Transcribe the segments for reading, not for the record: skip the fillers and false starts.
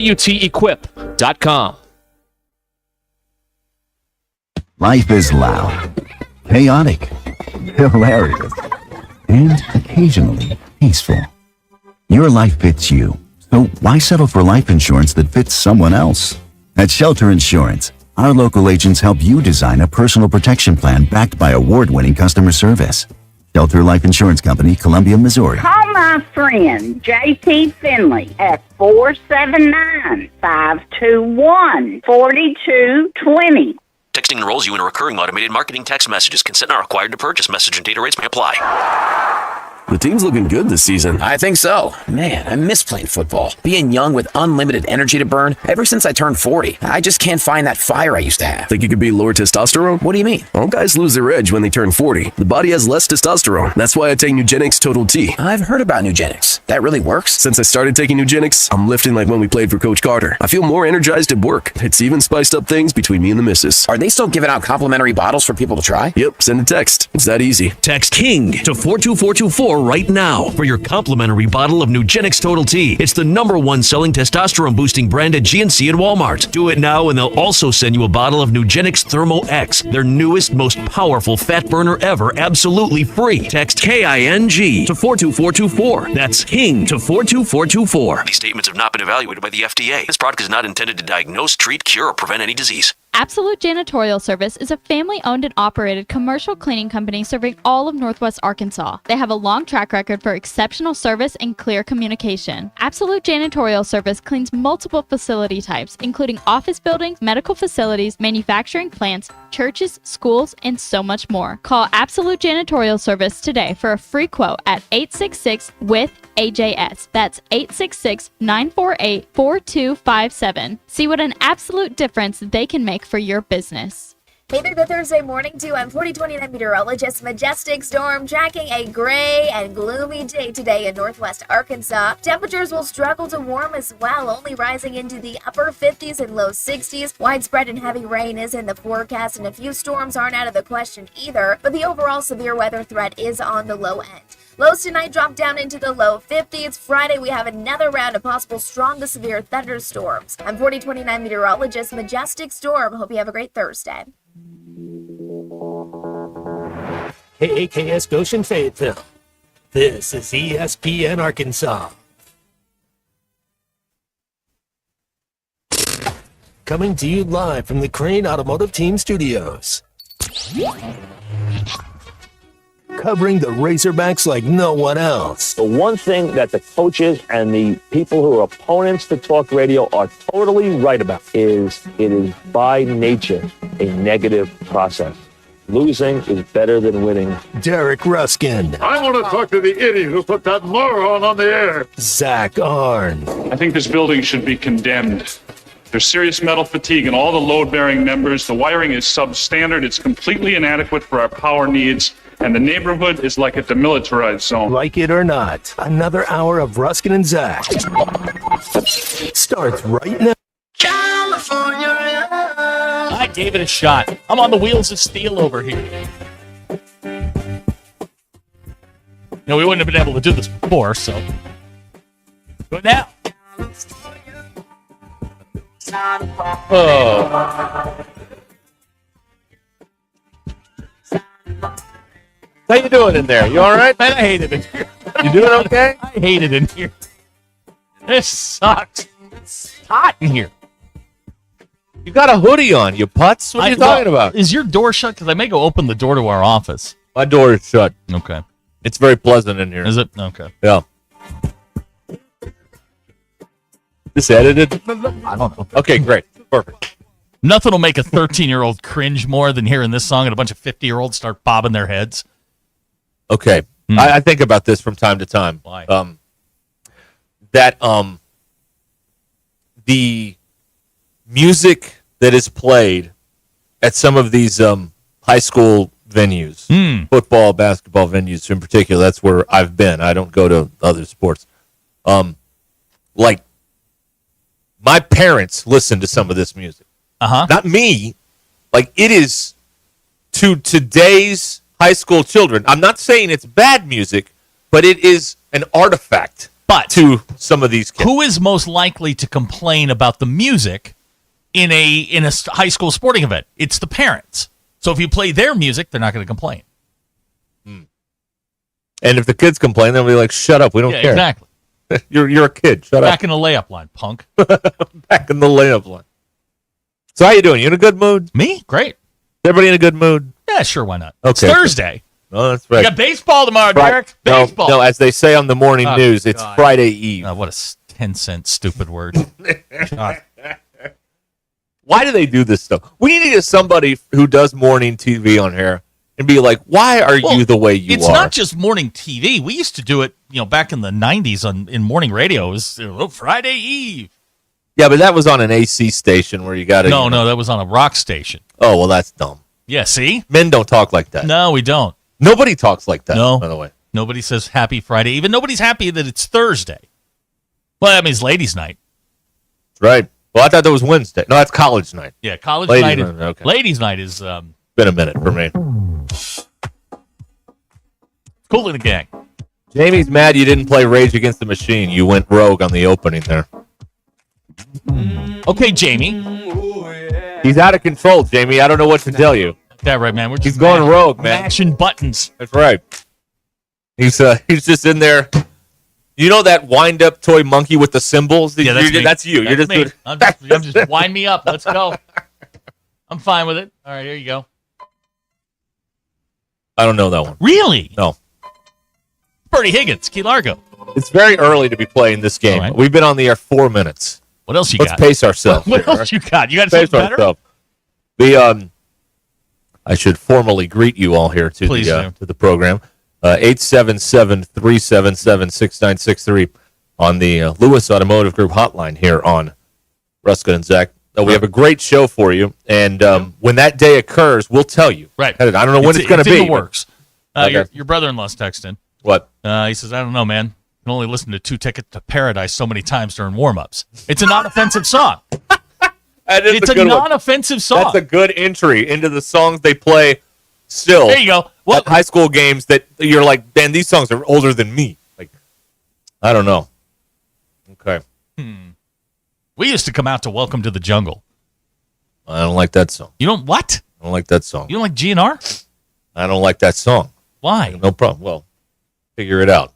WTEquip.com. Life is loud, chaotic, hilarious, and occasionally peaceful. Your life fits you, so why settle for life insurance that fits someone else? At Shelter Insurance, our local agents help you design a personal protection plan backed by award-winning customer service. Shelter Life Insurance Company, Columbia, Missouri. Call my friend J.P. Finley at 479-521-4220. Texting enrolls you in a recurring automated marketing text messages. Consent not required to purchase. Message and data rates may apply. The team's looking good this season. I think so. Man, I miss playing football. Being young with unlimited energy to burn. Ever since I turned 40, I just can't find that fire I used to have. Think you could be lower testosterone? What do you mean? All guys lose their edge when they turn 40. The body has less testosterone. That's why I take Nugenix Total T. I've heard about Nugenix. That really works? Since I started taking Nugenix, I'm lifting like when we played for Coach Carter. I feel more energized at work. It's even spiced up things between me and the missus. Are they still giving out complimentary bottles for people to try? Yep, send a text. It's that easy. Text KING to 42424 right now for your complimentary bottle of Nugenix Total T. It's the #1 selling testosterone boosting brand at GNC and Walmart. Do it now and they'll also send you a bottle of Nugenix Thermo X, their newest, most powerful fat burner ever, absolutely free. Text KING to 42424. That's KING to 42424. These statements have not been evaluated by the FDA. This product is not intended to diagnose, treat, cure, or prevent any disease. Absolute Janitorial Service is a family-owned and operated commercial cleaning company serving all of Northwest Arkansas. They have a long track record for exceptional service and clear communication. Absolute Janitorial Service cleans multiple facility types, including office buildings, medical facilities, manufacturing plants, churches, schools, and so much more. Call Absolute Janitorial Service today for a free quote at 866-WITH-AJS. That's 866-948-4257. See what an absolute difference they can make for your business. Hey there, the Thursday morning dew. I'm 4029 meteorologist Majestic Storm tracking a gray and gloomy day today in Northwest Arkansas. Temperatures will struggle to warm as well, only rising into the upper 50s and low 60s. Widespread and heavy rain is in the forecast, and a few storms aren't out of the question either, but the overall severe weather threat is on the low end. Lows tonight drop down into the low 50s. Friday, we have another round of possible strong to severe thunderstorms. I'm 4029 meteorologist Majestic Storm. Hope you have a great Thursday. KAKS Goshen Fayetteville. This is ESPN Arkansas. Coming to you live from the Crane Automotive Team Studios. Covering the Razorbacks like no one else. The one thing that the coaches and the people who are opponents to talk radio are totally right about is it is by nature a negative process. Losing is better than winning. Derek Ruscin. I want to talk to the idiot who put that moron on the air. Zach Arn. I think this building should be condemned. There's serious metal fatigue in all the load-bearing members. The wiring is substandard. It's completely inadequate for our power needs. And the neighborhood is like a demilitarized zone. Like it or not, another hour of Ruskin and Zach starts right now. California. I gave it a shot. I'm on the wheels of steel over here. No, we wouldn't have been able to do this before, so do it now. Oh. How you doing in there? You all right? Man, I hate it in here. You doing okay? I hate it in here. This sucks. It's hot in here. You got a hoodie on, you putz. What are you talking about? Is your door shut? Because I may go open the door to our office. My door is shut. Okay. It's very pleasant in here. Is it? Okay. Yeah. This edited? I don't know. Okay, great. Perfect. Nothing will make a 13-year-old cringe more than hearing this song and a bunch of 50-year-olds start bobbing their heads. Okay. I think about this from time to time. Why? The music that is played at some of these high school venues, football, basketball venues in particular, that's where I've been. I don't go to other sports. Like, my parents listen to some of this music. Not me. Like, it is to today's high school children. I'm not saying it's bad music, but it is an artifact to some of these kids. Who is most likely to complain about the music in a high school sporting event? It's the parents. So if you play their music, they're not going to complain. And if the kids complain, they'll be like, "Shut up, we don't care." Exactly. You're a kid. Shut Back in the layup line, punk. Back in the layup line. So how you doing? You in a good mood? Me? Great. Everybody in a good mood? Yeah, sure. Why not? Okay. It's Thursday. Oh, that's right. We got baseball tomorrow, Derek. Baseball. No, as they say on the morning news, it's God. Friday Eve. What a 10-cent stupid word. God. Why do they do this stuff? We need to get somebody who does morning TV on here and be like, why are you the way you It's are? not just morning TV. We used to do it, back in the 90s in morning radio. It was Friday Eve. Yeah, but that was on an AC station where you got to... No, that was on a rock station. Oh, well, that's dumb. Yeah, see? Men don't talk like that. No, we don't. Nobody talks like that, No. by the way. Nobody says happy Friday. Even nobody's happy that it's Thursday. Well, that means ladies' night. Right. Well, I thought that was Wednesday. No, that's college night. Yeah, college Ladies' night. night, okay. Ladies' night is Been a minute for me. Cool in the gang. Jamie's mad you didn't play Rage Against the Machine. You went rogue on the opening there. Okay, Jamie. He's out of control, Jamie. I don't know what to tell you. That right, man. We're just He's going rogue, man. mashing buttons. That's right. He's just in there. You know that wind-up toy monkey with the cymbals? Yeah, That's you. You're just me. doing... I'm just wind me up. Let's go. I'm fine with it. All right, here you go. I don't know that one. Really? No. Bertie Higgins, Key Largo. It's very early to be playing this game. All right. We've been on the air 4 minutes. What else you Let's got? pace ourselves. What else you got? You got Pace something better? ourselves. I should formally greet you all here to Please to the program. 877-377-6963 on the Lewis Automotive Group hotline here on Ruscin and Zach. We have a great show for you, and when that day occurs, we'll tell you. Right. I don't know when it's going to be. in the works. Okay. Your brother-in-law's texting. What? He says, I don't know, man. I can only listen to 2 Tickets to Paradise so many times during warm-ups. It's a non-offensive song. It's a non-offensive song. That's a good entry into the songs they play still. There you go. Well, at high school games that you're like, man, these songs are older than me. Like, I don't know. Okay. We used to come out to Welcome to the Jungle. I don't like that song. You don't what? I don't like that song. You don't like GNR? I don't like that song. Why? No problem. Well, figure it out.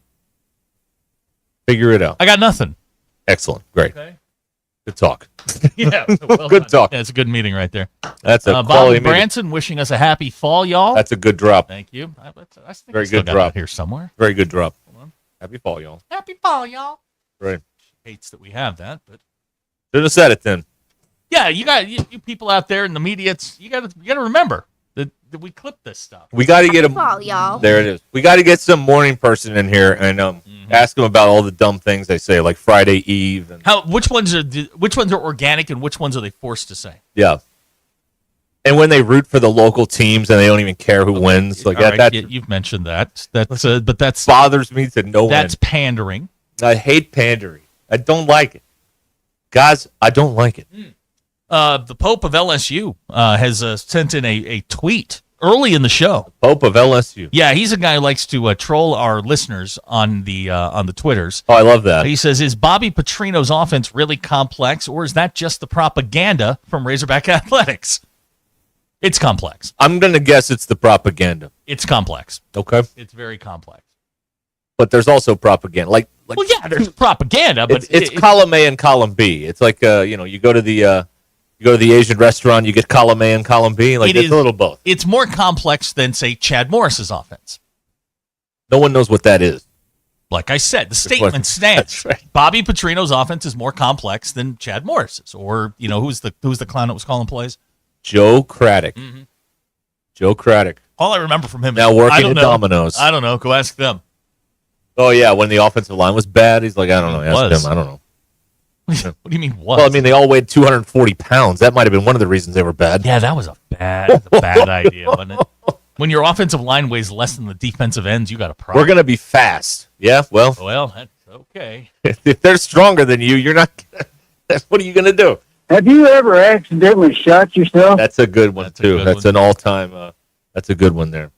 Figure it out. I got nothing. Excellent. Great. Okay. Good talk. Yeah. Well good done. talk. Yeah, it's a good meeting right there. That's a Bob quality meeting. Branson wishing us a happy fall, y'all. That's a good drop. Thank you. I think Very I still good got drop that here somewhere. Very good drop. Happy fall, y'all. Happy fall, y'all. Right. Hates that we have that, but Should have said it then. yeah, you people out there in the media. You got to remember that we clip this stuff. We got to get Happy fall, y'all. There it is. We got to get some morning person in here and ask them about all the dumb things they say, like Friday Eve. And Which ones are organic and which ones are they forced to say? yeah. And when they root for the local teams and they don't even care who wins, like All right, that you've mentioned that. But that's bothers me to no end. That's pandering. I hate pandering. I don't like it, guys. I don't like it. The Pope of LSU has sent in a tweet early in the show. Pope of LSU. Yeah, he's a guy who likes to troll our listeners on the Twitters. Oh, I love that. He says, "Is Bobby Petrino's offense really complex, or is that just the propaganda from Razorback Athletics?" It's complex. I'm gonna guess it's the propaganda. It's complex. Okay. It's very complex. But there's also propaganda. Like well, yeah, there's propaganda, but it's column A and column B. It's like you go to the Asian restaurant, you get column A and column B. Like it's a little both. It's more complex than say Chad Morris's offense. No one knows what that is. Like I said, the statement stands. Right. Bobby Petrino's offense is more complex than Chad Morris's, or who's the clown that was calling plays? Joe Craddock. Mm-hmm. Joe Craddock. All I remember from him now is, working at Domino's. I don't know. Go ask them. Oh yeah, when the offensive line was bad, he's like, I don't know. Ask him. I don't know. What do you mean was? Well, I mean, they all weighed 240 pounds. That might have been one of the reasons they were bad. Yeah, that was a bad idea, wasn't it? When your offensive line weighs less than the defensive ends, you got a problem. We're going to be fast. Yeah, well, that's okay. If they're stronger than you, you're not. What are you going to do? Have you ever accidentally shot yourself? That's a good one, too. That's an all-time. That's a good one there.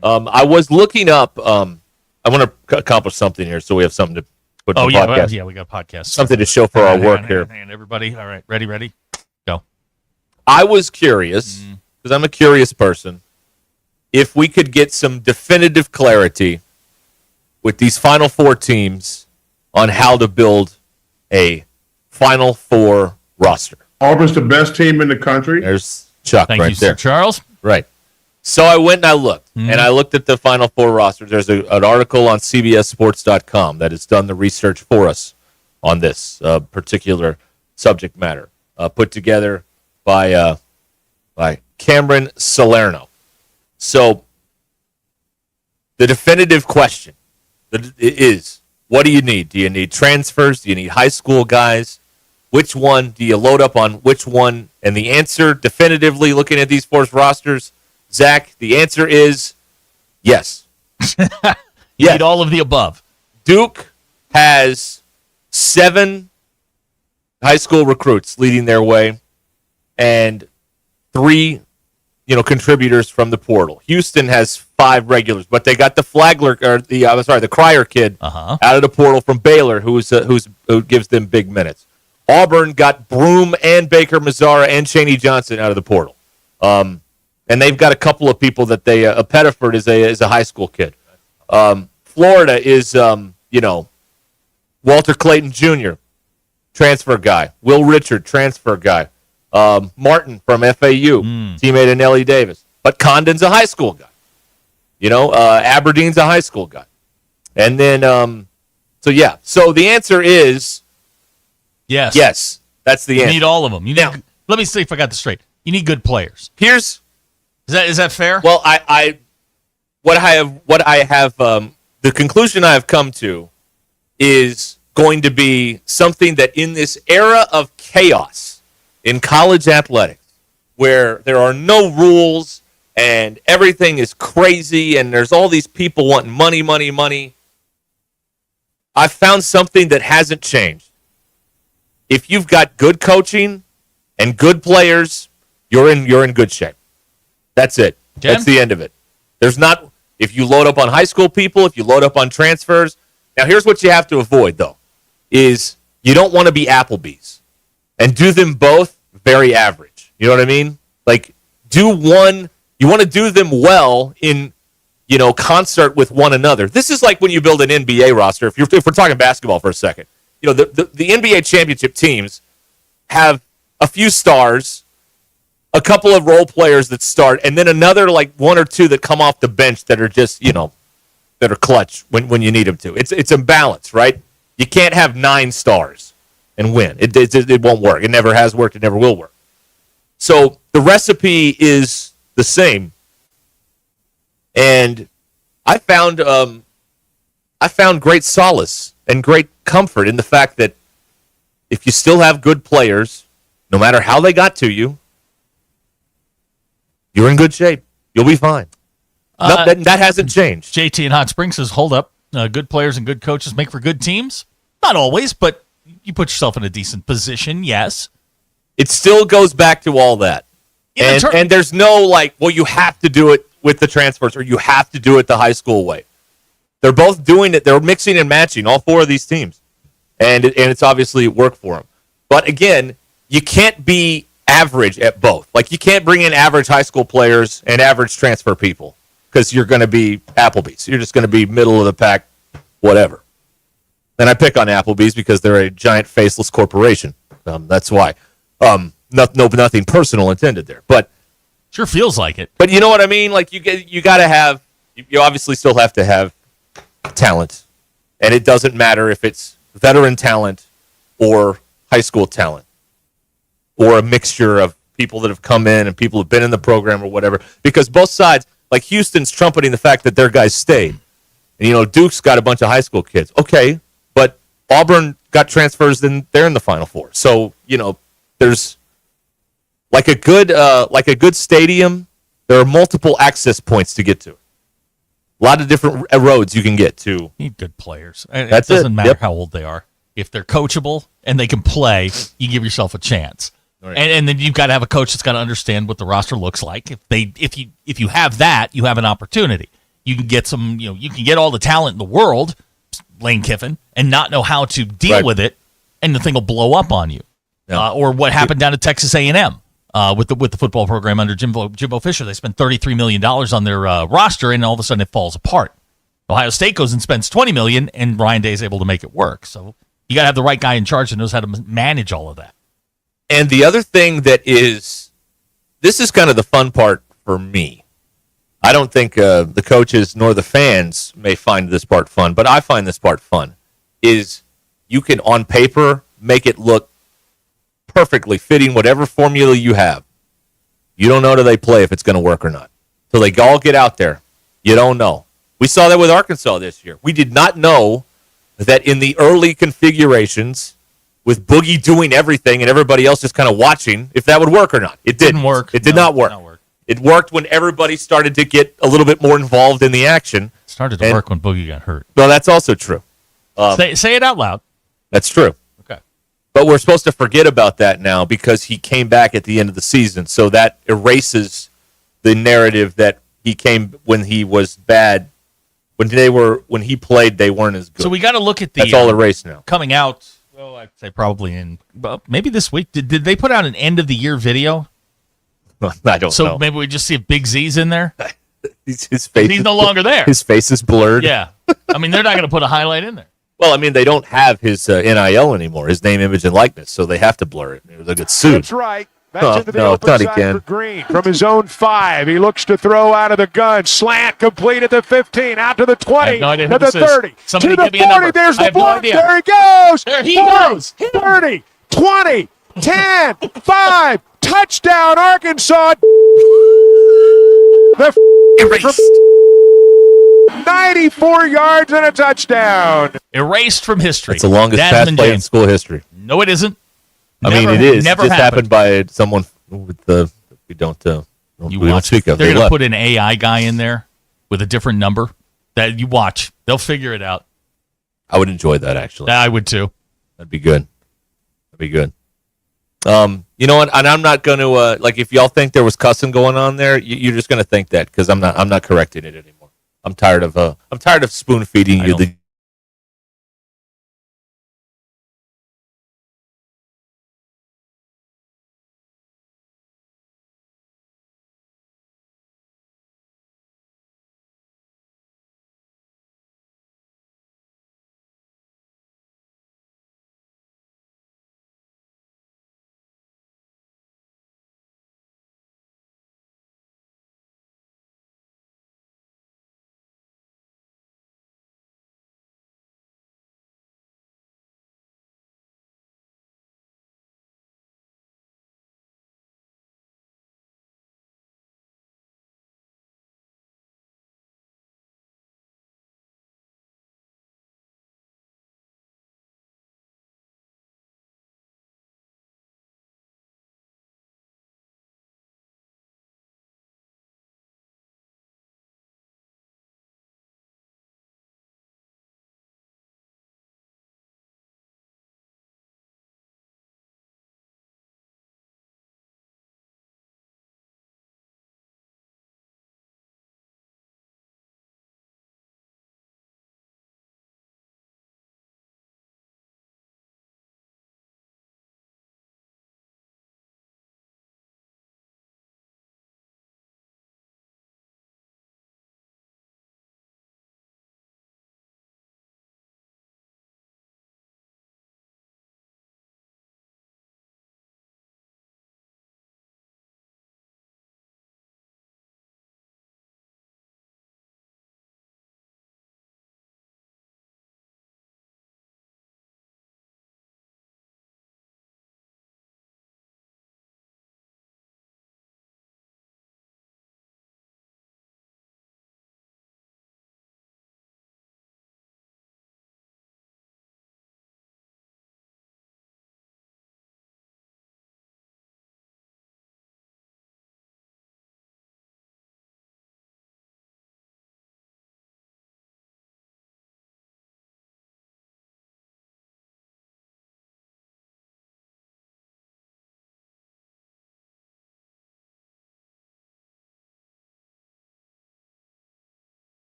I was looking up. I want to accomplish something here, so we have something to putting Oh, the yeah, podcast. we got a podcast. Something to show for our work here. Hang on, everybody. All right, ready? Go. I was curious, because I'm a curious person, if we could get some definitive clarity with these Final Four teams on how to build a Final Four roster. Auburn's the best team in the country. There's Chuck Thank right you, there. Sir Charles. Right. So I went and I looked, and I looked at the Final Four rosters. There's an article on CBSSports.com that has done the research for us on this particular subject matter, put together by Cameron Salerno. So the definitive question is, what do you need? Do you need transfers? Do you need high school guys? Which one do you load up on which one? And the answer, definitively looking at these four rosters, Zach, the answer is yes. You need all of the above. Duke has 7 high school recruits leading their way and 3 contributors from the portal. Houston has 5 regulars, but they got the the Cryer kid out of the portal from Baylor, who gives them big minutes. Auburn got Broom and Baker Mazzara and Chaney Johnson out of the portal. And they've got a couple of people that they Pettiford is a high school kid. Florida is Walter Clayton Jr., transfer guy. Will Richard, transfer guy. Martin from FAU, teammate of Nellie Davis. But Condon's a high school guy. Aberdeen's a high school guy. And then, so the answer is yes. Yes, that's the answer. You need all of them. Let me see if I got this straight. You need good players. Is that fair? Well, the conclusion I have come to is going to be something that in this era of chaos in college athletics, where there are no rules and everything is crazy and there's all these people wanting money, I've found something that hasn't changed. If you've got good coaching and good players, you're in good shape. That's it. Jen? That's the end of it. If you load up on high school people, if you load up on transfers. Now, here's what you have to avoid, though, is you don't want to be Applebee's and do them both very average. You know what I mean? Like, do one, you want to do them well in, concert with one another. This is like when you build an NBA roster. If we're talking basketball for a second, the NBA championship teams have a few stars, a couple of role players that start, and then another like 1 or 2 that come off the bench that are just, that are clutch when you need them to. It's a balance, right? You can't have 9 stars and win. It won't work. It never has worked. It never will work. So the recipe is the same. And I found great solace and great comfort in the fact that if you still have good players, no matter how they got to you, you're in good shape. You'll be fine. That hasn't changed. JT in Hot Springs says, hold up. Good players and good coaches make for good teams. Not always, but you put yourself in a decent position, yes. It still goes back to all that. And there's no you have to do it with the transfers or you have to do it the high school way. They're both doing it. They're mixing and matching, all 4 of these teams. And it's obviously worked for them. But again, you can't be average at both. Like, you can't bring in average high school players and average transfer people because you're going to be Applebee's. You're just going to be middle of the pack, whatever. And I pick on Applebee's because they're a giant faceless corporation. That's why. Nothing personal intended there. But sure feels like it. But you know what I mean? Like, you got to have, you obviously still have to have talent. And it doesn't matter if it's veteran talent or high school talent or a mixture of people that have come in and people who've been in the program or whatever. Because both sides, like Houston's trumpeting the fact that their guys stayed. And, Duke's got a bunch of high school kids. Okay, but Auburn got transfers, then they're in the Final Four. So, there's like a good stadium, there are multiple access points to get to. A lot of different roads you can get to. Need good players. It doesn't matter how old they are. If they're coachable and they can play, you give yourself a chance. Right. And then you've got to have a coach that's got to understand what the roster looks like. If you have that, you have an opportunity. You can get you can get all the talent in the world, Lane Kiffin, and not know how to deal with it, and the thing will blow up on you. Or what happened down at Texas A&M with the football program under Jimbo Fisher. They spent $33 million on their roster, and all of a sudden it falls apart. Ohio State goes and spends $20 million, and Ryan Day is able to make it work. So you got to have the right guy in charge that knows how to manage all of that. And the other thing that is, this is kind of the fun part for me. I don't think the coaches nor the fans may find this part fun, but I find this part fun, is you can, on paper, make it look perfectly fitting whatever formula you have. You don't know till they play if it's going to work or not. So they all get out there. You don't know. We saw that with Arkansas this year. We did not know that in the early configurations, with Boogie doing everything and everybody else just kind of watching, if that would work or not. It didn't work. It did not work. It worked when everybody started to get a little bit more involved in the action. It started to work when Boogie got hurt. Well, that's also true. Say it out loud. That's true. Okay. But we're supposed to forget about that now because he came back at the end of the season. So that erases the narrative that he came when he was bad. When he played, they weren't as good. So we got to look at the. That's all erased now. Coming out. Well, I'd say probably maybe this week. Did they put out an end of the year video? I don't know. So maybe we just see if Big Z's in there. His face. He's no longer there. His face is blurred. Yeah. I mean, they're not going to put a highlight in there. Well, I mean, they don't have his NIL anymore, his name, image, and likeness, so they have to blur it. They'll get sued. That's right. That's into the open side for Green. From his own 5, he looks to throw out of the gun. Slant complete at the 15, out to the 20, no to the 30, to the 40. There's the block. No, there he goes. There he 40, goes. 30, 20, 10, 5. Touchdown, Arkansas. Erased. 94 yards and a touchdown. Erased from history. It's the longest pass Desmond play in James. school history. No, it isn't. I mean, it is. Never It just happened by someone with the we don't speak of. They're They going to left. put an AI guy in there with a different number. That you watch. They'll figure it out. I would enjoy that, actually. I would too. That'd be good. That'd be good. You know what? And I'm not going to like if y'all think there was cussing going on there, you're just going to think that because I'm not correcting it anymore. I'm tired of spoon feeding you the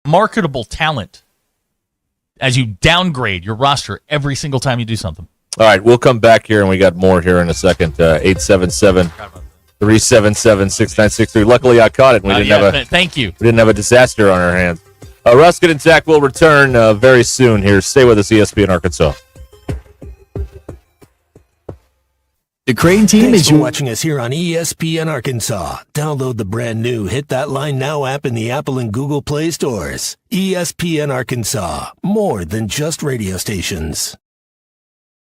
marketable talent as you downgrade your roster every single time you do something. All right, we'll come back here, and we got more here in a second. 877-377-6963. Luckily, I caught it. And we didn't have thank you. We didn't have a disaster on our hands. Ruscin and Zach will return very soon here. Stay with us, ESPN Arkansas. The Crane team is watching us here on ESPN Arkansas. Download the brand new Hit That Line Now app in the Apple and Google Play stores. ESPN Arkansas, more than just radio stations.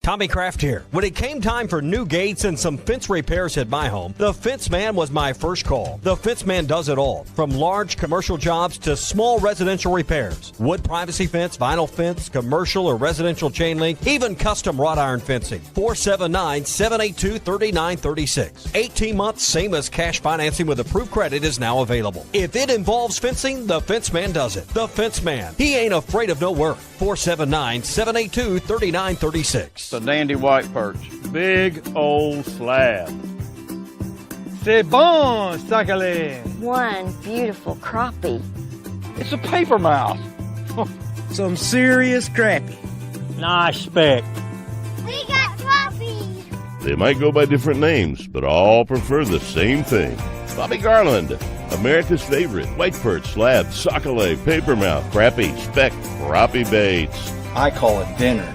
Tommy Kraft here. When it came time for new gates and some fence repairs at my home, the Fence Man was my first call. The Fence Man does it all, from large commercial jobs to small residential repairs. Wood privacy fence, vinyl fence, commercial or residential chain link, even custom wrought iron fencing. 479-782-3936. 18 months, same as cash financing with approved credit is now available. If it involves fencing, the Fence Man does it. The Fence Man. He ain't afraid of no work. 479-782-3936. A dandy white perch. Big old slab. C'est bon, sacalé. One beautiful crappie. It's a paper mouse. Some serious crappie. Nice speck. We got crappies. They might go by different names, but all prefer the same thing. Bobby Garland, America's favorite white perch, slab, sockeye, papermouth, crappie, speck, crappie baits. I call it dinner.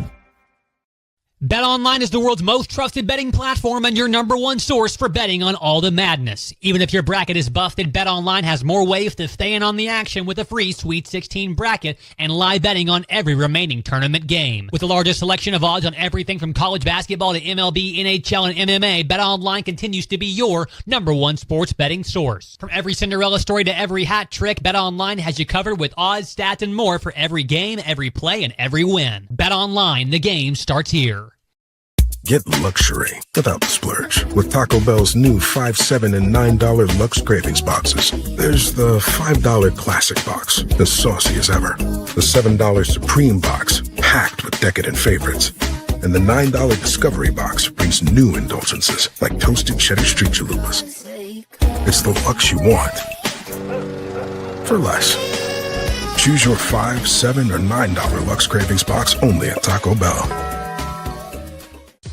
BetOnline is the world's most trusted betting platform and your number one source for betting on all the madness. Even if your bracket is busted, BetOnline has more ways to stay in on the action with a free Sweet 16 bracket and live betting on every remaining tournament game. With the largest selection of odds on everything from college basketball to MLB, NHL, and MMA, BetOnline continues to be your number one sports betting source. From every Cinderella story to every hat trick, BetOnline has you covered with odds, stats, and more for every game, every play, and every win. BetOnline, the game starts here. Get luxury without the splurge with Taco Bell's new $5, $7, and $9 Lux Cravings boxes. There's the $5 Classic box, as saucy as ever. The $7 Supreme box, packed with decadent favorites. And the $9 Discovery box brings new indulgences like toasted cheddar street chalupas. It's the Lux you want for less. Choose your $5, $7, or $9 Lux Cravings box only at Taco Bell.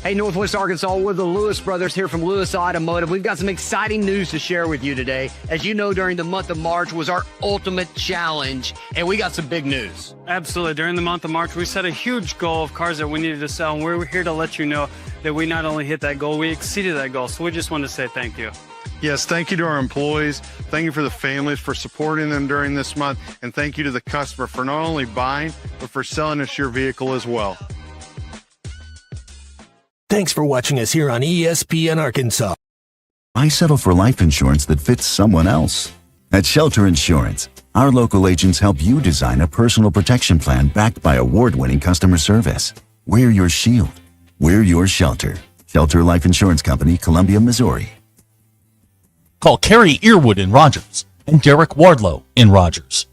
Hey, Northwest Arkansas, we're the Lewis brothers here from Lewis Automotive. We've got some exciting news to share with you today. As you know, during the month of March was our ultimate challenge, and we got some big news. Absolutely. During the month of March, we set a huge goal of cars that we needed to sell, and we're here to let you know that we not only hit that goal, we exceeded that goal. So we just want to say thank you. Yes, thank you to our employees. Thank you for the families for supporting them during this month, and thank you to the customer for not only buying, but for selling us your vehicle as well. Thanks for watching us here on ESPN Arkansas. Why settle for life insurance that fits someone else? At Shelter Insurance, our local agents help you design a personal protection plan backed by award-winning customer service. We're your shield. We're your shelter. Shelter Life Insurance Company, Columbia, Missouri. Call Kerry Earwood in Rogers and Derek Wardlow in Rogers.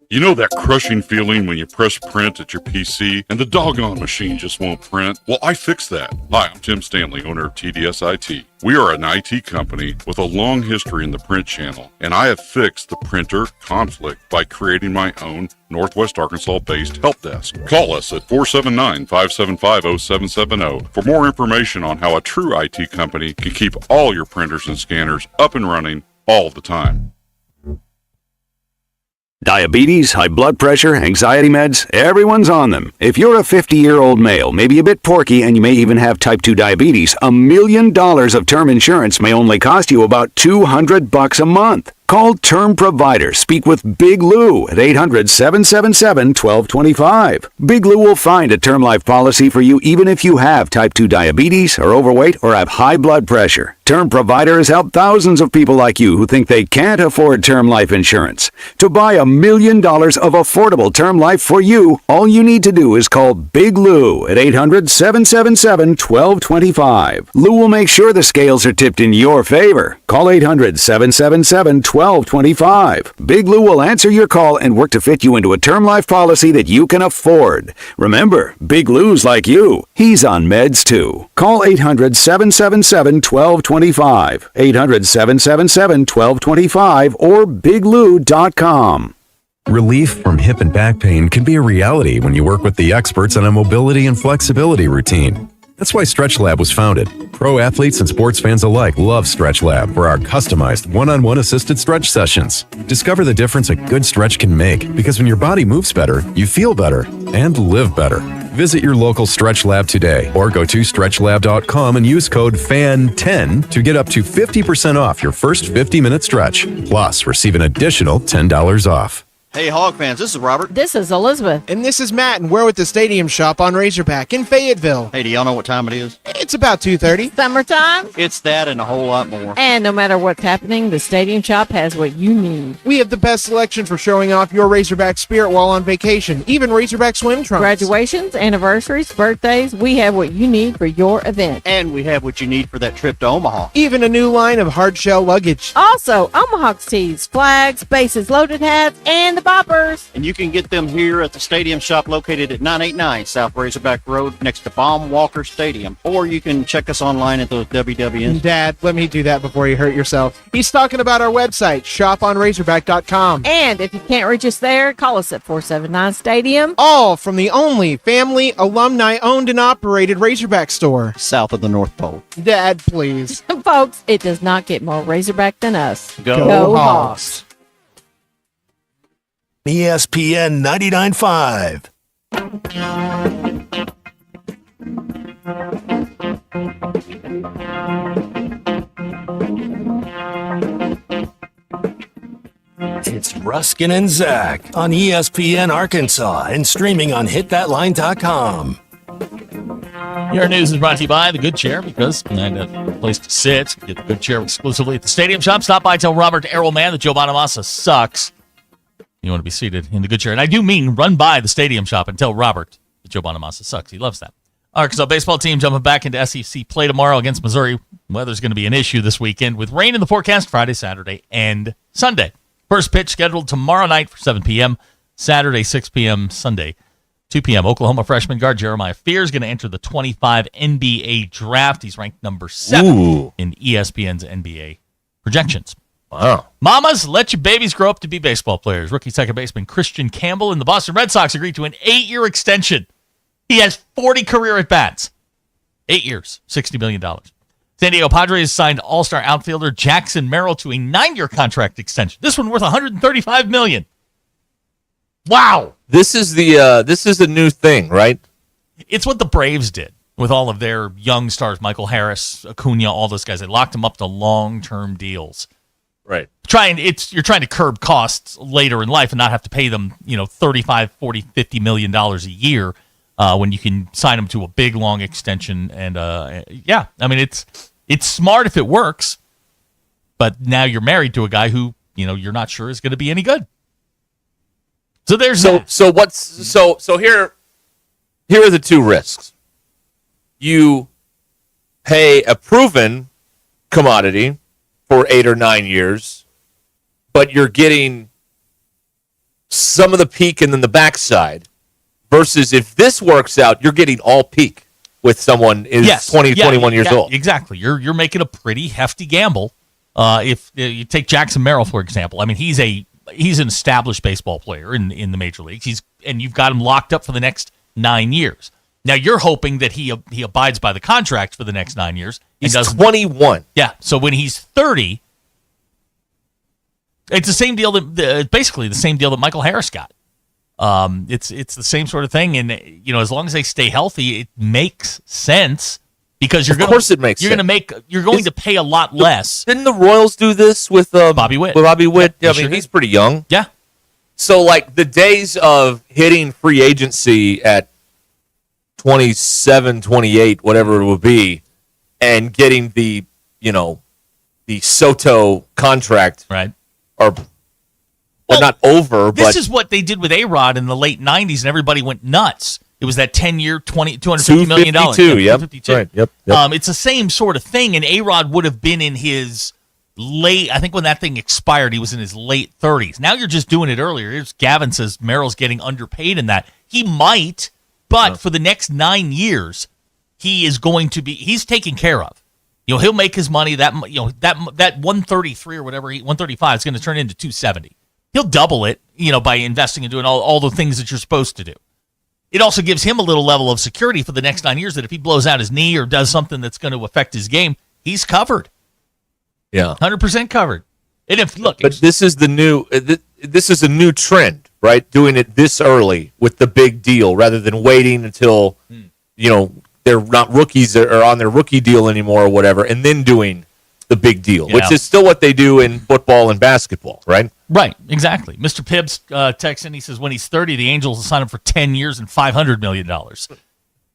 You know that crushing feeling when you press print at your PC and the doggone machine just won't print? Well, I fixed that. Hi, I'm Tim Stanley, owner of TDS IT. We are an IT company with a long history in the print channel, and I have fixed the printer conflict by creating my own Northwest Arkansas-based help desk. Call us at 479-575-0770 for more information on how a true IT company can keep all your printers and scanners up and running all the time. Diabetes, high blood pressure, anxiety meds, everyone's on them. If you're a 50-year-old male, maybe a bit porky, and you may even have type 2 diabetes, $1 million of term insurance may only cost you about $200 a month. Call Term Provider. Speak with Big Lou at 800-777-1225. Big Lou will find a term life policy for you even if you have type 2 diabetes, are overweight, or have high blood pressure. Term Provider has helped thousands of people like you who think they can't afford term life insurance. To buy $1 million of affordable term life for you, all you need to do is call Big Lou at 800-777-1225. Lou will make sure the scales are tipped in your favor. Call 800-777-1225. Big Lou will answer your call and work to fit you into a term life policy that you can afford. Remember, Big Lou's like you. He's on meds too. Call 800-777-1225. 800-777-1225 or biglou.com. Relief from hip and back pain can be a reality when you work with the experts on a mobility and flexibility routine. That's why Stretch Lab was founded. Pro athletes and sports fans alike love Stretch Lab for our customized one-on-one assisted stretch sessions. Discover the difference a good stretch can make, because when your body moves better, you feel better and live better. Visit your local Stretch Lab today or go to stretchlab.com and use code FAN10 to get up to 50% off your first 50-minute stretch. Plus, receive an additional $10 off. Hey, Hog fans, this is Robert. This is Elizabeth. And this is Matt, and we're with the Stadium Shop on Razorback in Fayetteville. Hey, do y'all know what time it is? It's about 2:30. Summertime? It's that and a whole lot more. And no matter what's happening, the Stadium Shop has what you need. We have the best selection for showing off your Razorback spirit while on vacation, even Razorback swim trunks. Graduations, anniversaries, birthdays, we have what you need for your event. And we have what you need for that trip to Omaha. Even a new line of hard shell luggage. Also, Omaha tees, flags, bases loaded hats, and the boppers. And you can get them here at the Stadium Shop located at 989 South Razorback Road next to Baum Walker Stadium. Or you can check us online at those WWNs. Dad, let me do that before you hurt yourself. He's talking about our website, shoponrazorback.com. And if you can't reach us there, call us at 479-STADIUM. All from the only family, alumni-owned and operated Razorback store. South of the North Pole. Dad, please. Folks, it does not get more Razorback than us. Go Hawks. ESPN 99.5. It's Ruskin and Zach on ESPN Arkansas and streaming on hitthatline.com. Your news is brought to you by The Good Chair, because I have a place to sit. Get The Good Chair exclusively at the Stadium Shop. Stop by, tell Robert Errolman that Joe Bonamassa sucks. You want to be seated in the good chair. And I do mean run by the Stadium Shop and tell Robert that Joe Bonamassa sucks. He loves that. Arkansas baseball team jumping back into SEC play tomorrow against Missouri. Weather's going to be an issue this weekend with rain in the forecast Friday, Saturday, and Sunday. First pitch scheduled tomorrow night for 7 p.m., Saturday, 6 p.m., Sunday, 2 p.m. Oklahoma freshman guard Jeremiah Fear is going to enter the 25 NBA draft. He's ranked number 7 in ESPN's NBA projections. Wow. Mamas, let your babies grow up to be baseball players. Rookie second baseman Christian Campbell and the Boston Red Sox agreed to an 8-year extension. He has 40 career at-bats. 8 years, $60 million. San Diego Padres signed all-star outfielder Jackson Merrill to a 9-year contract extension. This one worth $135 million. Wow. This is the new thing, right? It's what the Braves did with all of their young stars, Michael Harris, Acuna, all those guys. They locked them up to long-term deals. Right. You're trying to curb costs later in life and not have to pay them, $35, $40, $50 million a year when you can sign them to a big, long extension. And, yeah, I mean, it's smart if it works, but now you're married to a guy who, you're not sure is going to be any good. So there's that. So here are the two risks. You pay a proven commodity for 8 or 9 years, but you're getting some of the peak and then the backside, versus if this works out, you're getting all peak with someone is 21 years old. Exactly. You're making a pretty hefty gamble. If you take Jackson Merrill, for example, I mean, he's an established baseball player in the major leagues. And you've got him locked up for the next 9 years. Now you're hoping that he abides by the contract for the next 9 years. He's 21. Yeah. So when he's 30, it's the same deal basically the same deal that Michael Harris got. It's the same sort of thing, and as long as they stay healthy, it makes sense because you're going to pay a lot less. Didn't the Royals do this with Bobby Witt? With Bobby Witt, Yeah, he's pretty young. Yeah. So like the days of hitting free agency at 27, 28, whatever it will be, and getting the Soto contract, right? Are not over. This is what they did with A-Rod in the late 90s, and everybody went nuts. It was that 10-year, $250 million. $252, right. Yep. It's the same sort of thing, and A-Rod would have been in his I think when that thing expired, he was in his late 30s. Now you're just doing it earlier. Gavin says Merrill's getting underpaid in that. He might, but for the next 9 years, he's taken care of. He'll make his money. That 133 or whatever, 135 is going to turn into 270. He'll double it, by investing and doing all the things that you're supposed to do. It also gives him a little level of security for the next 9 years that if he blows out his knee or does something that's going to affect his game, he's covered. Yeah. 100% covered. And but this is the new this is a new trend, right? Doing it this early with the big deal rather than waiting until they're not rookies or on their rookie deal anymore or whatever, and then doing the big deal, which is still what they do in football and basketball, right? Right, exactly. Mr. Pibbs texts in, he says when he's 30, the Angels will sign him for 10 years and $500 million.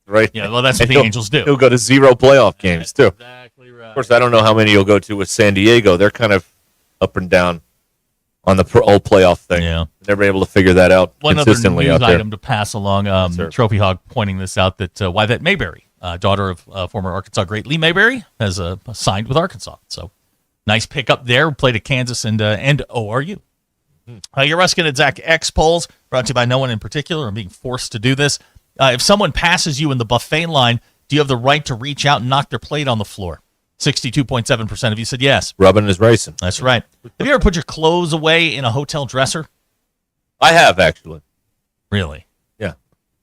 Right. Yeah, well, that's what the Angels do. He'll go to 0 playoff games, too. Exactly right. Of course, I don't know how many he'll go to with San Diego. They're kind of up and down on the old playoff thing. Yeah. Never able to figure that out consistently One other out news there. item to pass along. Trophy Hog pointing this out that Yvette Mayberry, daughter of former Arkansas great Lee Mayberry, has signed with Arkansas. So nice pickup there. Played at Kansas and ORU. Your Ruscin and Zach X polls brought to you by no one in particular. I'm being forced to do this. If someone passes you in the buffet line, do you have the right to reach out and knock their plate on the floor? 62.7% of you said yes. Rubbing is racing. That's right. Have you ever put your clothes away in a hotel dresser? I have, actually. Really? Yeah.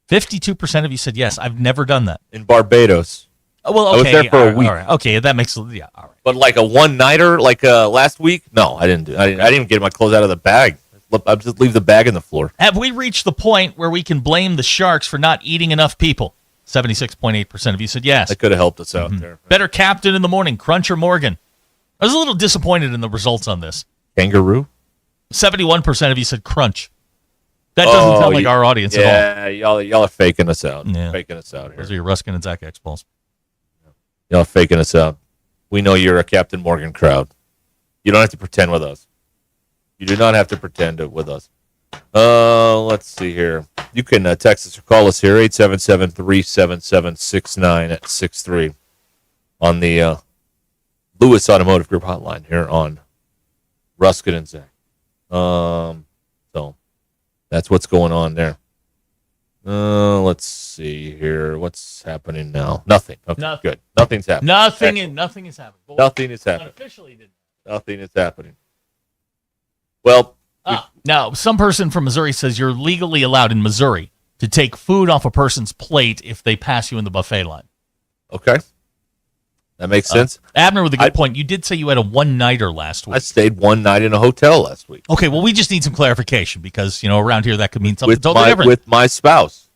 52% of you said yes. I've never done that. In Barbados. Oh, well, okay. I was there for a week. All right. Okay, that makes all right. But like a one-nighter, like last week? No, I didn't do. I didn't even get my clothes out of the bag. I just leave the bag on the floor. Have we reached the point where we can blame the Sharks for not eating enough people? 76.8% of you said yes. That could have helped us out there. Better captain in the morning, Crunch or Morgan? I was a little disappointed in the results on this. Kangaroo? 71% of you said Crunch. That doesn't sound like our audience at all. Yeah, y'all are faking us out. Yeah. Faking us out here. Those are your Ruscin and Zach X polls. Y'all are faking us out. We know you're a Captain Morgan crowd. You don't have to pretend with us. You do not have to pretend with us. Let's see here. You can text us or call us here, 877-377-6963 on the Lewis Automotive Group hotline here on Ruscin and Zach. So that's what's going on there. Let's see here. What's happening now? Nothing. Okay, Nothing. Good. Nothing's happening. Nothing is happening. Well, Nothing is happening. Unofficially did. Nothing is happening. Well, now some person from Missouri says you're legally allowed in Missouri to take food off a person's plate if they pass you in the buffet line. Okay. That makes sense. Abner with a good point. You did say you had a one-nighter last week. I stayed one night in a hotel last week. Okay, well, we just need some clarification because, around here that could mean something totally different. With my spouse.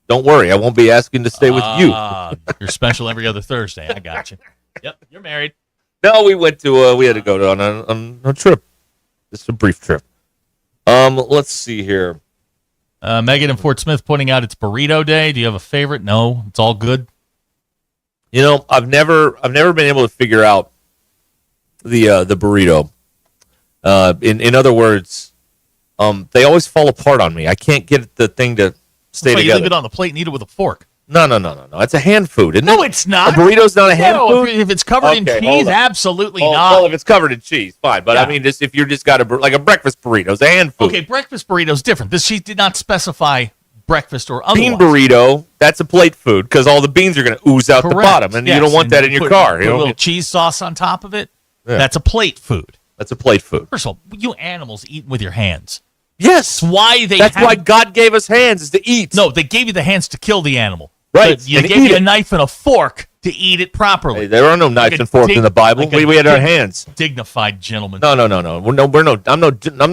Don't worry. I won't be asking to stay with you. You're special every other Thursday. I got you. Yep, you're married. No, we went to, we had to go on a trip. Just a brief trip. Let's see here. Megan in Fort Smith pointing out it's burrito day. Do you have a favorite? No, it's all good. I've never been able to figure out the burrito. In other words, they always fall apart on me. I can't get the thing to stay together. You leave it on the plate and eat it with a fork. No. It's a hand food, isn't it? No, it's not. A burrito's not a hand food? If it's covered in cheese, absolutely not. Well, if it's covered in cheese, fine. But I mean, just if you're just got a breakfast burrito, it's a hand food. Okay, breakfast burrito's different. This sheet did not specify breakfast or otherwise. Bean burrito, that's a plate food because all the beans are going to ooze out the bottom, and you don't want that in your car. Put a little cheese sauce on top of it. Yeah. That's a plate food. That's a plate food. First of all, you animals eat with your hands. Yes. That's why God gave us hands is to eat. No, they gave you the hands to kill the animal. Right. You gave you a knife and a fork to eat it properly. Hey, there are no knives and forks in the Bible. We had our hands. Dignified gentleman. No. I'm no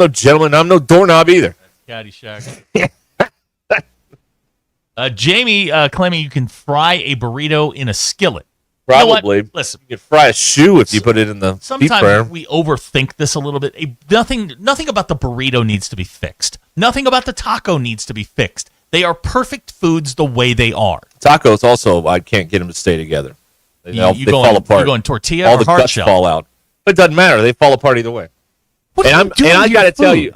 gentleman. I'm no doorknob either. Caddyshack. Jamie claiming you can fry a burrito in a skillet. Probably. You know, listen, you can fry a shoe if you put it in the deep fryer. Sometimes we overthink this a little bit. Nothing about the burrito needs to be fixed. Nothing about the taco needs to be fixed. They are perfect foods the way they are. Tacos also, I can't get them to stay together. They fall apart. You going tortilla all or the hard guts shell? fall out. But it doesn't matter. They fall apart either way. I got to tell you,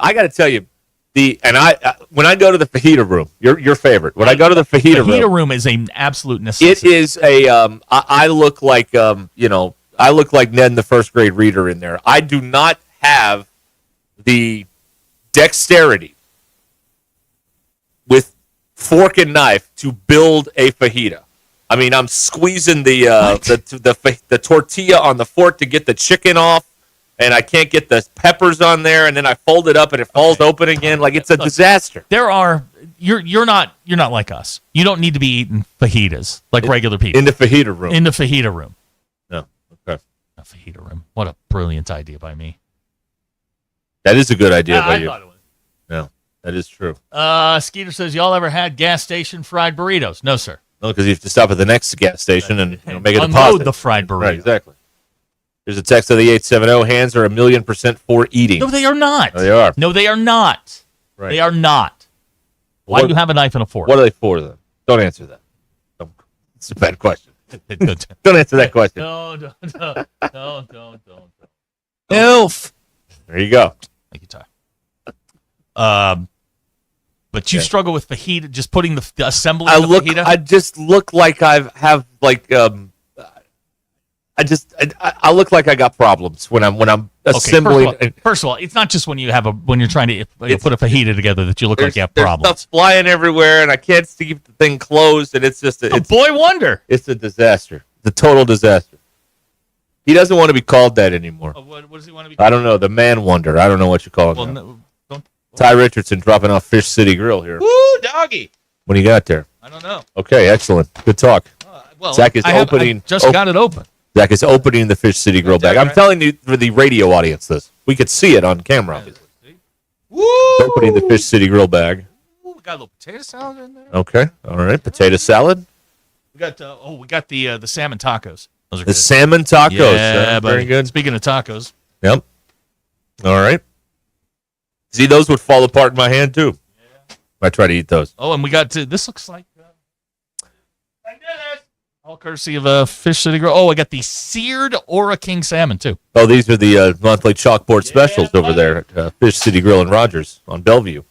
when I go to the fajita room, your favorite. When I go to the fajita room is an absolute necessity. It is I look like Ned in the first grade reader in there. I do not have the dexterity with fork and knife to build a fajita. I mean, I'm squeezing the tortilla on the fork to get the chicken off and I can't get the peppers on there, and then I fold it up and it falls open again. Like it's a disaster. You're not like us. You don't need to be eating fajitas like regular people. In the fajita room. In the fajita room. No. Okay. A fajita room. What a brilliant idea by me. That is a good idea by you. I thought it was. No, that is true. Skeeter says, y'all ever had gas station fried burritos? No, sir. No, because you have to stop at the next gas station and make a Unload deposit. the fried burrito. Right, exactly. There's a text of the 870. Hands are 1,000,000% for eating. No, they are not. No, they are. No, they are not. Right. They are not. Why do you have a knife and a fork? What are they for, then? Don't answer that. It's a bad question. Don't answer that question. No. Elf. There you go. Thank you, Ty. But you struggle with fajita, just putting the assembly of the fajita? I just look like I look like I got problems when I'm assembling. Okay, first of all, it's not just when you're trying to put a fajita together that you look like you have problems. There's stuff flying everywhere, and I can't keep the thing closed, and it's just boy wonder. It's a disaster. The total disaster. He doesn't want to be called that anymore. What does he want to be called? I don't know. The man wonder. I don't know what you call him. Well, Ty Richardson dropping off Fish City Grill here. Woo, doggy. What do you got there? I don't know. Okay, excellent. Good talk. Zach is opening. I just got it open. Zach is opening the Fish City Grill bag. I'm telling you for the radio audience this. We could see it on camera, obviously. Woo! Opening the Fish City Grill bag. Ooh, we got a little potato salad in there. Okay. All right. Potato salad. We got the salmon tacos. Those are the good. salmon tacos. Yeah, very good. Speaking of tacos. Yep. All right. See, those would fall apart in my hand, too. Yeah. I try to eat those. Oh, and we got this looks like I did it. All courtesy of Fish City Grill. Oh, I got the seared Ora King salmon, too. Oh, these are the monthly chalkboard specials over there at Fish City Grill in Rogers on Bellevue.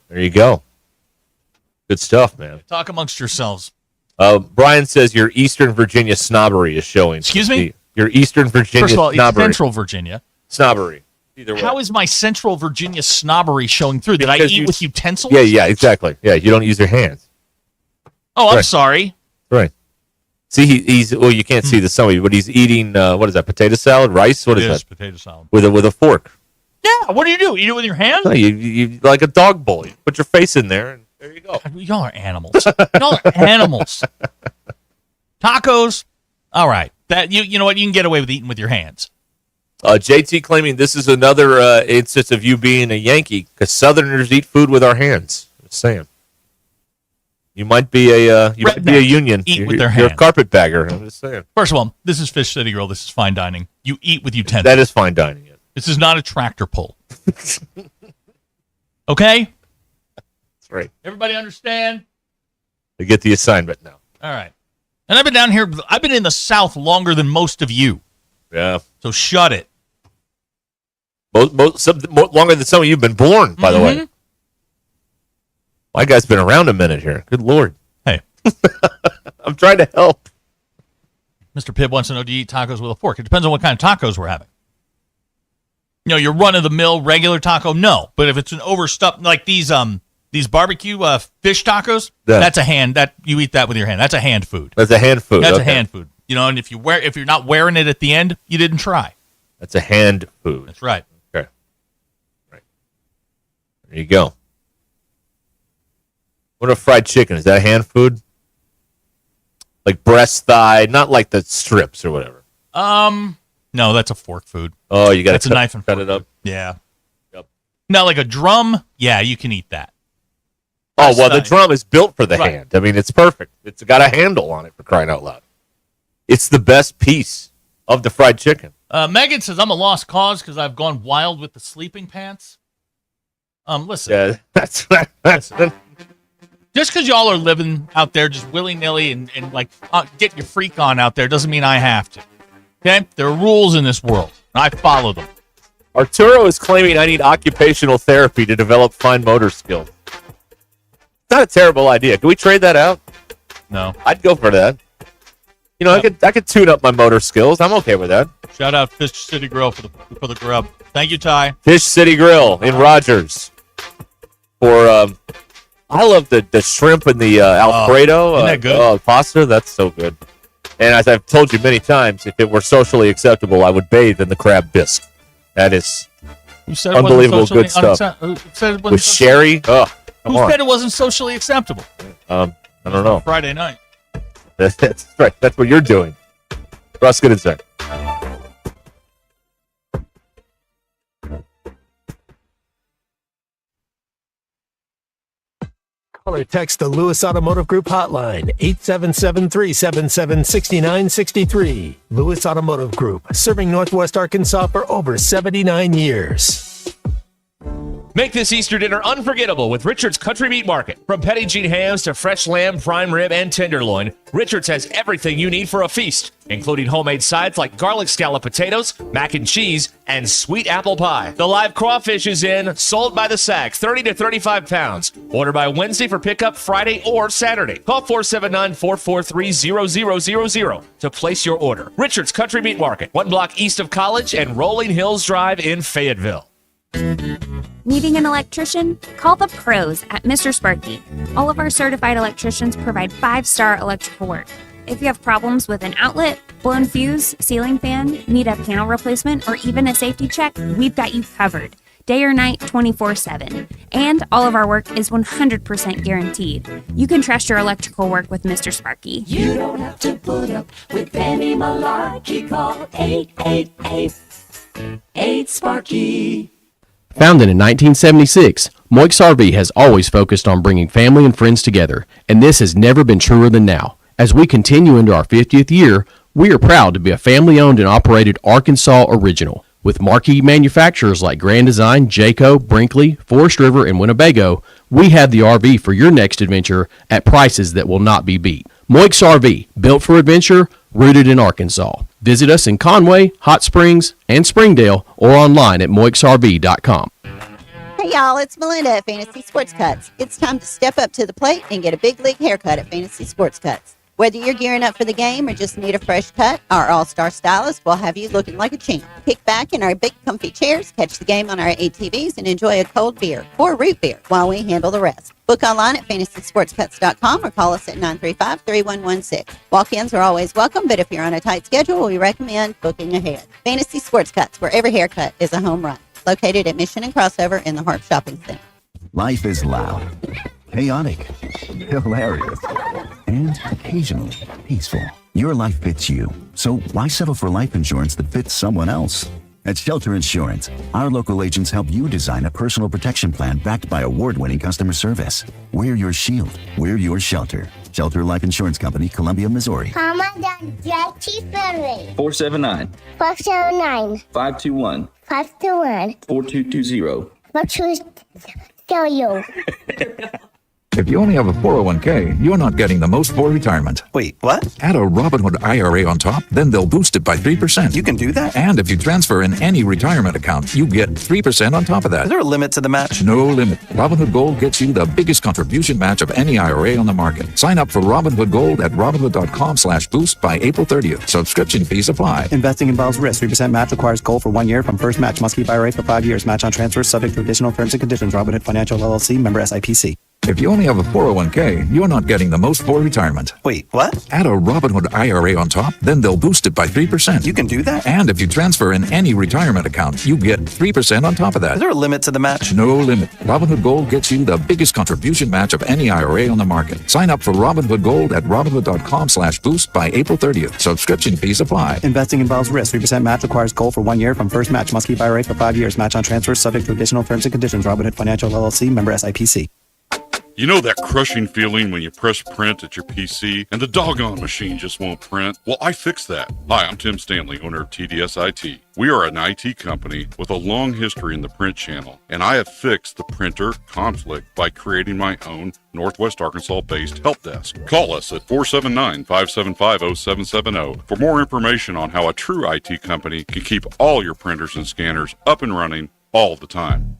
There you go. Good stuff, man. Talk amongst yourselves. Brian says your Eastern Virginia snobbery is showing. Excuse me? Your Eastern Virginia First of all, snobbery. it's Central Virginia. Snobbery. Either way. How is my Central Virginia snobbery showing through? Did I eat with utensils? Yeah, exactly. Yeah, you don't use your hands. Oh, I'm sorry. Right. See, he's well, you can't see the summary, but he's eating, what is that, potato salad, rice? What is that? Potato salad. With a fork. Yeah, what do? You eat it with your hands? No, you like a dog bowl. You put your face in there, and there you go. God, y'all are animals. Y'all are animals. Tacos, all right. That you know what? You can get away with eating with your hands. JT claiming this is another instance of you being a Yankee because Southerners eat food with our hands. Just saying. You might be a union. With their hands. You're a carpetbagger. I'm just saying. First of all, this is Fish City Grill. This is fine dining. You eat with utensils. That is fine dining. This is not a tractor pull. Okay? That's right. Everybody understand? They get the assignment now. All right. And I've been down here. I've been in the South longer than most of you. Yeah. So shut it. Longer than some of you have been born, by the way. My guy's been around a minute here. Good Lord. Hey. I'm trying to help. Mr. Pibb wants to know, do you eat tacos with a fork? It depends on what kind of tacos we're having. You know, your run-of-the-mill regular taco, no. But if it's an overstuffed, like these barbecue fish tacos, that's a hand. That you eat that with your hand. That's a hand food. That's a hand food. That's a hand food. You know, and if you're not wearing it at the end, you didn't try. That's a hand food. That's right. Okay. Right. There you go. What a fried chicken? Is that hand food? Like breast thigh, not like the strips or whatever. No, that's a fork food. Oh, you got to a knife and cut it up. Yeah. Yep. Now, like a drum, yeah, you can eat that. Oh, well, the drum is built for the hand. I mean, it's perfect. It's got a handle on it, for crying out loud. It's the best piece of the fried chicken. Megan says, I'm a lost cause because I've gone wild with the sleeping pants. Listen. Yeah, that's just because y'all are living out there just willy-nilly and like get your freak on out there doesn't mean I have to. Okay? There are rules in this world, and I follow them. Arturo is claiming I need occupational therapy to develop fine motor skills. It's not a terrible idea. Can we trade that out? No. I'd go for that. You know, I could tune up my motor skills. I'm okay with that. Shout out Fish City Grill for the grub. Thank you, Ty. Fish City Grill in Rogers. For I love the shrimp and the Alfredo. Isn't that good? Pasta, that's so good. And as I've told you many times, if it were socially acceptable, I would bathe in the crab bisque. That is Who said it wasn't unbelievable socially good stuff. who said it wasn't With sherry? Oh, come who on. said it wasn't socially acceptable? I don't know. Friday night. That's right. That's what you're doing. Ruscin is there. Call or text the Lewis Automotive Group hotline, 877-377-6963. Lewis Automotive Group, serving Northwest Arkansas for over 79 years. Make this Easter dinner unforgettable with Richard's Country Meat Market. From Petit Jean hams to fresh lamb, prime rib, and tenderloin, Richard's has everything you need for a feast, including homemade sides like garlic scallop potatoes, mac and cheese, and sweet apple pie. The live crawfish is in, sold by the sack, 30 to 35 pounds. Order by Wednesday for pickup Friday or Saturday. Call 479-443-0000 to place your order. Richard's Country Meat Market, 1 block east of College and Rolling Hills Drive in Fayetteville. Needing an electrician? Call the pros at Mr. Sparky. All of our certified electricians provide 5-star electrical work. If you have problems with an outlet, blown fuse, ceiling fan, need a panel replacement, or even a safety check, we've got you covered. Day or night, 24/7. And all of our work is 100% guaranteed. You can trust your electrical work with Mr. Sparky. You don't have to put up with any malarkey. Call 888-8-SPARKY. Founded in 1976, Moix RV has always focused on bringing family and friends together, and this has never been truer than now. As we continue into our 50th year, we are proud to be a family-owned and operated Arkansas original. With marquee manufacturers like Grand Design, Jayco, Brinkley, Forest River, and Winnebago, we have the RV for your next adventure at prices that will not be beat. Moix RV, built for adventure, rooted in Arkansas. Visit us in Conway, Hot Springs, and Springdale, or online at moixrv.com. Hey y'all, it's Melinda at Fantasy Sports Cuts. It's time to step up to the plate and get a big league haircut at Fantasy Sports Cuts. Whether you're gearing up for the game or just need a fresh cut, our all-star stylist will have you looking like a champ. Kick back in our big comfy chairs, catch the game on our ATVs, and enjoy a cold beer or root beer while we handle the rest. Book online at fantasysportscuts.com or call us at 935-3116. Walk-ins are always welcome, but if you're on a tight schedule, we recommend booking ahead. Fantasy Sports Cuts, where every haircut is a home run. Located at Mission and Crossover in the Harp Shopping Center. Life is loud, chaotic, hilarious, and occasionally peaceful. Your life fits you, so why settle for life insurance that fits someone else? At Shelter Insurance, our local agents help you design a personal protection plan backed by award-winning customer service. We're your shield. We're your shelter. Shelter Life Insurance Company, Columbia, Missouri. Mama, Dad, Jackie, Ferry. 479 479 521 521 4220. What should tell you? If you only have a 401k, you're not getting the most for retirement. Wait, what? Add a Robinhood IRA on top, then they'll boost it by 3%. You can do that? And if you transfer in any retirement account, you get 3% on top of that. Is there a limit to the match? No limit. Robinhood Gold gets you the biggest contribution match of any IRA on the market. Sign up for Robinhood Gold at Robinhood.com/boost by April 30th. Subscription fees apply. Investing involves risk. 3% match requires gold for 1 year from first match. Must keep IRA for 5 years. Match on transfers subject to additional terms and conditions. Robinhood Financial LLC, member SIPC. If you only have a 401k, you're not getting the most for retirement. Wait, what? Add a Robinhood IRA on top, then they'll boost it by 3%. You can do that? And if you transfer in any retirement account, you get 3% on top of that. Is there a limit to the match? No limit. Robinhood Gold gets you the biggest contribution match of any IRA on the market. Sign up for Robinhood Gold at Robinhood.com/boost by April 30th. Subscription fees apply. Investing involves risk. 3% match requires gold for 1 year from first match. Must keep IRA for 5 years. Match on transfers subject to additional terms and conditions. Robinhood Financial LLC, member SIPC. You know that crushing feeling when you press print at your PC and the doggone machine just won't print? Well, I fixed that. Hi, I'm Tim Stanley, owner of TDS IT. We are an IT company with a long history in the print channel, and I have fixed the printer conflict by creating my own Northwest Arkansas-based help desk. Call us at 479-575-0770 for more information on how a true IT company can keep all your printers and scanners up and running all the time.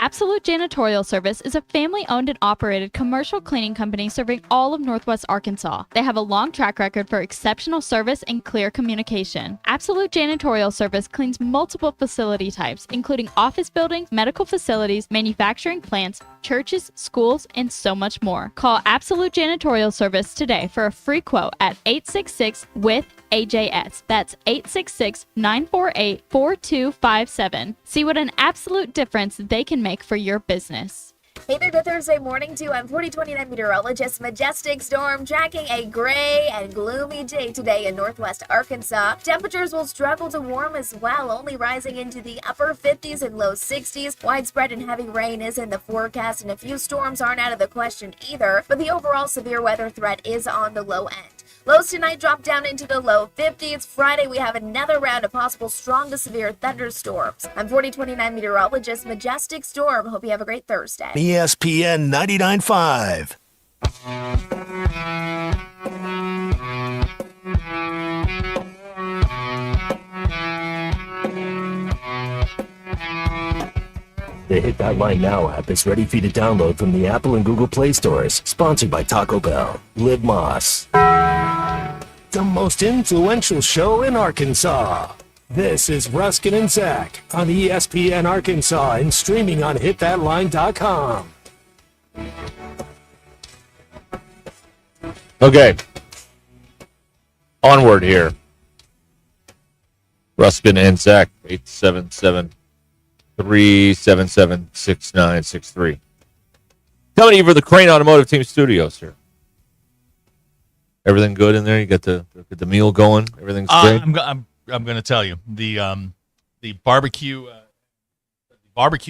Absolute Janitorial Service is a family-owned and operated commercial cleaning company serving all of Northwest Arkansas. They have a long track record for exceptional service and clear communication. Absolute Janitorial Service cleans multiple facility types, including office buildings, medical facilities, manufacturing plants, churches, schools, and so much more. Call Absolute Janitorial Service today for a free quote at 866-WITH-AJS. That's 866-948-4257. See what an absolute difference they can make for your business. Hey there, good Thursday morning to I'm 4029 meteorologist Majestic Storm tracking a gray and gloomy day today in northwest Arkansas. Temperatures will struggle to warm as well, only rising into the upper 50s and low 60s. Widespread and heavy rain is in the forecast, and a few storms aren't out of the question either, but the overall severe weather threat is on the low end. Lows tonight drop down into the low 50s. Friday, we have another round of possible strong to severe thunderstorms. I'm 4029 meteorologist Majestic Storm. Hope you have a great Thursday. ESPN 99.5. The Hit That Line Now app is ready for you to download from the Apple and Google Play stores. Sponsored by Taco Bell. Live Moss. The most influential show in Arkansas. This is Ruskin and Zach on ESPN Arkansas and streaming on hitthatline.com. Okay. Onward here. Ruskin and Zach, 877-377-6963. Coming to you for the Crane Automotive Team Studios here. Everything good in there? You got the meal going? Everything's great? I'm going to tell you. The barbecue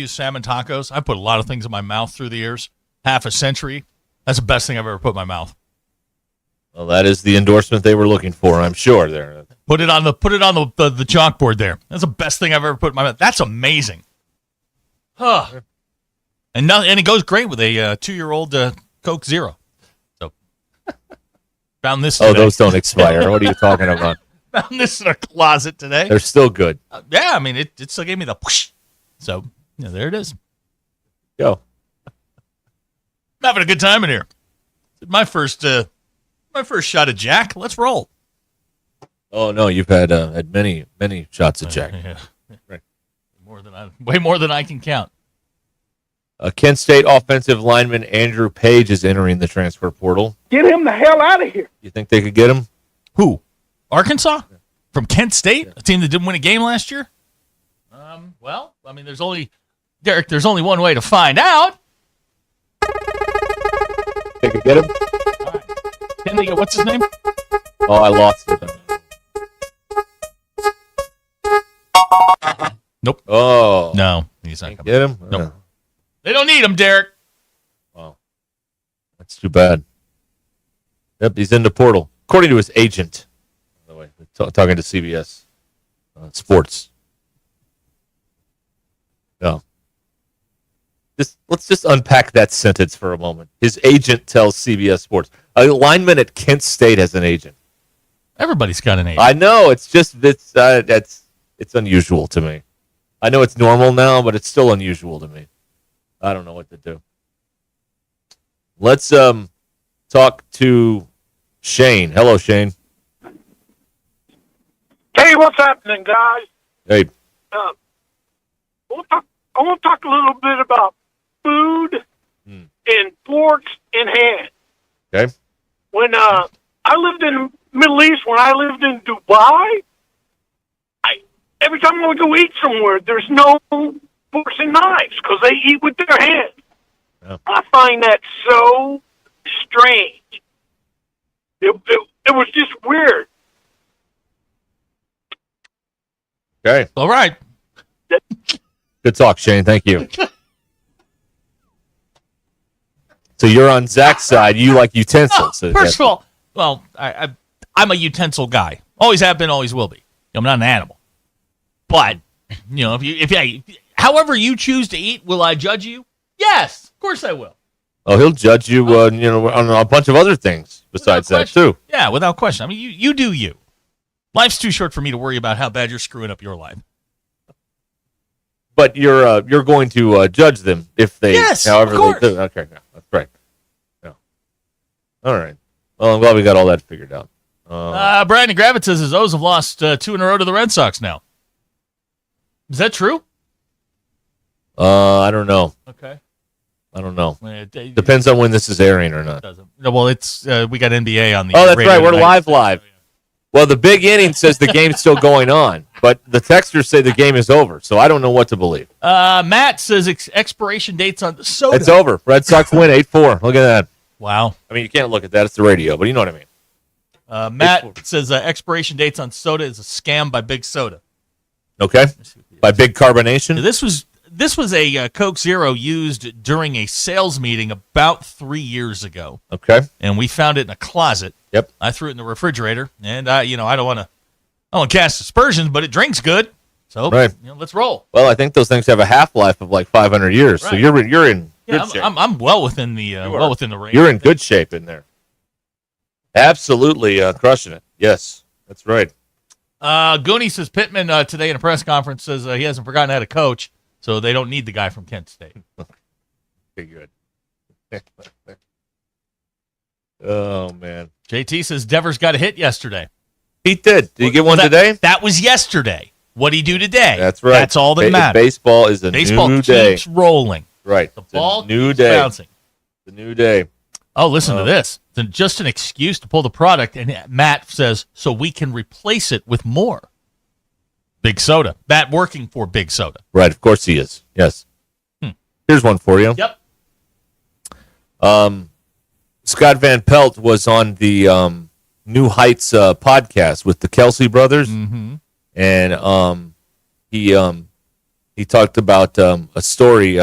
salmon tacos, I put a lot of things in my mouth through the years. Half a century. That's the best thing I've ever put in my mouth. Well, that is the endorsement they were looking for, I'm sure. There. Put it on the chalkboard there. That's the best thing I've ever put in my mouth. That's amazing. Huh. And it goes great with a 2-year-old Coke Zero. So found this today. Oh, those don't expire. What are you talking about? Found this in a closet today. They're still good. Yeah, I mean, it still gave me the whoosh. So, yeah, there it is. Go. I'm having a good time in here. My first shot of Jack. Let's roll. Oh, no, you've had many shots of Jack. Yeah. Right. Way more than I can count. Kent State offensive lineman Andrew Page is entering the transfer portal. Get him the hell out of here. You think they could get him? Who? Arkansas? From Kent State? A team that didn't win a game last year? Well, I mean, there's only one way to find out. They could get him? All right. Can they get, what's his name? Oh, I lost it. Nope. Oh. No, he's not coming. Get him? Nope. They don't need him, Derek. Wow. That's too bad. Yep, he's in the portal. According to his agent, by the way, talking to CBS Sports. No. Let's just unpack that sentence for a moment. His agent tells CBS Sports. A lineman at Kent State has an agent. Everybody's got an agent. I know. It's unusual to me. I know it's normal now, but it's still unusual to me. I don't know what to do. Let's talk to Shane. Hello, Shane. Hey, what's happening, guys? Hey. I want to talk a little bit about food and forks in hand. Okay. When I lived in the Middle East, when I lived in Dubai, every time I would go eat somewhere, there's no forks and knives because they eat with their hands. Yeah. I find that so strange. It was just weird. Okay. All right. Good talk, Shane. Thank you. So you're on Zach's side. You like utensils. First of all, well, I'm a utensil guy. Always have been, always will be. I'm not an animal. But, if however you choose to eat, will I judge you? Yes, of course I will. Oh, he'll judge you, on a bunch of other things besides that too. Yeah, without question. I mean, you do you. Life's too short for me to worry about how bad you're screwing up your life. But you're going to judge them if they, however they do. Okay, no, that's right. No. All right. Well, I'm glad we got all that figured out. Brandon Gravitz says his O's have lost 2 in a row to the Red Sox now. Is that true? I don't know. Okay. I don't know. Depends on when this is airing or not. No, well, it's we got NBA on the. Oh, that's radio right. We're tonight. live. Well, the big inning says the game's still going on, but the texters say the game is over, so I don't know what to believe. Matt says expiration dates on soda. It's over. Red Sox win 8-4. Look at that. Wow. I mean, you can't look at that. It's the radio, but you know what I mean. Matt says expiration dates on soda is a scam by Big Soda. Okay. By Big Carbonation? This was a Coke Zero used during a sales meeting about 3 years ago. Okay. And we found it in a closet. Yep. I threw it in the refrigerator, and I don't want to cast aspersions, but it drinks good. So let's roll. Well, I think those things have a half-life of like 500 years, so you're in good shape. I'm well within the range. You're in good shape in there. Absolutely crushing it. Yes, that's right. Goonie says Pittman today in a press conference says he hasn't forgotten how to coach, so they don't need the guy from Kent State. Okay, good. Oh, man. JT says Devers got a hit yesterday. He did. Did he get one today? That was yesterday. What'd he do today? That's right. That's all that matters. Baseball is a new day. Keeps rolling. Right. The ball new keeps day. bouncing. The new day. Oh, listen to this. It's just an excuse to pull the product, and Matt says, so we can replace it with more. Big Soda. Matt working for Big Soda. Right, of course he is. Yes. Here's one for you. Yep. Scott Van Pelt was on the New Heights podcast with the Kelsey brothers, and he talked about a story.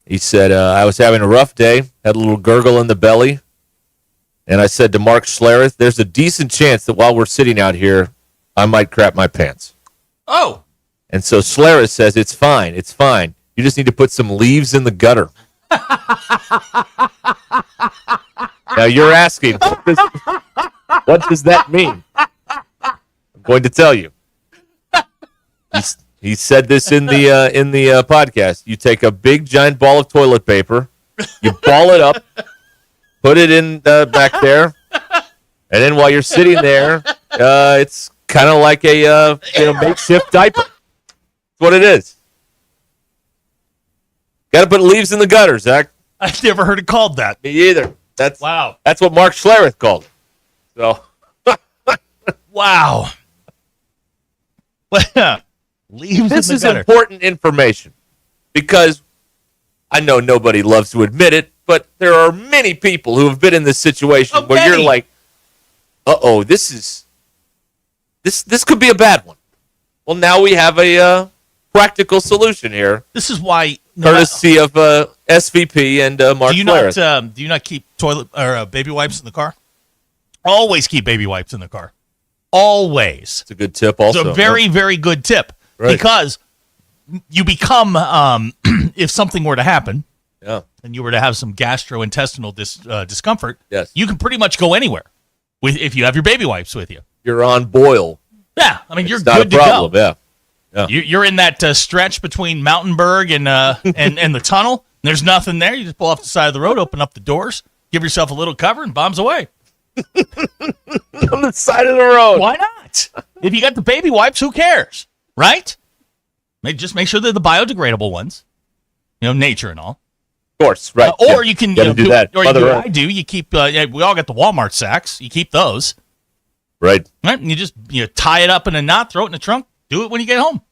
He said, I was having a rough day, had a little gurgle in the belly, and I said to Mark Schlereth, there's a decent chance that while we're sitting out here, I might crap my pants. Oh. And so Schlereth says, it's fine. You just need to put some leaves in the gutter. Now you're asking, what does that mean? I'm going to tell you. He said this in the podcast. You take a big giant ball of toilet paper, you ball it up, put it in back there, and then while you're sitting there, it's kind of like a makeshift diaper. That's what it is. Got to put leaves in the gutter, Zach. I've never heard it called that. Me either. That's what Mark Schlereth called it. So, wow. Leaves this in the is gutter. important information because I know nobody loves to admit it, but there are many people who have been in this situation where you're like, "Uh-oh, this could be a bad one." Well, now we have a practical solution here. This is why, courtesy of SVP and Mark Schlereth. Do you not keep toilet or baby wipes in the car? Always keep baby wipes in the car. Always. It's a good tip. Also, it's a very, very good tip because you become if something were to happen, and you were to have some gastrointestinal discomfort, you can pretty much go anywhere if you have your baby wipes with you. You're on boil. Yeah, I mean, you're not good a problem, to go. Yeah. You're in that stretch between Mountainburg and the tunnel. There's nothing there. You just pull off the side of the road, open up the doors, give yourself a little cover, and bombs away. On the side of the road. Why not? If you got the baby wipes, who cares? Right? Just make sure they're the biodegradable ones. Nature and all. Of course, right. Or you can do that. Or you do what I do. You keep. We all got the Walmart sacks. You keep those. Right. Right. And you just tie it up in a knot, throw it in the trunk. Do it when you get home.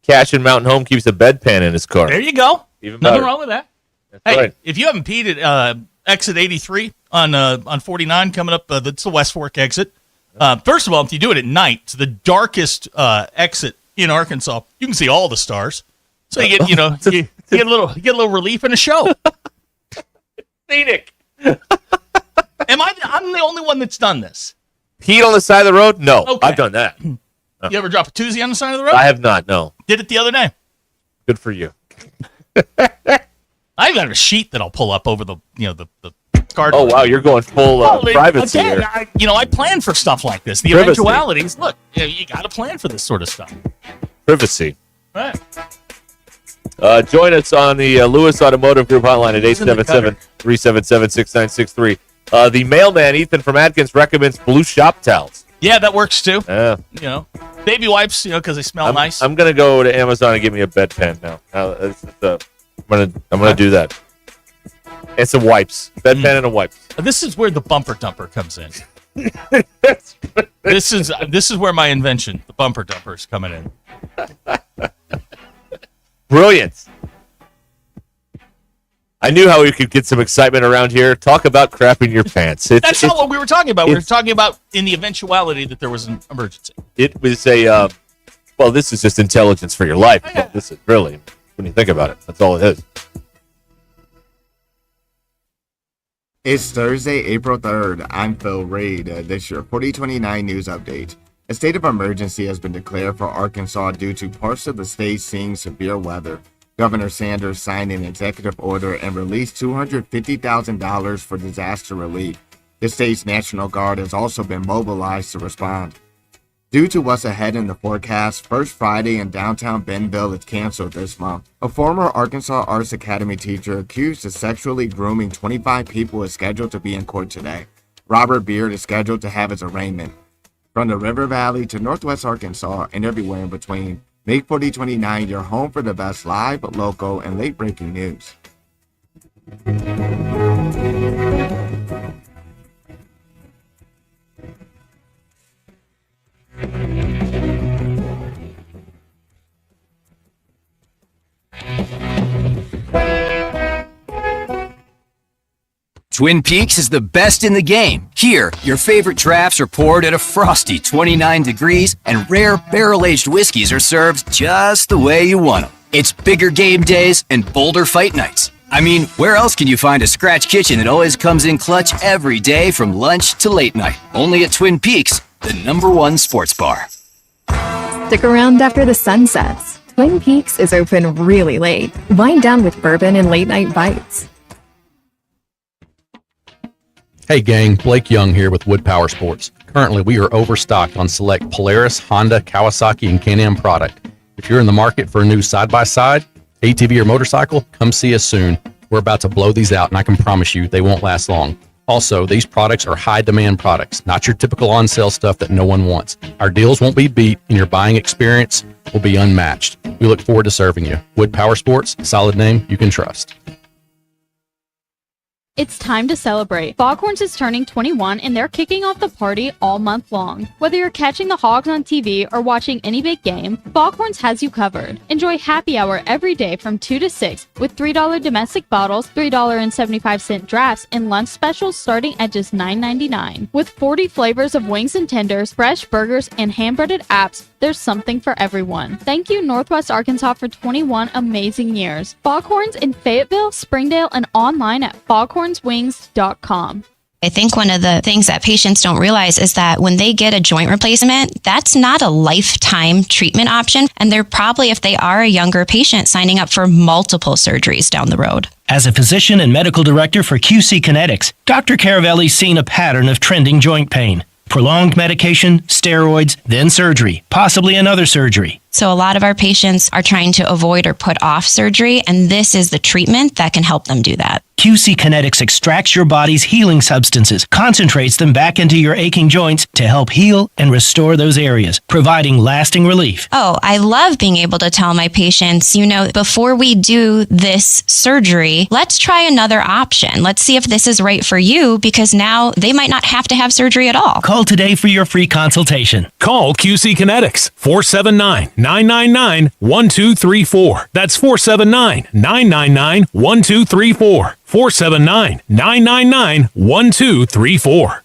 Cash in Mountain Home keeps a bedpan in his car. There you go. Even Nothing better. wrong with that. That's Hey, right. if you haven't peed at exit 83 on 49 coming up, that's the West Fork exit. First of all, if you do it at night, it's the darkest exit in Arkansas. You can see all the stars, so you get you get a little relief in a show. Scenic. I'm the only one that's done this. Peed on the side of the road? No, Okay. I've done that. You ever drop a toozy on the side of the road? I have not. No. Did it the other day. Good for you. I've got a sheet that I'll pull up over the card. Oh wow, you're going full privacy again, here. I plan for stuff like this. The Privacy. eventualities. Look, you got to plan for this sort of stuff. Privacy. Right. Join us on the Lewis Automotive Group hotline at 877-377-6963. The mailman, Ethan from Atkins, recommends blue shop towels. Yeah, that works too. Yeah. Baby wipes, because they smell nice. I'm going to go to Amazon and get me a bedpan now. I'm gonna do that. And some wipes, bedpan and a wipes. This is where the bumper dumper comes in. This is where my invention, the bumper dumper, is coming in. Brilliant. I knew how we could get some excitement around here. Talk about crapping your pants. That's not what we were talking about. We were talking about in the eventuality that there was an emergency. It was well, this is just intelligence for your life. Oh, yeah. This is really, when you think about it, that's all it is. It's Thursday, April 3rd. I'm Phil Reed. This your 4029 news update. A state of emergency has been declared for Arkansas due to parts of the state seeing severe weather. Governor Sanders signed an executive order and released $250,000 for disaster relief. The state's National Guard has also been mobilized to respond. Due to what's ahead in the forecast, First Friday in downtown Bentonville is canceled this month. A former Arkansas Arts Academy teacher accused of sexually grooming 25 people is scheduled to be in court today. Robert Beard is scheduled to have his arraignment. From the River Valley to Northwest Arkansas and everywhere in between, make 4029 your home for the best live, local, and late-breaking news. Twin Peaks is the best in the game. Here, your favorite drafts are poured at a frosty 29 degrees, and rare barrel-aged whiskeys are served just the way you want them. It's bigger game days and bolder fight nights. I mean, where else can you find a scratch kitchen that always comes in clutch every day from lunch to late night? Only at Twin Peaks, the #1 sports bar. Stick around after the sun sets. Twin Peaks is open really late. Wind down with bourbon and late night bites. Hey gang, Blake Young here with Wood Power Sports. Currently, we are overstocked on select Polaris, Honda, Kawasaki, and Can-Am product. If you're in the market for a new side-by-side, ATV, or motorcycle, come see us soon. We're about to blow these out, and I can promise you they won't last long. Also, these products are high-demand products, not your typical on-sale stuff that no one wants. Our deals won't be beat, and your buying experience will be unmatched. We look forward to serving you. Wood Power Sports, solid name you can trust. It's time to celebrate. Foghorns is turning 21 and they're kicking off the party all month long. Whether you're catching the Hogs on TV or watching any big game, Foghorns has you covered. Enjoy happy hour every day from 2 to 6 with $3 domestic bottles, $3.75 drafts, and lunch specials starting at just $9.99. With 40 flavors of wings and tenders, fresh burgers, and hand-breaded apps, there's something for everyone. Thank you, Northwest Arkansas, for 21 amazing years. Foghorns in Fayetteville, Springdale, and online at foghornswings.com. I think one of the things that patients don't realize is that when they get a joint replacement, that's not a lifetime treatment option. And they're probably, if they are a younger patient, signing up for multiple surgeries down the road. As a physician and medical director for QC Kinetics, Dr. Caravelli's seen a pattern of trending joint pain. Prolonged medication, steroids, then surgery, possibly another surgery. So a lot of our patients are trying to avoid or put off surgery, and this is the treatment that can help them do that. QC Kinetics extracts your body's healing substances, concentrates them back into your aching joints to help heal and restore those areas, providing lasting relief. Oh, I love being able to tell my patients, before we do this surgery, let's try another option. Let's see if this is right for you, because now they might not have to have surgery at all. Call today for your free consultation. Call QC Kinetics, 479-999-1234. That's 479-999-1234. 479-999-1234.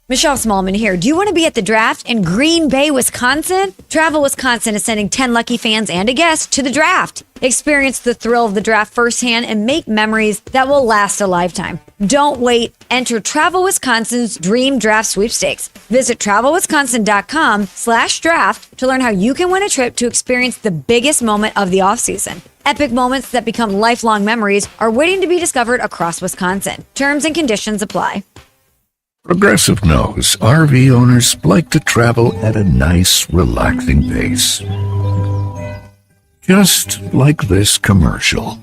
Michelle Smallman here. Do you want to be at the draft in Green Bay, Wisconsin? Travel Wisconsin is sending 10 lucky fans and a guest to the draft. Experience the thrill of the draft firsthand and make memories that will last a lifetime. Don't wait. Enter Travel Wisconsin's Dream Draft Sweepstakes. Visit travelwisconsin.com/draft to learn how you can win a trip to experience the biggest moment of the offseason. Epic moments that become lifelong memories are waiting to be discovered across Wisconsin. Terms and conditions apply. Progressive knows RV owners like to travel at a nice, relaxing pace. Just like this commercial.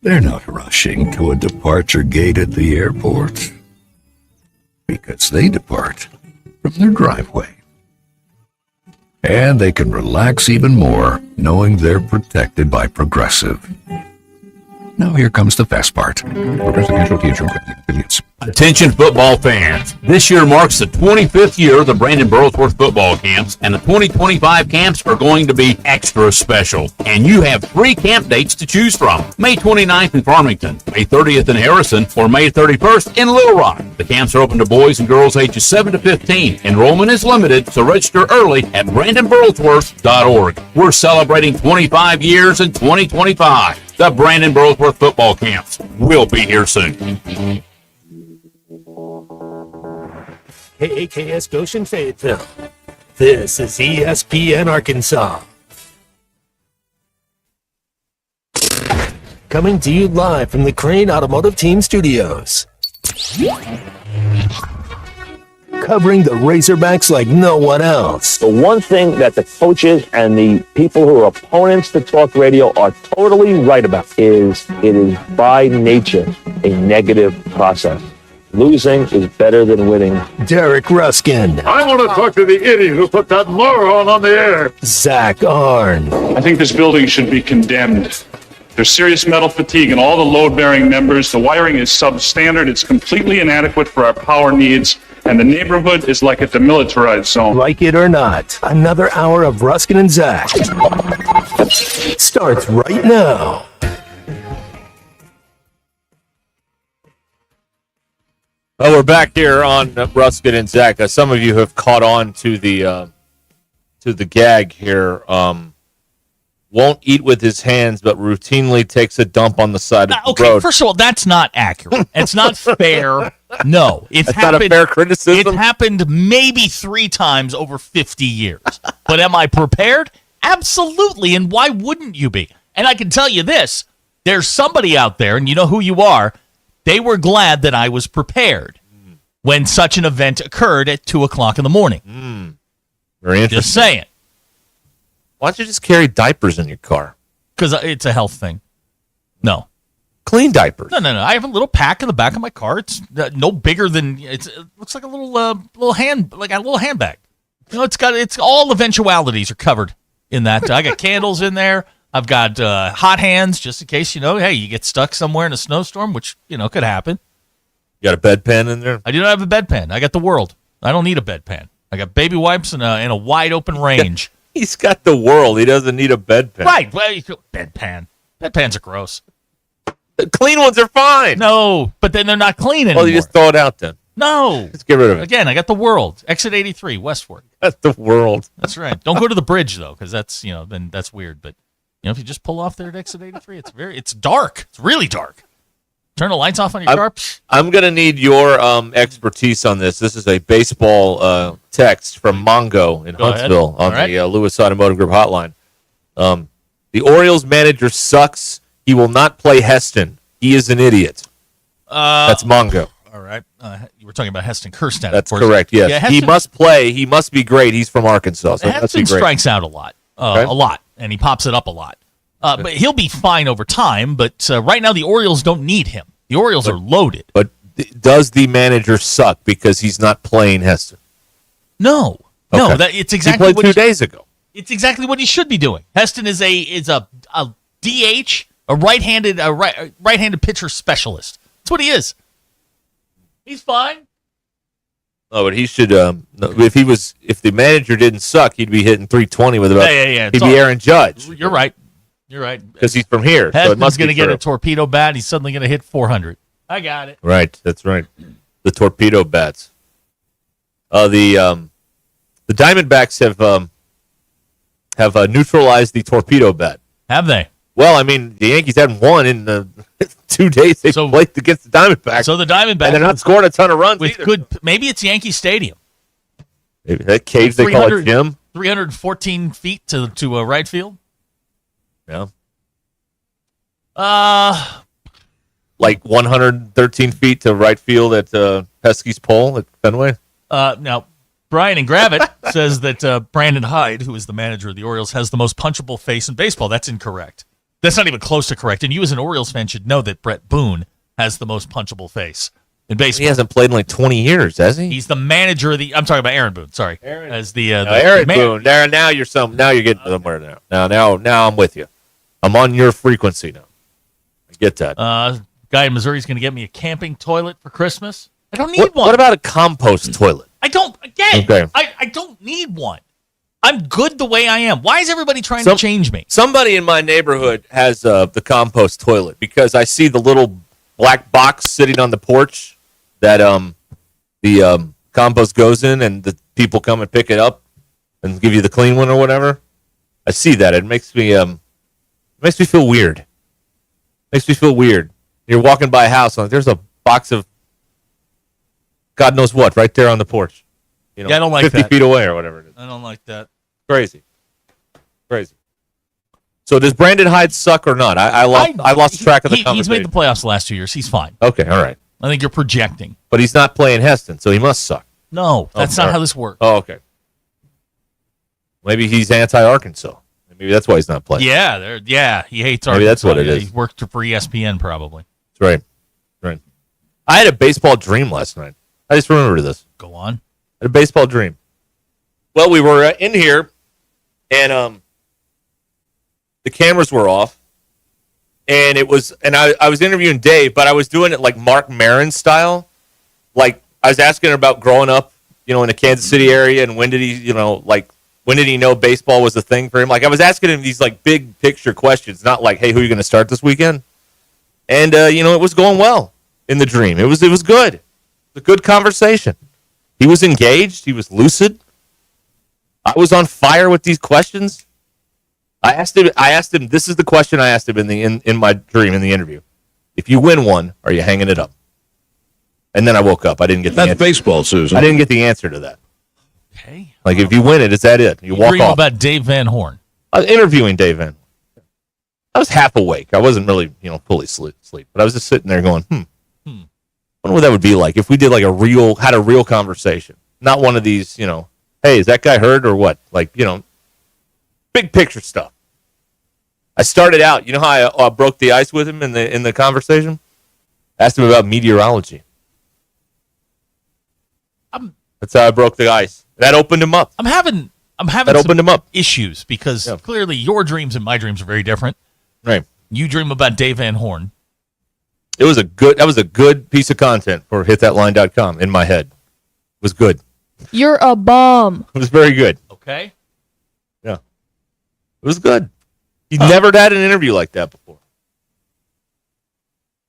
They're not rushing to a departure gate at the airport, because they depart from their driveway. And they can relax even more knowing they're protected by Progressive. Now here comes the fast part. Progressive Casualty Insurance Company affiliates. Attention football fans. This year marks the 25th year of the Brandon Burlsworth football camps, and the 2025 camps are going to be extra special. And you have 3 camp dates to choose from. May 29th in Farmington, May 30th in Harrison, or May 31st in Little Rock. The camps are open to boys and girls ages 7 to 15. Enrollment is limited, so register early at BrandonBurlsworth.org. We're celebrating 25 years in 2025. The Brandon Burlsworth football camps will be here soon. KAKS Goshen Fayetteville. This is ESPN Arkansas. Coming to you live from the Crane Automotive Team Studios. Covering the Razorbacks like no one else. The one thing that the coaches and the people who are opponents to talk radio are totally right about is it is by nature a negative process. Losing is better than winning. Derek Ruskin. I want to talk to the idiot who put that moron on the air. Zach Arn. I think this building should be condemned. There's serious metal fatigue in all the load-bearing members. The wiring is substandard. It's completely inadequate for our power needs. And the neighborhood is like a demilitarized zone. Like it or not, another hour of Ruskin and Zach starts right now. Well, we're back here on Ruskin and Zach. Some of you have caught on to the gag here. Won't eat with his hands, but routinely takes a dump on the side of the road. Okay, first of all, that's not accurate. It's not fair. No, That's not a fair criticism. It happened maybe 3 times over 50 years. But am I prepared? Absolutely, and why wouldn't you be? And I can tell you this, there's somebody out there, and you know who you are, they were glad that I was prepared when such an event occurred at 2 o'clock in the morning. Very interesting. Just saying. Why don't you just carry diapers in your car? Because it's a health thing. No. Clean diapers. No. I have a little pack in the back of my car. It's no bigger than it looks like a little handbag. You know, it's all eventualities are covered in that. I got candles in there. I've got hot hands just in case, hey, you get stuck somewhere in a snowstorm, which, could happen. You got a bedpan in there? I do not have a bedpan. I got the world. I don't need a bedpan. I got baby wipes and a wide open range. He's got the world. He doesn't need a bedpan. Right. Well, bedpan. Bedpans are gross. The clean ones are fine. No, but then they're not clean anymore. Well, you just throw it out then. No. Just get rid of it. Again, I got the world. Exit 83, westward. That's the world. That's right. Don't go to the bridge, though, because that's, then that's weird. But, if you just pull off there at exit 83, it's dark. It's really dark. Turn the lights off on your car. I'm going to need your expertise on this. This is a baseball text from Mongo in Huntsville on the Lewis Automotive Group hotline. The Orioles manager sucks. He will not play Heston. He is an idiot. That's Mongo. All right. You were talking about Heston Kjerstad. That's correct, yes. Yeah, he must play. He must be great. He's from Arkansas. So Heston strikes out a lot. A lot. And he pops it up a lot. But he'll be fine over time. But right now, the Orioles don't need him. The Orioles are loaded. But does the manager suck because he's not playing Heston? No. Okay. No, it's exactly he played 2 days ago. It's exactly what he should be doing. Heston is a DH, a right-handed pitcher specialist. That's what he is. He's fine. Oh, but he should. If the manager didn't suck, he'd be hitting 320 with about. Yeah. He'd be Aaron Judge. You're right. Because he's from here. Heston's so it must going be to get a torpedo bat. He's suddenly going to hit 400. I got it. Right. That's right. The torpedo bats. The Diamondbacks have neutralized the torpedo bat. Have they? Well, I mean, the Yankees hadn't won in the 2 days they played against the Diamondbacks. So the Diamondbacks, and they're not scoring a ton of runs with either. Maybe it's Yankee Stadium. Maybe that cage they call it gym. 314 feet to a right field. Yeah. Like 113 feet to right field at Pesky's Pole at Fenway. Now, Brian in Gravett says that Brandon Hyde, who is the manager of the Orioles, has the most punchable face in baseball. That's incorrect. That's not even close to correct. And you as an Orioles fan should know that Brett Boone has the most punchable face in baseball. He hasn't played in like 20 years, has he? He's the manager of the. I'm talking about Aaron Boone. Sorry, as the Aaron Boone. Now you're getting somewhere now. Now I'm with you. I'm on your frequency now. I get that. Guy in Missouri is going to get me a camping toilet for Christmas. I don't need one. What about a compost toilet? I don't. Again, Okay. I don't need one. I'm good the way I am. Why is everybody trying to change me? Somebody in my neighborhood has the compost toilet because I see the little black box sitting on the porch that the compost goes in, and the people come and pick it up and give you the clean one or whatever. I see that. It makes me feel weird. Makes me feel weird. You're walking by a house, and there's a box of God knows what right there on the porch. You know, Yeah, I don't like 50 that. feet away or whatever it is. I don't like that. Crazy. So does Brandon Hyde suck or not? I lost track of the conversation. He's made the playoffs the last 2 years. He's fine. Okay, all right. I think you're projecting. But he's not playing Heston, so he must suck. No, that's not how this works. Oh, okay. Maybe he's anti-Arkansas. Maybe that's why he's not playing. Yeah, he hates Arkansas. Maybe that's what it Yeah, is. He worked for ESPN probably. That's right. I had a baseball dream last night. I just remembered this. Go on. I had a baseball dream. Well, we were in here, and the cameras were off, and I was interviewing Dave, but I was doing it like Mark Maron style. Like I was asking about growing up, in the Kansas City area, and when did he know baseball was a thing for him? Like I was asking him these like big picture questions, not like, hey, who are you going to start this weekend? And it was going well in the dream. It was good. It was a good conversation. He was engaged. He was lucid. I was on fire with these questions. I asked him. This is the question I asked him in my dream in the interview. If you win one, are you hanging it up? And then I woke up. I didn't get the answer. That's baseball, Susan. I didn't get the answer to that. Okay. Like if you win it, is that it? You walk Dream off. about Dave Van Horn. I was interviewing Dave Van. I was half awake. I wasn't really, fully asleep, but I was just sitting there going, I wonder what that would be like if we did like had a real conversation, not one of these, hey, is that guy hurt or what? Like, big picture stuff. I started out, you know how I broke the ice with him in the conversation? Asked him about meteorology. That's how I broke the ice. That opened him up. I'm having that opened him up. Issues because clearly your dreams and my dreams are very different. Right. You dream about Dave Van Horn. That was a good piece of content for hitthatline.com in my head. It was good. You're a bum. It was very good. Okay. Yeah. It was good. He never had an interview like that before.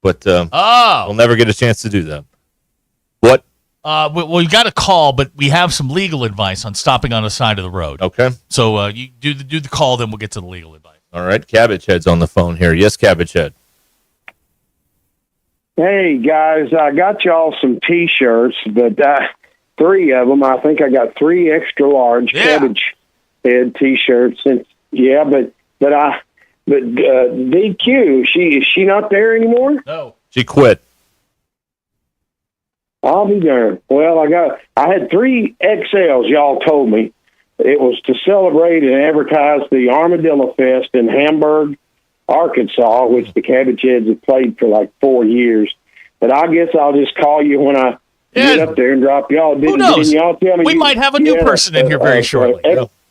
But we'll never get a chance to do that. What? Well, you got a call, but we have some legal advice on stopping on the side of the road. Okay. So you do the call, then we'll get to the legal advice. All right. Cabbage Head's on the phone here. Yes, Cabbage Head. Hey, guys, I got y'all some T-shirts, but 3 of them. I think I got 3 extra large Cabbage Head T-shirts. And but DQ, is she not there anymore? No. She quit. I'll be darned. Well, I had 3 XLs, y'all told me. It was to celebrate and advertise the Armadillo Fest in Hamburg, Arkansas, which the Cabbage Heads have played for like 4 years. But I guess I'll just call you when I get up there and drop y'all. Who knows? Didn't y'all tell me we might have a new person in here very shortly.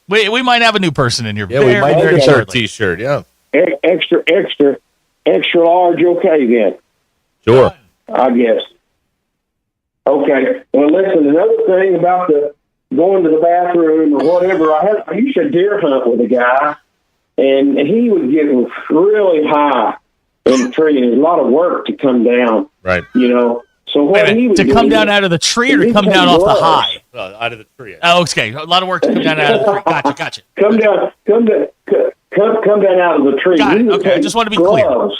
We might have a new person in here very shortly. T-shirt, yeah. Extra large, okay then. Sure. I guess. Okay. Well, listen, another thing about the going to the bathroom or whatever, I used to deer hunt with a guy, and he was getting really high in the tree, and there's a lot of work to come down. Right. So what he was to come doing, down out of the tree or to come down off the high? Out of the tree. Oh, okay. A lot of work to come down out of the tree. Gotcha. Come down out of the tree. Got it. He would Okay, I take just want to be clear. gloves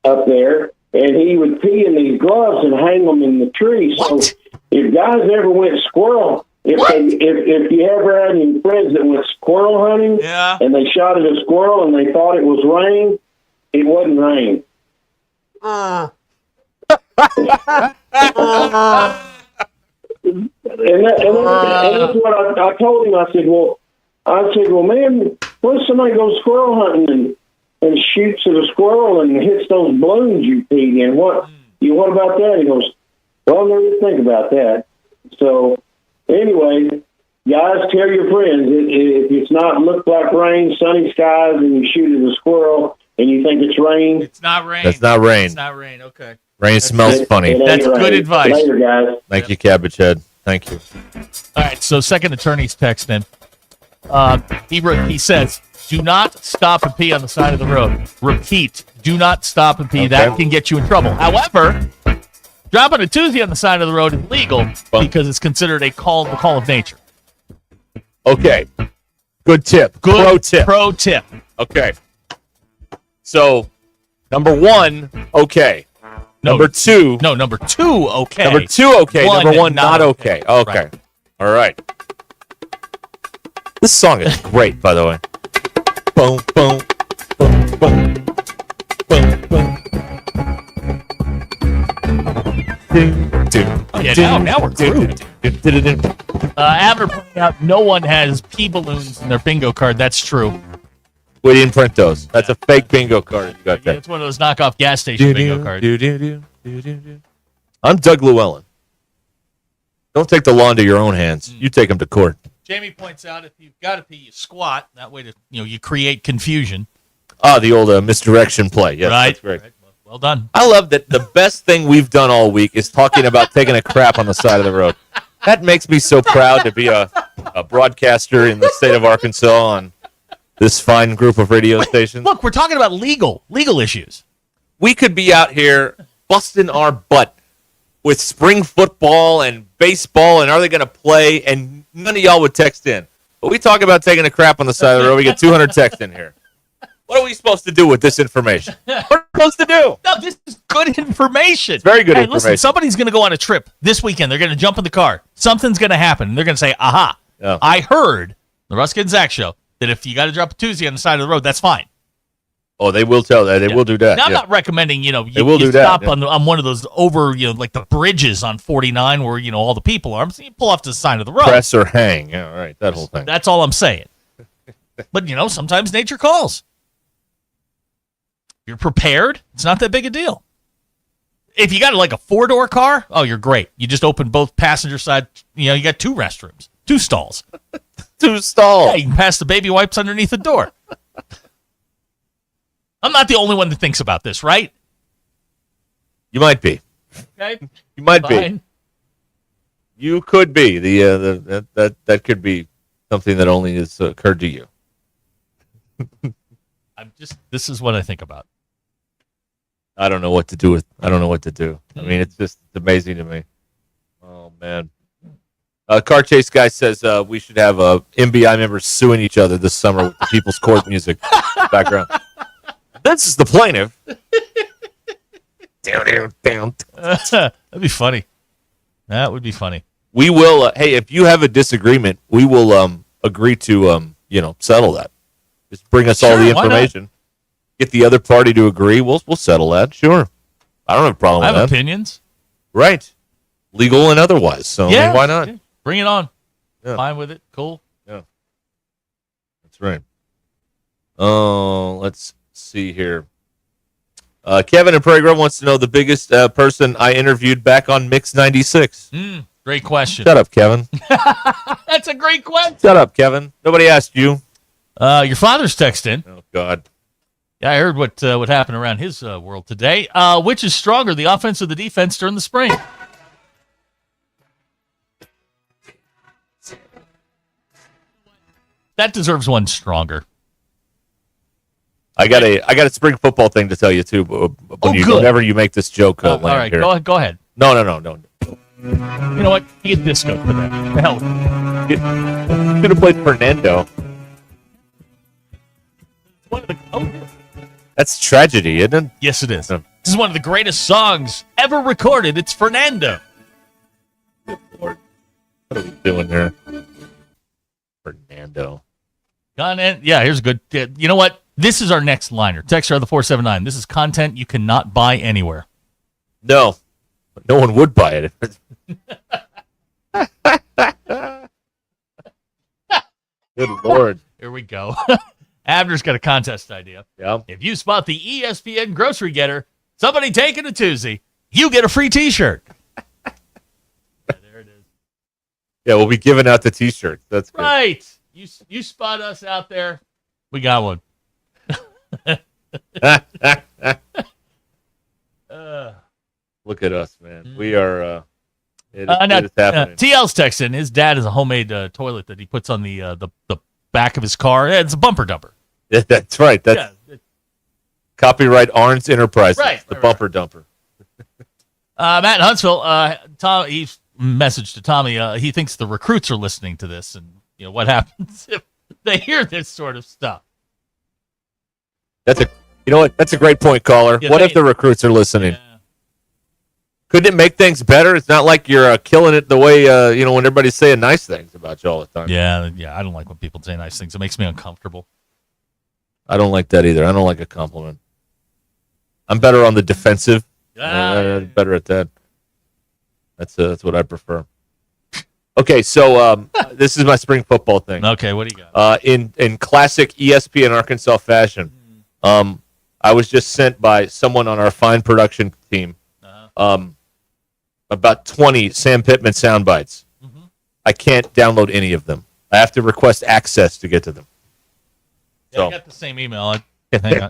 up there, and he would pee in these gloves and hang them in the tree. What? So if guys ever went squirrel, if you ever had any friends that went squirrel hunting, and they shot at a squirrel and they thought it was rain, it wasn't rain. And that's what I told him. I said, well, man, what if somebody goes squirrel hunting and shoots at a squirrel and hits those balloons you peed in? What about that? He goes, Well, I'm going to think about that. So, anyway, guys, tell your friends if it's not look like rain, sunny skies, and you shoot at a squirrel and you think it's rain. It's not rain. That's not rain. It's not rain. Okay. Rain smells funny. That's good advice. Later, guys. Thank you, Cabbage Head. Thank you. All right, so second attorney's text in. He says, do not stop and pee on the side of the road. Repeat, do not stop and pee. Okay. That can get you in trouble. However, dropping a Tuesday on the side of the road is legal because it's considered a call of nature. Okay. Good tip. Good Pro tip. Okay. So, number one, okay. Number two, okay. Number two, okay. Number one, not okay. Okay. Right. All right. This song is great, by the way. Boom, boom, boom, boom, boom. Yeah, now we're through. Abner pointing out no one has pee balloons in their bingo card. That's true. We didn't print those. That's a fake bingo card you got there. It's one of those knockoff gas station bingo cards. I'm Doug Llewellyn. Don't take the law into your own hands. You take them to court. Jamie points out if you've got to pee, you squat. That way, you create confusion. Ah, the old misdirection play. Yes, right. That's great. Right. Well done. I love that the best thing we've done all week is talking about taking a crap on the side of the road. That makes me so proud to be a broadcaster in the state of Arkansas on this fine group of radio stations. Look, we're talking about legal issues. We could be out here busting our butt with spring football and baseball, and are they going to play? And none of y'all would text in. But we talk about taking a crap on the side of the road. We get 200 texts in here. What are we supposed to do with this information? What are we supposed to do? No, this is good information. It's very good information. Listen, somebody's going to go on a trip this weekend. They're going to jump in the car. Something's going to happen. They're going to say, aha, yeah. I heard the Ruscin and Zach show that if you got to drop a Tuesday on the side of the road, that's fine. Oh, they will tell that. They will do that. Now, I'm not recommending, you do stop that, on one of those over, like the bridges on 49 where, all the people are. So you pull off to the side of the road. Press or hang. Yeah, right. That whole thing. That's all I'm saying. But, sometimes nature calls. You're prepared. It's not that big a deal. If you got like a 4-door car, oh, you're great. You just open both passenger side. You got 2 restrooms, 2 stalls. 2 stalls. Yeah, you can pass the baby wipes underneath the door. I'm not the only one that thinks about this, right? You might be. Okay. You might Fine. be. You could be. That could be something that only has occurred to you. This is what I think about. I don't know what to do. I mean, it's amazing to me. Oh, man. Car Chase Guy says we should have MBI members suing each other this summer with the People's Court music background. This is the plaintiff. That'd be funny. That would be funny. We will. Hey, if you have a disagreement, we will agree to settle that. Just bring us all the information. Get the other party to agree. We'll settle that. Sure. I don't have a problem with that. I have opinions. Right. Legal and otherwise. So yeah, why not? Yeah. Bring it on. Yeah. Fine with it. Cool. Yeah. That's right. Oh, let's see here. Kevin in Prairie Grove wants to know the biggest person I interviewed back on Mix 96. Great question. Shut up, Kevin. That's a great question. Shut up, Kevin. Nobody asked you. Your father's texting. Oh, God. Yeah, I heard what happened around his world today. Which is stronger, the offense or the defense during the spring? That deserves one stronger. I got a spring football thing to tell you too. Whenever you make this joke, all right, here. Go ahead. No. You know what? You get disco for that. The hell. Should have played Fernando. That's tragedy, isn't it? Yes, it is. This is one of the greatest songs ever recorded. It's Fernando. Good Lord. What are we doing here? Fernando. Yeah, here's a good. You know what? This is our next liner. Text the 479. This is content you cannot buy anywhere. No. No one would buy it. Good Lord. Here we go. Abner's got a contest idea. Yeah. If you spot the ESPN grocery getter, somebody taking a Tuesday, you get a free T-shirt. Yeah, we'll be giving out the T-shirts. That's good. Right. You spot us out there. We got one. Look at us, man. We are. It is happening. TL's texting. His dad has a homemade toilet that he puts on the back of his car. Yeah, it's a bumper dumper. Yeah, that's right. That's copyright Arns Enterprises. Right. The bumper dumper. Matt in Huntsville. Tom. He's messaged to Tommy. He thinks the recruits are listening to this, and what happens if they hear this sort of stuff. That's a great point, caller. Yeah, what if the recruits are listening? Yeah. Couldn't it make things better? It's not like you're killing it the way when everybody's saying nice things about you all the time. Yeah. I don't like when people say nice things. It makes me uncomfortable. I don't like that either. I don't like a compliment. I'm better on the defensive. Better at that. That's what I prefer. Okay, so this is my spring football thing. Okay, what do you got? In classic ESPN Arkansas fashion, I was just sent by someone on our fine production team about 20 Sam Pittman sound bites. I can't download any of them. I have to request access to get to them. Yeah, I got the same email. Hang on.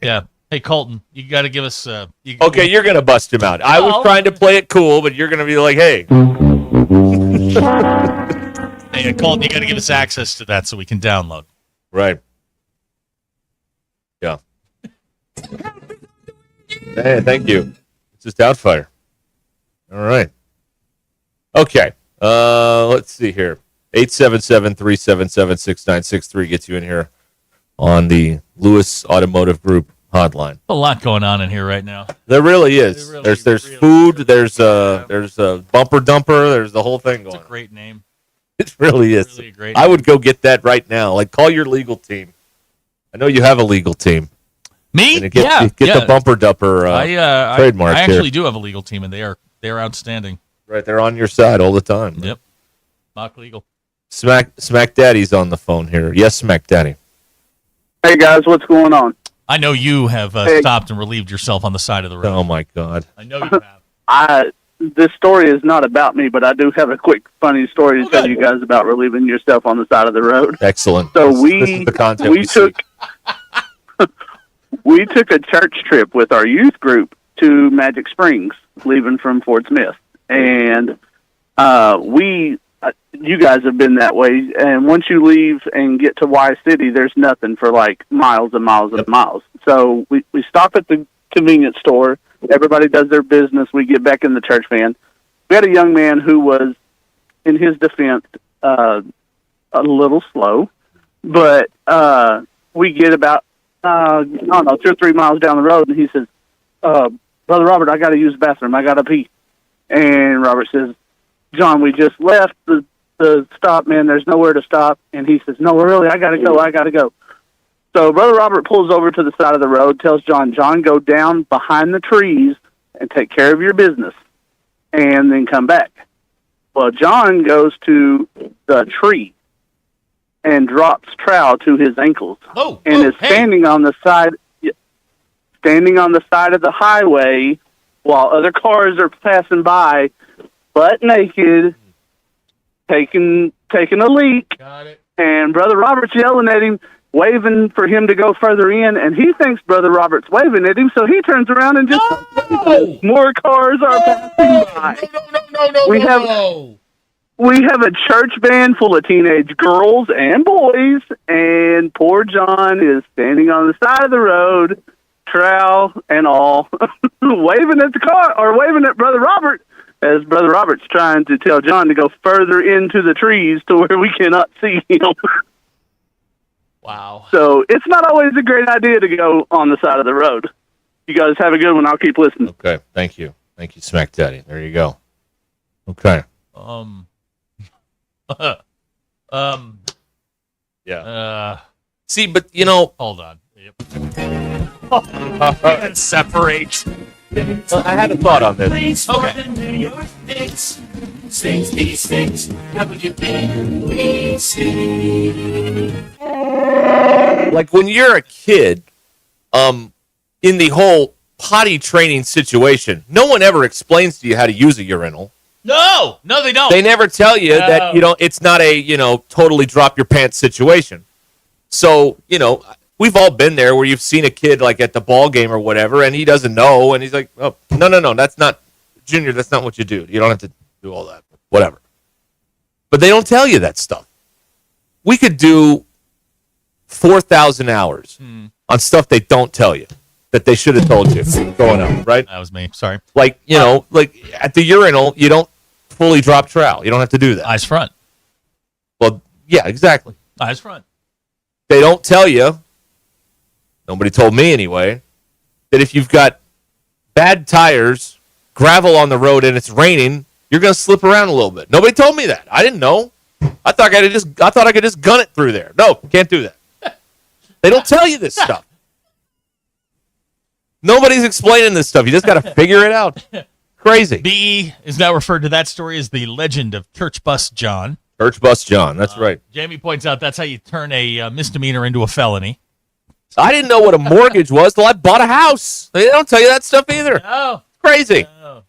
Yeah. Hey, Colton, you got to give us... okay, you're going to bust him out. I was trying to play it cool, but you're going to be like, hey. Hey, Colton, you got to give us access to that so we can download. Right. Yeah. Hey, thank you. It's just Outfire. All right. Okay. Let's see here. 877-377-6963 gets you in here on the Lewis Automotive Group hotline. A lot going on in here right now. There really is. There's food. There's a bumper dumper. There's the whole thing going. It's a great name. It really is. Really a great I name. would go get that right now. Like, call your legal team. I know you have a legal team. Me? And get the bumper dumper trademark. I actually here. do have a legal team, and they are outstanding. Right, they're on your side all the time. Yep. Mock legal. Smack Daddy's on the phone here. Yes, Smack Daddy. Hey guys, what's going on? I know you have stopped and relieved yourself on the side of the road. Oh my God! I know you have. This story is not about me, but I do have a quick, funny story to tell you guys about relieving yourself on the side of the road. Excellent. So this is the content we took we took a church trip with our youth group to Magic Springs, leaving from Fort Smith, and you guys have been that way, and once you leave and get to Y City, there's nothing for like miles and miles and miles. So we stop at the convenience store. Everybody does their business. We get back in the church van. We had a young man who was, in his defense, a little slow, but we get about, 2 or 3 miles down the road, and he says, Brother Robert, I got to use the bathroom. I got to pee. And Robert says, John, we just left the stop, man. There's nowhere to stop. And he says, no, really, I got to go. So Brother Robert pulls over to the side of the road, tells John, go down behind the trees and take care of your business, and then come back. Well, John goes to the tree and drops trowel to his ankles standing on the side of the highway while other cars are passing by, butt naked, taking a leak. Got it. And Brother Robert's yelling at him, waving for him to go further in, and he thinks Brother Robert's waving at him, so he turns around and just more cars are passing by. No. We have a church van full of teenage girls and boys, and poor John is standing on the side of the road, trowel and all, waving at the car, or waving at Brother Robert, as Brother Robert's trying to tell John to go further into the trees to where we cannot see him. Wow. So it's not always a great idea to go on the side of the road. You guys have a good one. I'll keep listening. Okay. Thank you, Smack Daddy. There you go. Okay. Yeah. See, but hold on. Yep. And separate. Well, I had a thought on this. Okay. Like when you're a kid, in the whole potty training situation, no one ever explains to you how to use a urinal. No, they don't. They never tell you that, it's not a, totally drop your pants situation. So, we've all been there where you've seen a kid like at the ball game or whatever, and he doesn't know, and he's like, oh, no, that's not, Junior, that's not what you do. You don't have to do all that, whatever. But they don't tell you that stuff. We could do 4,000 hours on stuff they don't tell you that they should have told you growing up, right? That was me. Sorry. Like, like at the urinal, you don't fully drop trowel. You don't have to do that. Eyes front. Well, yeah, exactly. Eyes front. They don't tell you, nobody told me anyway, that if you've got bad tires, gravel on the road, and it's raining, you're going to slip around a little bit. Nobody told me that. I didn't know. I thought I could just gun it through there. No, can't do that. They don't tell you this stuff. Nobody's explaining this stuff. You just got to figure it out. Crazy. BE is now referred to that story as the legend of Church Bus John. Church Bus John, that's right. Jamie points out that's how you turn a misdemeanor into a felony. I didn't know what a mortgage was till I bought a house. They don't tell you that stuff either. No. Crazy. No.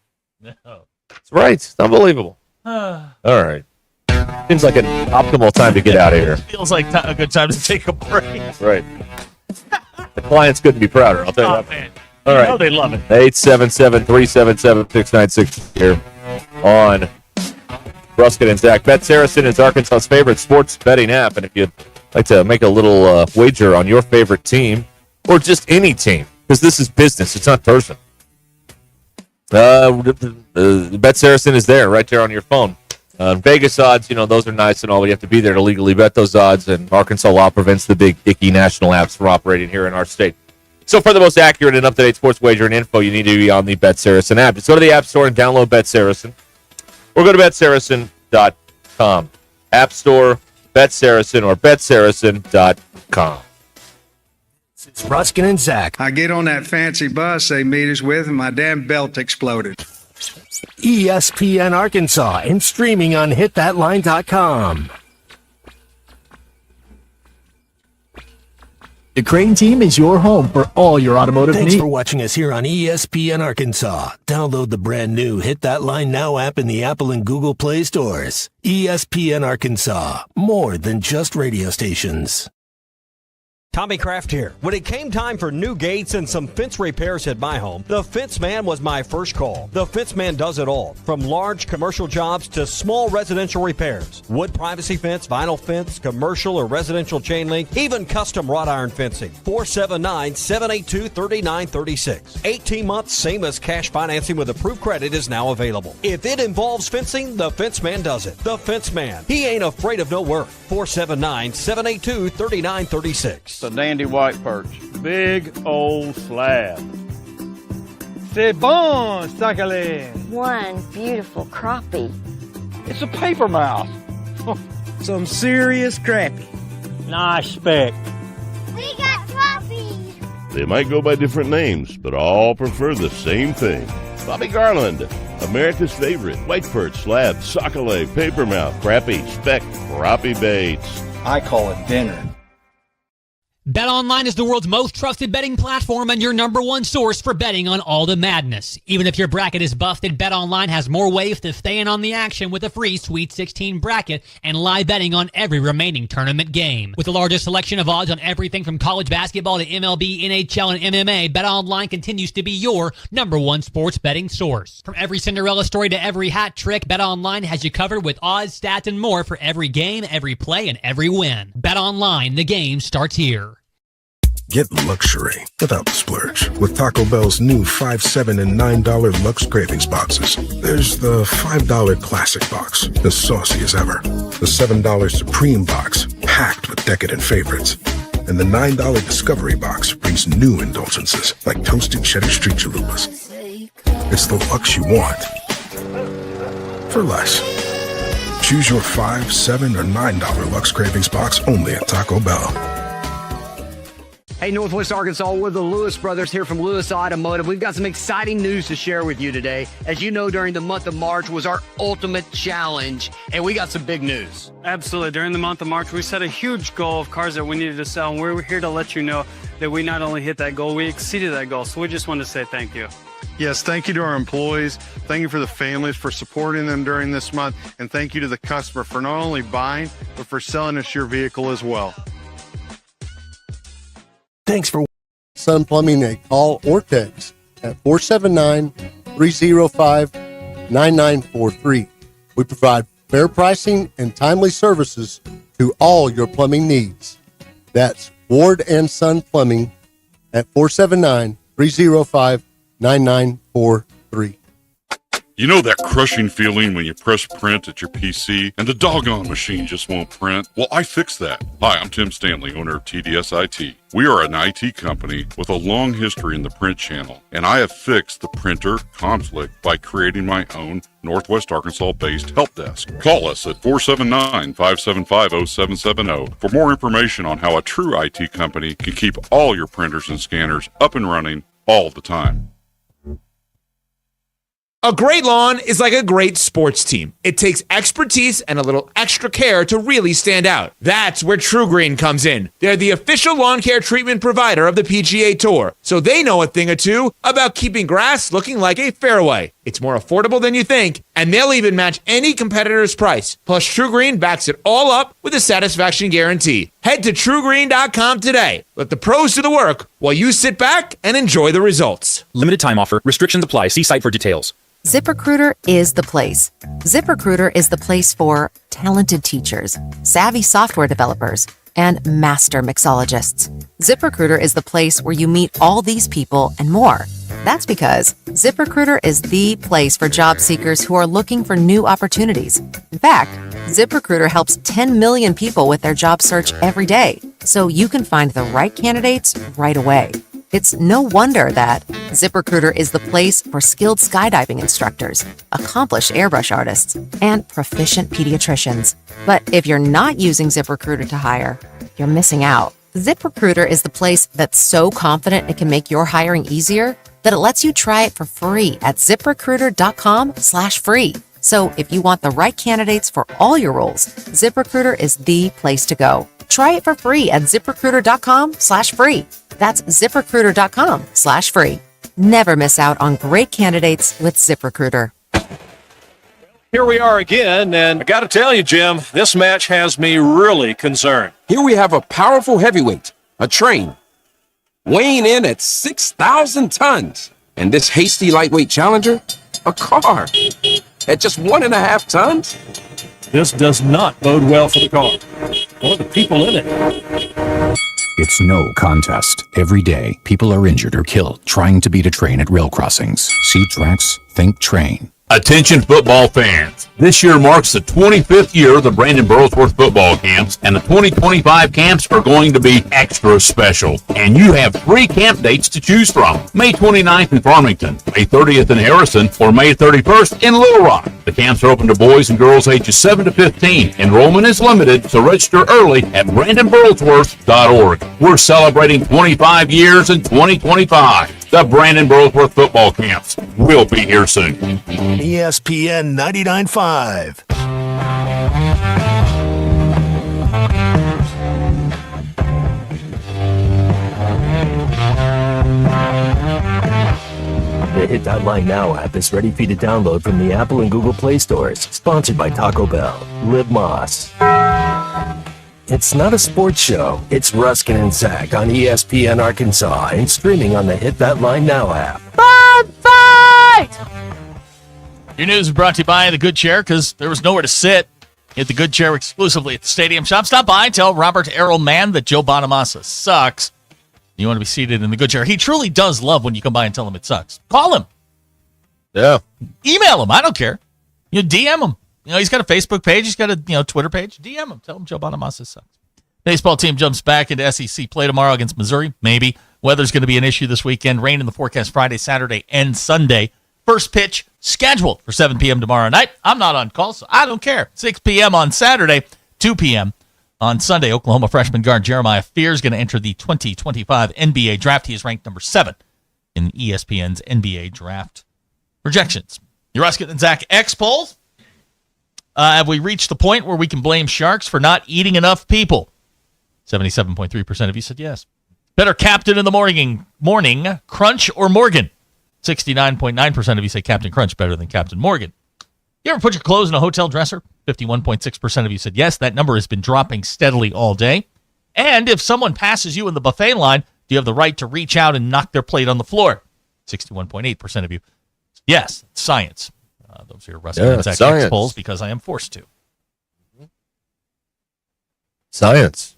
That's right. It's unbelievable. All right. Seems like an optimal time to get out of here. Feels like a good time to take a break. Right. The clients couldn't be prouder, I'll tell you that. Man. All right. They love it. 877-377-6960 here on Ruscin and Zach. Bet Saracen is Arkansas's favorite sports betting app, and if you'd like to make a little wager on your favorite team, or just any team, because this is business, it's not personal. Bet Saracen is there, right there on your phone. Vegas odds, those are nice and all, but you have to be there to legally bet those odds, and Arkansas law prevents the big, icky national apps from operating here in our state. So for the most accurate and up-to-date sports wagering info, you need to be on the Bet Saracen app. Just go to the App Store and download Bet Saracen, or go to BetSaracen.com. App Store, Bet Saracen, or BetSaracen.com. It's Ruscin and Zach. I get on that fancy bus they meet us with, and my damn belt exploded. ESPN Arkansas and streaming on hitthatline.com. The Crane Team is your home for all your automotive needs. Thanks for watching us here on ESPN Arkansas. Download the brand new Hit That Line Now app in the Apple and Google Play stores. ESPN Arkansas, more than just radio stations. Tommy Kraft here. When it came time for new gates and some fence repairs at my home, the Fence Man was my first call. The Fence Man does it all, from large commercial jobs to small residential repairs. Wood privacy fence, vinyl fence, commercial or residential chain link, even custom wrought iron fencing. 479-782-3936. 18 months, same as cash financing with approved credit is now available. If it involves fencing, the Fence Man does it. The Fence Man. He ain't afraid of no work. 479-782-3936. A dandy white perch. Big old slab. C'est bon, sacale. One beautiful crappie. It's a paper mouse. Some serious crappie. Nice speck. We got crappies. They might go by different names, but all prefer the same thing. Bobby Garland, America's favorite. White perch, slab, sacale, paper mouth, crappie, speck, crappie baits. I call it dinner. BetOnline is the world's most trusted betting platform and your number one source for betting on all the madness. Even if your bracket is busted, BetOnline has more ways to stay in on the action with a free Sweet 16 bracket and live betting on every remaining tournament game. With the largest selection of odds on everything from college basketball to MLB, NHL, and MMA, BetOnline continues to be your number one sports betting source. From every Cinderella story to every hat trick, BetOnline has you covered with odds, stats, and more for every game, every play, and every win. BetOnline, the game starts here. Get luxury without the splurge with Taco Bell's new $5, $7, and $9 Lux Cravings boxes. There's the $5 Classic box, as saucy as ever. The $7 Supreme box, packed with decadent favorites. And the $9 Discovery box brings new indulgences like toasted cheddar street chalupas. It's the Lux you want for less. Choose your $5, $7, or $9 Lux Cravings box only at Taco Bell. Hey, Northwest Arkansas, we're the Lewis brothers here from Lewis Automotive. We've got some exciting news to share with you today. As you know, during the month of March was our ultimate challenge, and we got some big news. Absolutely. During the month of March, we set a huge goal of cars that we needed to sell, and we're here to let you know that we not only hit that goal, we exceeded that goal. So we just want to say thank you. Yes, thank you to our employees. Thank you for the families for supporting them during this month. And thank you to the customer for not only buying, but for selling us your vehicle as well. Thanks for Sun Plumbing a call or text at 479-305-9943. We provide fair pricing and timely services to all your plumbing needs. That's Ward and Son Plumbing at 479-305-9943. You know that crushing feeling when you press print at your PC and the doggone machine just won't print? Well, I fixed that. Hi, I'm Tim Stanley, owner of TDS IT. We are an IT company with a long history in the print channel, and I have fixed the printer conflict by creating my own Northwest Arkansas-based help desk. Call us at 479-575-0770 for more information on how a true IT company can keep all your printers and scanners up and running all the time. A great lawn is like a great sports team. It takes expertise and a little extra care to really stand out. That's where True Green comes in. They're the official lawn care treatment provider of the PGA Tour, so they know a thing or two about keeping grass looking like a fairway. It's more affordable than you think, and they'll even match any competitor's price. Plus, True Green backs it all up with a satisfaction guarantee. Head to TrueGreen.com today. Let the pros do the work while you sit back and enjoy the results. Limited time offer. Restrictions apply. See site for details. ZipRecruiter is the place. ZipRecruiter is the place for talented teachers, savvy software developers, and master mixologists. ZipRecruiter is the place where you meet all these people and more. That's because ZipRecruiter is the place for job seekers who are looking for new opportunities. In fact, ZipRecruiter helps 10 million people with their job search every day, so you can find the right candidates right away. It's no wonder that ZipRecruiter is the place for skilled skydiving instructors, accomplished airbrush artists, and proficient pediatricians. But if you're not using ZipRecruiter to hire, you're missing out. ZipRecruiter is the place that's so confident it can make your hiring easier that it lets you try it for free at ZipRecruiter.com/free. So if you want the right candidates for all your roles, ZipRecruiter is the place to go. Try it for free at ZipRecruiter.com/free. That's ZipRecruiter.com/free. Never miss out on great candidates with ZipRecruiter. Here we are again, and I got to tell you, Jim, this match has me really concerned. Here we have a powerful heavyweight, a train, weighing in at 6,000 tons. And this hasty lightweight challenger, a car, at just 1.5 tons. This does not bode well for the car or the people in it. It's no contest. Every day, people are injured or killed trying to beat a train at rail crossings. See tracks, think train. Attention football fans. This year marks the 25th year of the Brandon Burlsworth football camps, and the 2025 camps are going to be extra special. And you have 3 camp dates to choose from. May 29th in Farmington, May 30th in Harrison, or May 31st in Little Rock. The camps are open to boys and girls ages 7 to 15. Enrollment is limited, so register early at BrandonBurlsworth.org. We're celebrating 25 years in 2025. The Brandon Burlsworth football camps. We'll be here soon. ESPN 99.5. The Hit That Line Now app is ready for you to download from the Apple and Google Play stores. Sponsored by Taco Bell. Live Moss. It's not a sports show. It's Ruscin and Zach on ESPN Arkansas and streaming on the Hit That Line Now app. Bud Fight! Your news is brought to you by The Good Chair, because there was nowhere to sit. Hit The Good Chair exclusively at the Stadium Shop. Stop by, tell Robert Errol-Mann that Joe Bonamassa sucks. You want to be seated in the good chair. He truly does love when you come by and tell him it sucks. Call him. Yeah. Email him. I don't care. DM him. He's got a Facebook page. He's got a Twitter page. DM him. Tell him Joe Bonamassa sucks. Baseball team jumps back into SEC play tomorrow against Missouri. Maybe. Weather's going to be an issue this weekend. Rain in the forecast Friday, Saturday, and Sunday. First pitch scheduled for 7 p.m. tomorrow night. I'm not on call, so I don't care. 6 p.m. on Saturday, 2 p.m. On Sunday, Oklahoma freshman guard Jeremiah Fear is going to enter the 2025 NBA draft. He is ranked number 7 in ESPN's NBA draft projections. Your Ruscin and Zach X polls. Have we reached the point where we can blame sharks for not eating enough people? 77.3% of you said yes. Better captain in the morning, Crunch or Morgan? 69.9% of you say Captain Crunch better than Captain Morgan. You ever put your clothes in a hotel dresser? 51.6% of you said yes. That number has been dropping steadily all day. And if someone passes you in the buffet line, do you have the right to reach out and knock their plate on the floor? 61.8% of you. Yes, science. Those are your Ruscin and Zach X polls because I am forced to. Science.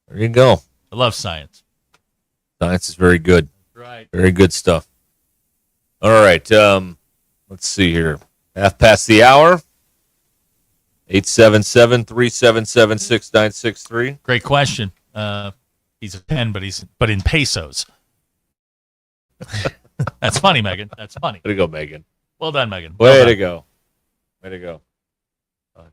There you go. I love science. Science is very good. Right. Very good stuff. All right. Let's see here. Half past the hour. 877-377-6963. Great question. He's a 10, but in pesos. That's funny, Megan. That's funny. Way to go, Megan. Well done, Megan. Way to go. Way to go.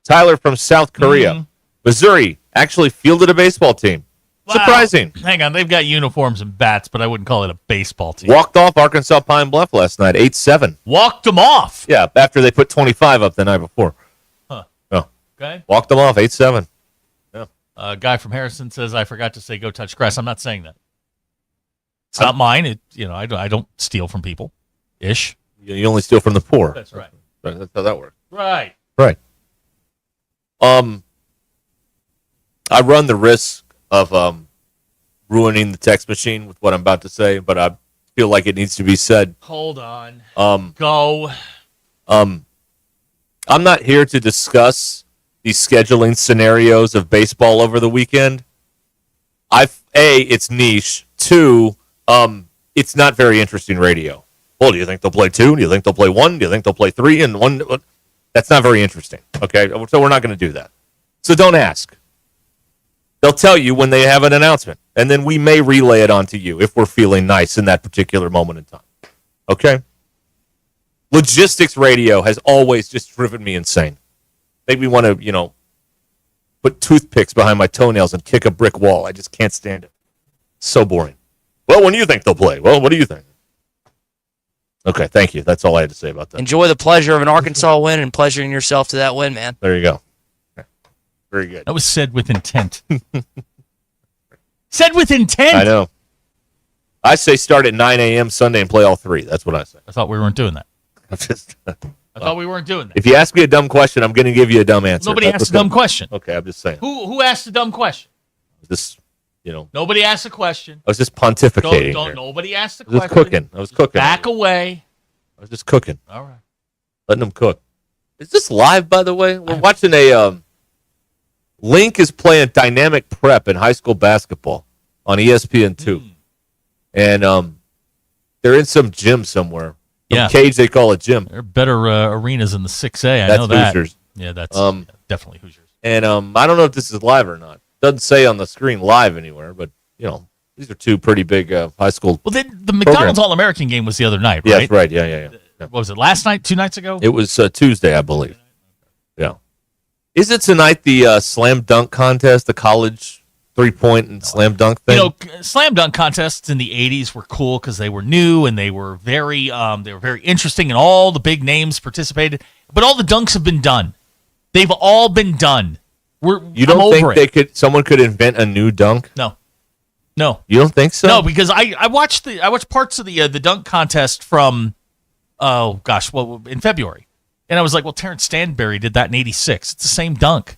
Tyler from South Korea. Missouri actually fielded a baseball team. Wow. Surprising. Hang on. They've got uniforms and bats, but I wouldn't call it a baseball team. Walked off Arkansas Pine Bluff last night, 8-7. Walked them off? Yeah, after they put 25 up the night before. Huh. Oh. Okay. Walked them off, 8-7. Yeah. A guy from Harrison says, I forgot to say go touch grass. I'm not saying that. It's not mine. I don't steal from people. Ish. You only steal from the poor. That's right. That's how that works. Right. Right. I run the risk of ruining the text machine with what I'm about to say, but I feel like it needs to be said. Hold on. Go. I'm not here to discuss the scheduling scenarios of baseball over the weekend. It's niche. 2, it's not very interesting radio. Well, do you think they'll play 2? Do you think they'll play 1? Do you think they'll play 3 and 1? That's not very interesting. Okay, so we're not going to do that. So don't ask. They'll tell you when they have an announcement, and then we may relay it on to you if we're feeling nice in that particular moment in time. Okay? Logistics radio has always just driven me insane. Make me want to, put toothpicks behind my toenails and kick a brick wall. I just can't stand it. So boring. Well, when do you think they'll play? Well, what do you think? Okay, thank you. That's all I had to say about that. Enjoy the pleasure of an Arkansas win and pleasuring yourself to that win, man. There you go. Okay. Very good. That was said with intent. Said with intent. I know. I say start at 9 a.m. Sunday and play all 3. That's what I say. I thought we weren't doing that. I thought we weren't doing that. If you ask me a dumb question, I'm going to give you a dumb answer. Nobody asked a dumb question. Okay, I'm just saying. Who asked a dumb question? Nobody asked a question. I was just pontificating. Nobody asked a question. I was cooking. Back away. I was just cooking. All right. Letting them cook. Is this live, by the way? We're watching a Link is playing dynamic prep in high school basketball on ESPN2. And they're in some gym somewhere. Some cage they call a gym. There are better arenas in the 6A. I That's know that. Hoosiers. Yeah, that's definitely Hoosiers. And I don't know if this is live or not. Doesn't say on the screen live anywhere, but, these are 2 pretty big high school Well, the McDonald's All-American game was the other night, right? Yeah, that's right. Yeah. What was it, last night, 2 nights ago? It was Tuesday, I believe. Yeah. Is it tonight the slam dunk contest, the college 3-point and slam dunk thing? Slam dunk contests in the 80s were cool because they were new and they were very interesting and all the big names participated. But all the dunks have been done. They've all been done. You don't think someone could invent a new dunk? No. You don't think so? No, because I watched parts of the dunk contest from in February. And I was like, well, Terrence Stanberry did that in 86. It's the same dunk.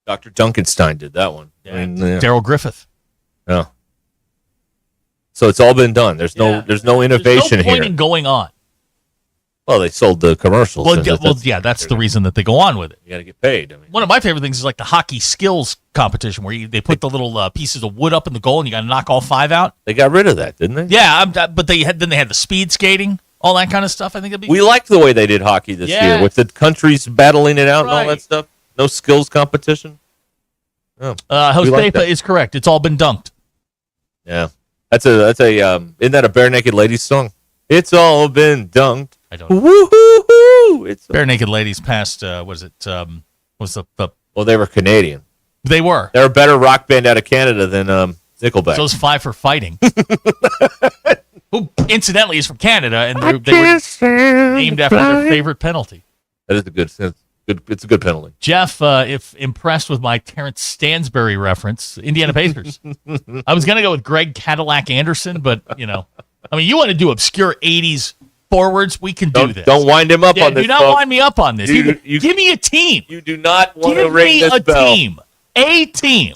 Dr. Duncanstein did that one. Yeah. Daryl Griffith. Yeah. So it's all been done. There's no innovation There's no point here. in going on. Well, they sold the commercials. That's the reason that they go on with it. You got to get paid. One of my favorite things is like the hockey skills competition where they put the little pieces of wood up in the goal and you got to knock all 5 out. They got rid of that, didn't they? Yeah, but they had the speed skating, all that kind of stuff. I think we liked the way they did hockey this year with the countries battling it out and all that stuff. No skills competition. Oh. Jose is correct. It's all been dunked. Yeah, that's a isn't that a Bare Naked Ladies song? It's all been dunked. I don't know. Woo-hoo-hoo! It's Bare Naked Ladies passed, was the Well, they were Canadian. They were. They're a better rock band out of Canada than Nickelback. So is Five for Fighting. Who, incidentally, is from Canada, and they were named after their favorite penalty. That is a good. It's a good penalty. Jeff, if impressed with my Terrence Stansbury reference, Indiana Pacers. I was going to go with Greg Cadillac Anderson, but, you want to do obscure 80s forwards, we can do this. Don't wind him up on this. Do not wind me up on this. Give me a team. You do not want to ring this bell. A team.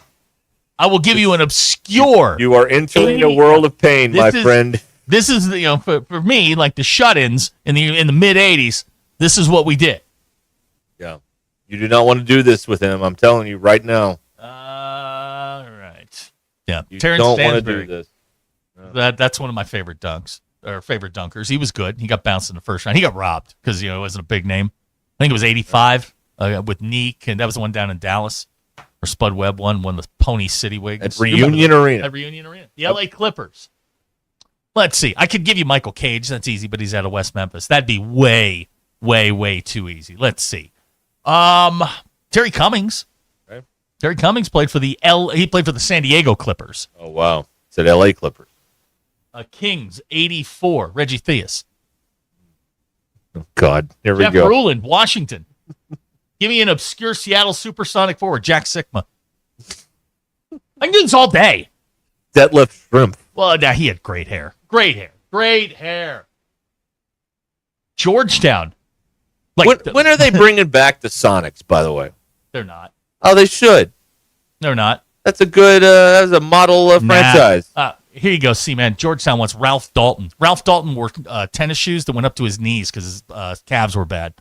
I will give you an obscure. You are entering a world of pain, my friend. This is for me, like the shut-ins in the mid '80s. This is what we did. Yeah, you do not want to do this with him. I'm telling you right now. All right. Yeah, you Terrence don't want to Stansbury. do this. No. That's one of my favorite dunkers. He was good. He got bounced in the first round. He got robbed because it wasn't a big name. I think it was '85 with Neek, and that was the one down in Dallas. Or Spud Webb won the Pony City Wigs. At Reunion Arena. The LA Clippers. Let's see. I could give you Michael Cage. That's easy, but he's out of West Memphis. That'd be way, way, way too easy. Let's see. Terry Cummings. Okay. Terry Cummings played for the San Diego Clippers. Oh, wow. It's at LA Clippers. Kings, 84. Reggie Theus. Oh, God. Here we Jeff go. Ruland, Washington. Give me an obscure Seattle supersonic forward, Jack Sikma. I can do this all day. Detlef Schrempf. Well, now he had great hair. Great hair. Georgetown. When are they bringing back the Sonics, by the way? They're not. Oh, they should. They're not. That's a good, that's a model franchise. Here you go, man. Georgetown wants Ralph Dalton. Ralph Dalton wore tennis shoes that went up to his knees because his calves were bad.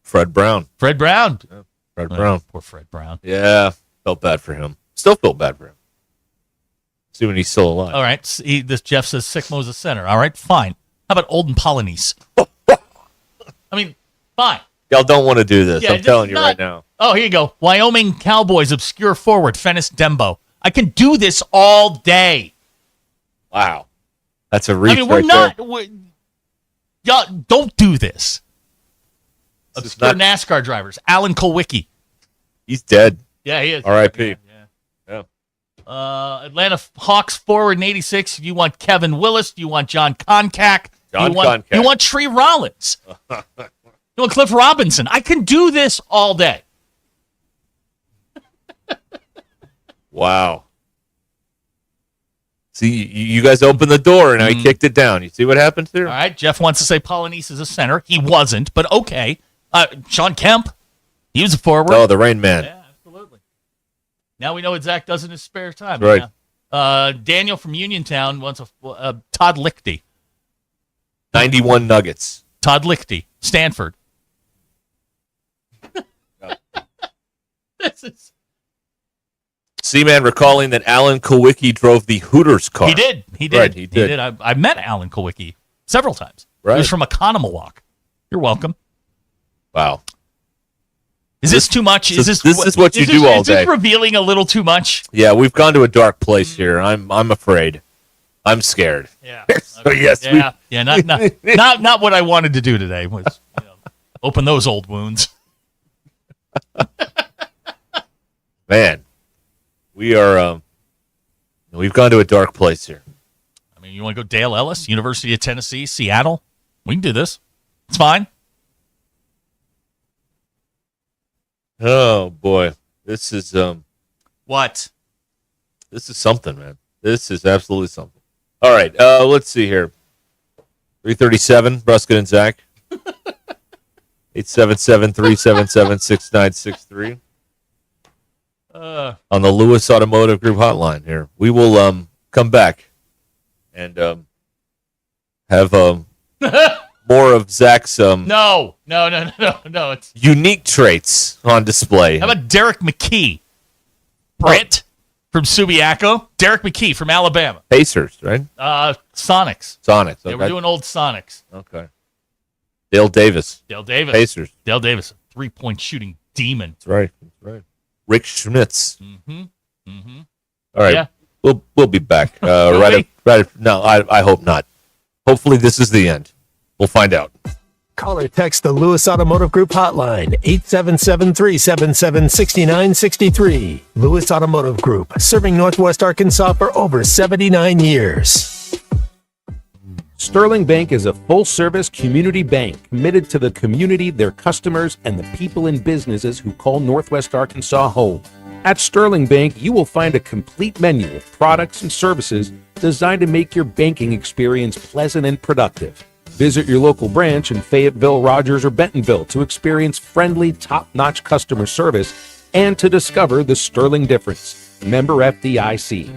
Fred Brown. Fred Brown. Poor Fred Brown. Yeah, felt bad for him. Still feel bad for him. Assuming he's still alive. All right, this Jeff says Sikmo's a center. All right, fine. How about Olden Polynice? I mean, fine. Y'all don't want to do this. I'm telling you right now. Oh, here you go. Wyoming Cowboys obscure forward, Fennis Dembo. I can do this all day. Wow. That's a reach y'all don't do this. Obscure NASCAR drivers. Alan Kulwicki. He's dead. Yeah, he is. R.I.P. Yeah. Atlanta Hawks forward in 86. You want Kevin Willis. You want John Koncak. You want Tree Rollins. You want Cliff Robinson. I can do this all day. Wow. See, you guys opened the door, and now he kicked it down. You see what happens there? All right, Jeff wants to say Polynice is a center. He wasn't, but okay. Sean Kemp, he was a forward. Oh, the Rain Man. Yeah, absolutely. Now we know what Zach does in his spare time. Right. Daniel from Uniontown wants a Todd Lichty. 91 Nuggets. Todd Lichty, Stanford. This is... C-Man recalling that Alan Kulwicki drove the Hooters car. He did. Right, he did. I met Alan Kulwicki several times. Right. He was from Economawalk. You're welcome. Wow. Is this too much? This is what you do all Is day. this revealing a little too much? Yeah, we've gone to a dark place here. I'm afraid. I'm scared. Yeah. So yes. Yeah. Not what I wanted to do today. Was open those old wounds. Man, we are. We've gone to a dark place here. I mean, you want to go Dale Ellis, University of Tennessee, Seattle? We can do this. It's fine. Oh boy, this is what? This is something, man. This is absolutely something. All right, let's see here. 337, Ruscin and Zach. 877-377-6963. On the Lewis Automotive Group hotline here. We will come back and have more of Zach's No. It's unique traits on display. How about Derek McKee? Brent from Subiaco. Derek McKee from Alabama. Pacers, right? Sonics. Okay. Yeah, we're doing old Sonics. Okay. Dale Davis. Pacers. Dale Davis, a 3-point shooting demon. That's right. Rick Schmitz. Mm-hmm. All right. Yeah. We'll be back. No, I hope not. Hopefully this is the end. We'll find out. Call or text the Lewis Automotive Group hotline, 877-377-6963. Lewis Automotive Group, serving Northwest Arkansas for over 79 years. Sterling Bank is a full-service community bank committed to the community, their customers, and the people and businesses who call Northwest Arkansas home. At Sterling Bank, you will find a complete menu of products and services designed to make your banking experience pleasant and productive. Visit your local branch in Fayetteville, Rogers, or Bentonville to experience friendly, top-notch customer service and to discover the Sterling difference. Member FDIC.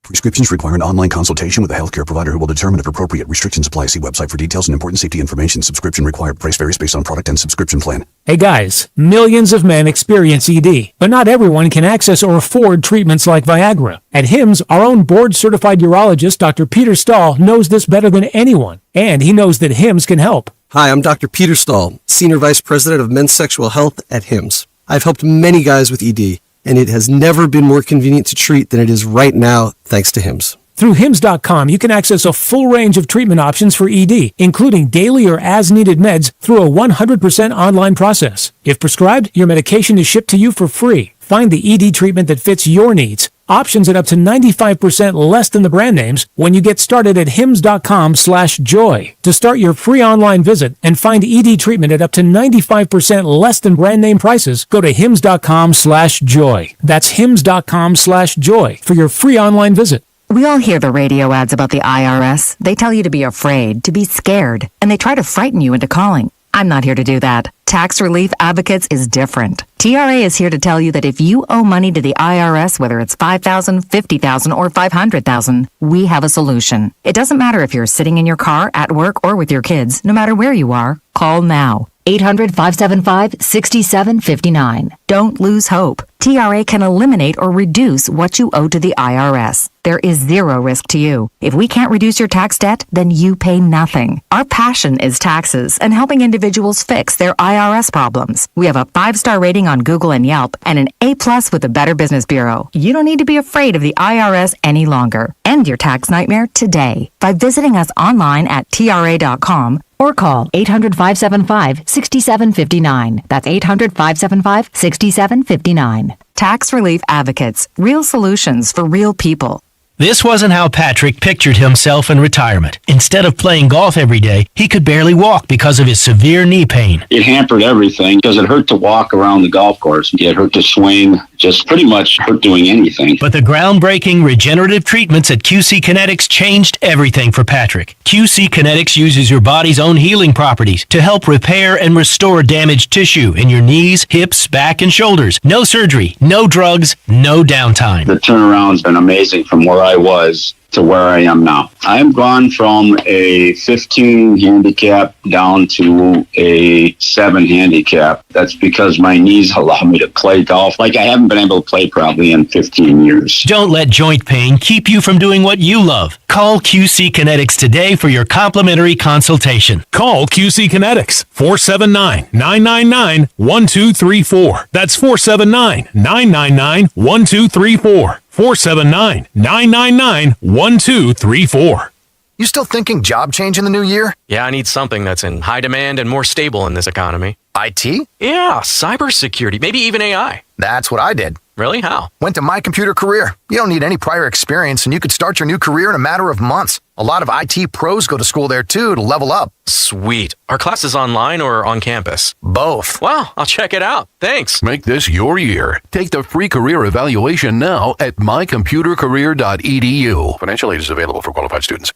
Prescriptions require an online consultation with a healthcare provider who will determine if appropriate. Restrictions apply. See website for details and important safety information. Subscription required. Price varies based on product and subscription plan. Hey guys, millions of men experience ED, but not everyone can access or afford treatments like Viagra. At HIMSS, our own board-certified urologist, Dr. Peter Stahl, knows this better than anyone, and he knows that HIMSS can help. Hi, I'm Dr. Peter Stahl, Senior Vice President of Men's Sexual Health at HIMSS. I've helped many guys with ED, and it has never been more convenient to treat than it is right now, thanks to HIMSS. Through HIMSS.com, you can access a full range of treatment options for ED, including daily or as-needed meds through a 100% online process. If prescribed, your medication is shipped to you for free. Find the ED treatment that fits your needs. Options at up to 95% less than the brand names when you get started at hims.com/joy. To start your free online visit and find ED treatment at up to 95% less than brand name prices, go to hims.com/joy. That's hims.com/joy for your free online visit. We all hear the radio ads about the IRS. They tell you to be afraid, to be scared, and they try to frighten you into calling. I'm not here to do that. Tax Relief Advocates is different. TRA is here to tell you that if you owe money to the IRS, whether it's $5,000, $50,000, or $500,000, we have a solution. It doesn't matter if you're sitting in your car, at work, or with your kids. No matter where you are, call now. 800-575-6759. Don't lose hope. TRA can eliminate or reduce what you owe to the IRS. There is zero risk to you. If we can't reduce your tax debt, then you pay nothing. Our passion is taxes and helping individuals fix their IRS problems. We have a 5-star rating on Google and Yelp and an A+ with the Better Business Bureau. You don't need to be afraid of the IRS any longer. End your tax nightmare today by visiting us online at TRA.com or call 800-575-6759. That's 800-575-6759. Tax Relief Advocates. Real solutions for real people. This wasn't how Patrick pictured himself in retirement. Instead of playing golf every day, he could barely walk because of his severe knee pain. It hampered everything because it hurt to walk around the golf course. It hurt to swing, just pretty much hurt doing anything. But the groundbreaking regenerative treatments at QC Kinetics changed everything for Patrick. QC Kinetics uses your body's own healing properties to help repair and restore damaged tissue in your knees, hips, back, and shoulders. No surgery, no drugs, no downtime. The turnaround's been amazing from where I was to where I am now. I'm gone from a 15 handicap down to a 7 handicap. That's because my knees allow me to play golf like I haven't been able to play probably in 15 years. Don't let joint pain keep you from doing what you love. Call QC Kinetics today for your complimentary consultation. Call QC Kinetics, 479-999-1234. That's 479-999-1234. 479-999-1234. You still thinking job change in the new year? Yeah, I need something that's in high demand and more stable in this economy. IT? Yeah, cybersecurity, maybe even AI. That's what I did. Really? How? Went to My Computer Career. You don't need any prior experience, and you could start your new career in a matter of months. A lot of IT pros go to school there, too, to level up. Sweet. Are classes online or on campus? Both. Wow, I'll check it out. Thanks. Make this your year. Take the free career evaluation now at mycomputercareer.edu. Financial aid is available for qualified students.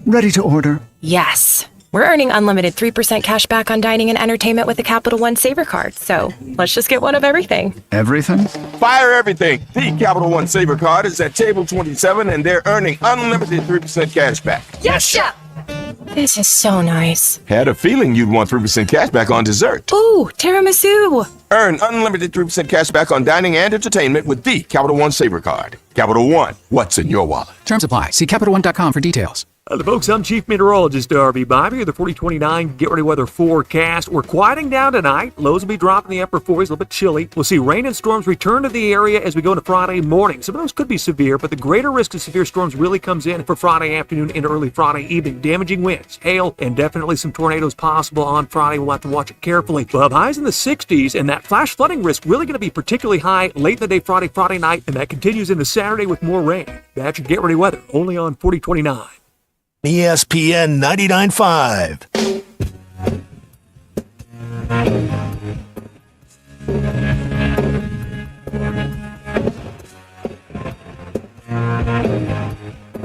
Ready to order? Yes. We're earning unlimited 3% cash back on dining and entertainment with the Capital One Saver Card, so let's just get one of everything. Everything? Fire everything. The Capital One Saver Card is at table 27, and they're earning unlimited 3% cash back. Yes, chef! This is so nice. Had a feeling you'd want 3% cash back on dessert. Ooh, tiramisu! Earn unlimited 3% cash back on dining and entertainment with the Capital One Saver Card. Capital One, what's in your wallet? Terms apply. See CapitalOne.com for details. Hello, folks. I'm Chief Meteorologist RV Bobby. The 4029 Get Ready Weather forecast. We're quieting down tonight. Lows will be dropping the upper 40s, a little bit chilly. We'll see rain and storms return to the area as we go into Friday morning. Some of those could be severe, but the greater risk of severe storms really comes in for Friday afternoon into early Friday evening. Damaging winds, hail, and definitely some tornadoes possible on Friday. We'll have to watch it carefully. We'll have highs in the 60s, and that flash flooding risk really going to be particularly high late in the day Friday night, and that continues into Saturday with more rain. That's your Get Ready Weather, only on 4029. ESPN 99.5.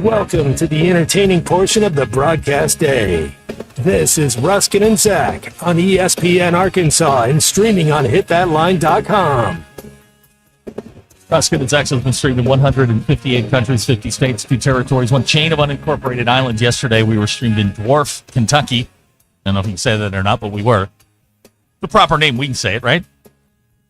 Welcome to the entertaining portion of the broadcast day. This is Ruskin and Zach on ESPN Arkansas and streaming on hitthatline.com. Ruscin and Zach has been streamed in 158 countries, 50 states, 2 territories, 1 chain of unincorporated islands. Yesterday, we were streamed in Dwarf, Kentucky. I don't know if you can say that or not, but we were. The proper name, we can say it, right?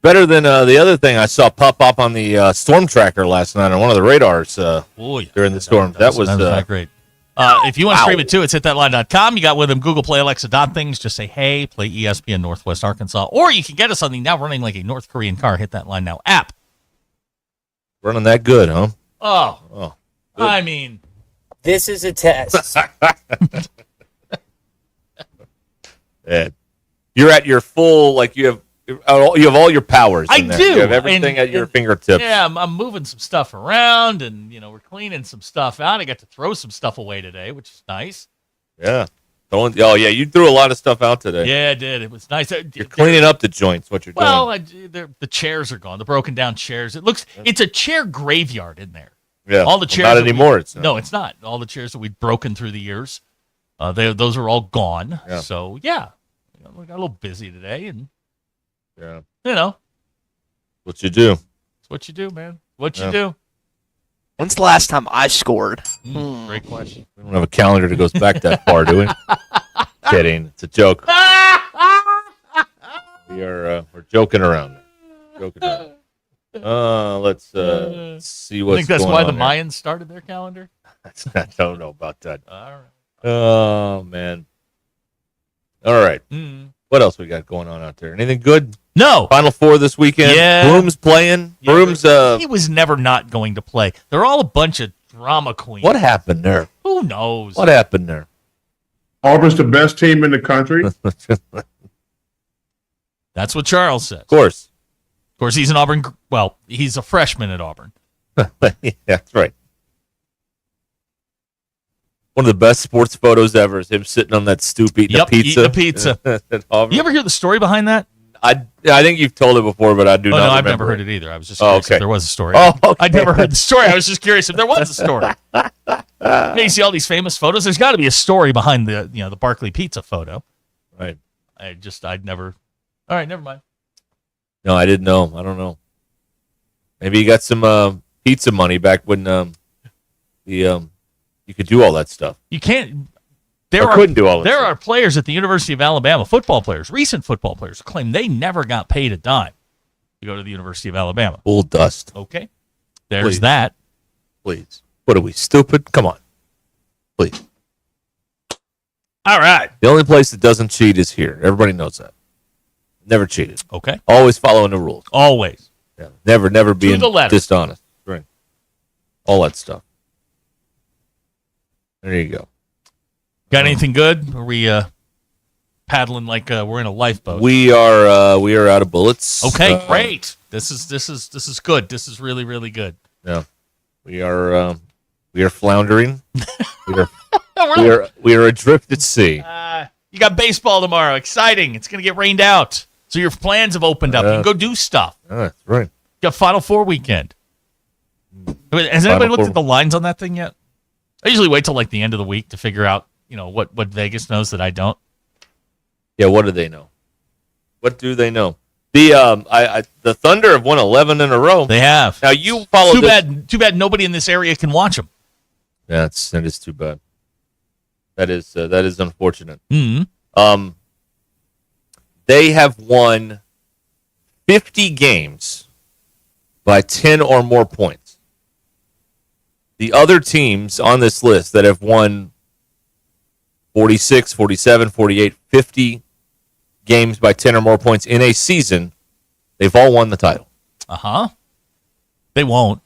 Better than the other thing I saw pop up on the storm tracker last night on one of the radars during the storm. That was not great. If you want to stream it too, it's hitthatline.com. You got with them Google Play, Alexa, things. Just say, hey, play ESPN Northwest Arkansas. Or you can get us on the now running like a North Korean car, Hit That Line Now app. Running that good, huh? Oh. I mean, This is a test. Yeah. You're at your full, like you have all your powers. I in there. do. You have everything at your fingertips. Yeah, I'm moving some stuff around, and we're cleaning some stuff out. I got to throw some stuff away today, which is nice. Yeah. You threw a lot of stuff out today. Yeah, I did. It was nice. You're cleaning up the joints. What you're doing? Well, the chairs are gone. The broken down chairs. It's a chair graveyard in there. Yeah. All the chairs. Not anymore. It's not. No, it's not. All the chairs that we've broken through the years, those are all gone. Yeah. So yeah, we got a little busy today, and what you do. It's what you do, man. What you do. When's the last time I scored? Great question. We don't have a calendar that goes back that far, do we? Kidding. It's a joke. We're joking around. Let's see what's going on. I think that's why the here. Mayans started their calendar. I don't know about that. All right. Oh, man. All right. What else we got going on out there? Anything good? No. Final Four this weekend. Yeah. Broom's playing. Yeah, Broom's. He was never not going to play. They're all a bunch of drama queens. What happened there? Who knows? What happened there? Auburn's the best team in the country. That's what Charles says. Of course, he's an Auburn. Well, he's a freshman at Auburn. Yeah, that's right. One of the best sports photos ever is him sitting on that stoop eating a pizza. Eating a pizza. You ever hear the story behind that? I think you've told it before, but I do not remember. I've never heard it either. I was just curious if there was a story. Oh, okay. I'd never heard the story. I was just curious if there was a story. You see all these famous photos. There's got to be a story behind the Barkley pizza photo. Right. I'd never. All right, never mind. No, I didn't know. I don't know. Maybe you got some pizza money back when you could do all that stuff. You can't. Couldn't do all that There stuff. are players at the University of Alabama, football players, recent football players, who claim they never got paid a dime to go to the University of Alabama. Bull dust. Okay. There's that. Please. What are we, stupid? Come on. Please. All right. The only place that doesn't cheat is here. Everybody knows that. Never cheated. Okay. Always following the rules. Always. Yeah. Never being the letter. dishonest. Right. All that stuff. There you go. Got anything good? Are we paddling like we're in a lifeboat? We are out of bullets. Okay, great. This is good. This is really, really good. Yeah. We are floundering. we are adrift at sea. You got baseball tomorrow. Exciting. It's going to get rained out. So your plans have opened up. You can go do stuff. That's right. You got Final Four weekend. Has anybody looked at the lines on that thing yet? I usually wait till like the end of the week to figure out, what Vegas knows that I don't. Yeah, what do they know? What do they know? The Thunder have won 11 in a row. They have. Now you follow. Too bad nobody in this area can watch them. Yeah, that is too bad. That is unfortunate. Mm-hmm. They have won 50 games by 10 or more points. The other teams on this list that have won 46, 47, 48, 50 games by 10 or more points in a season, they've all won the title. They won't.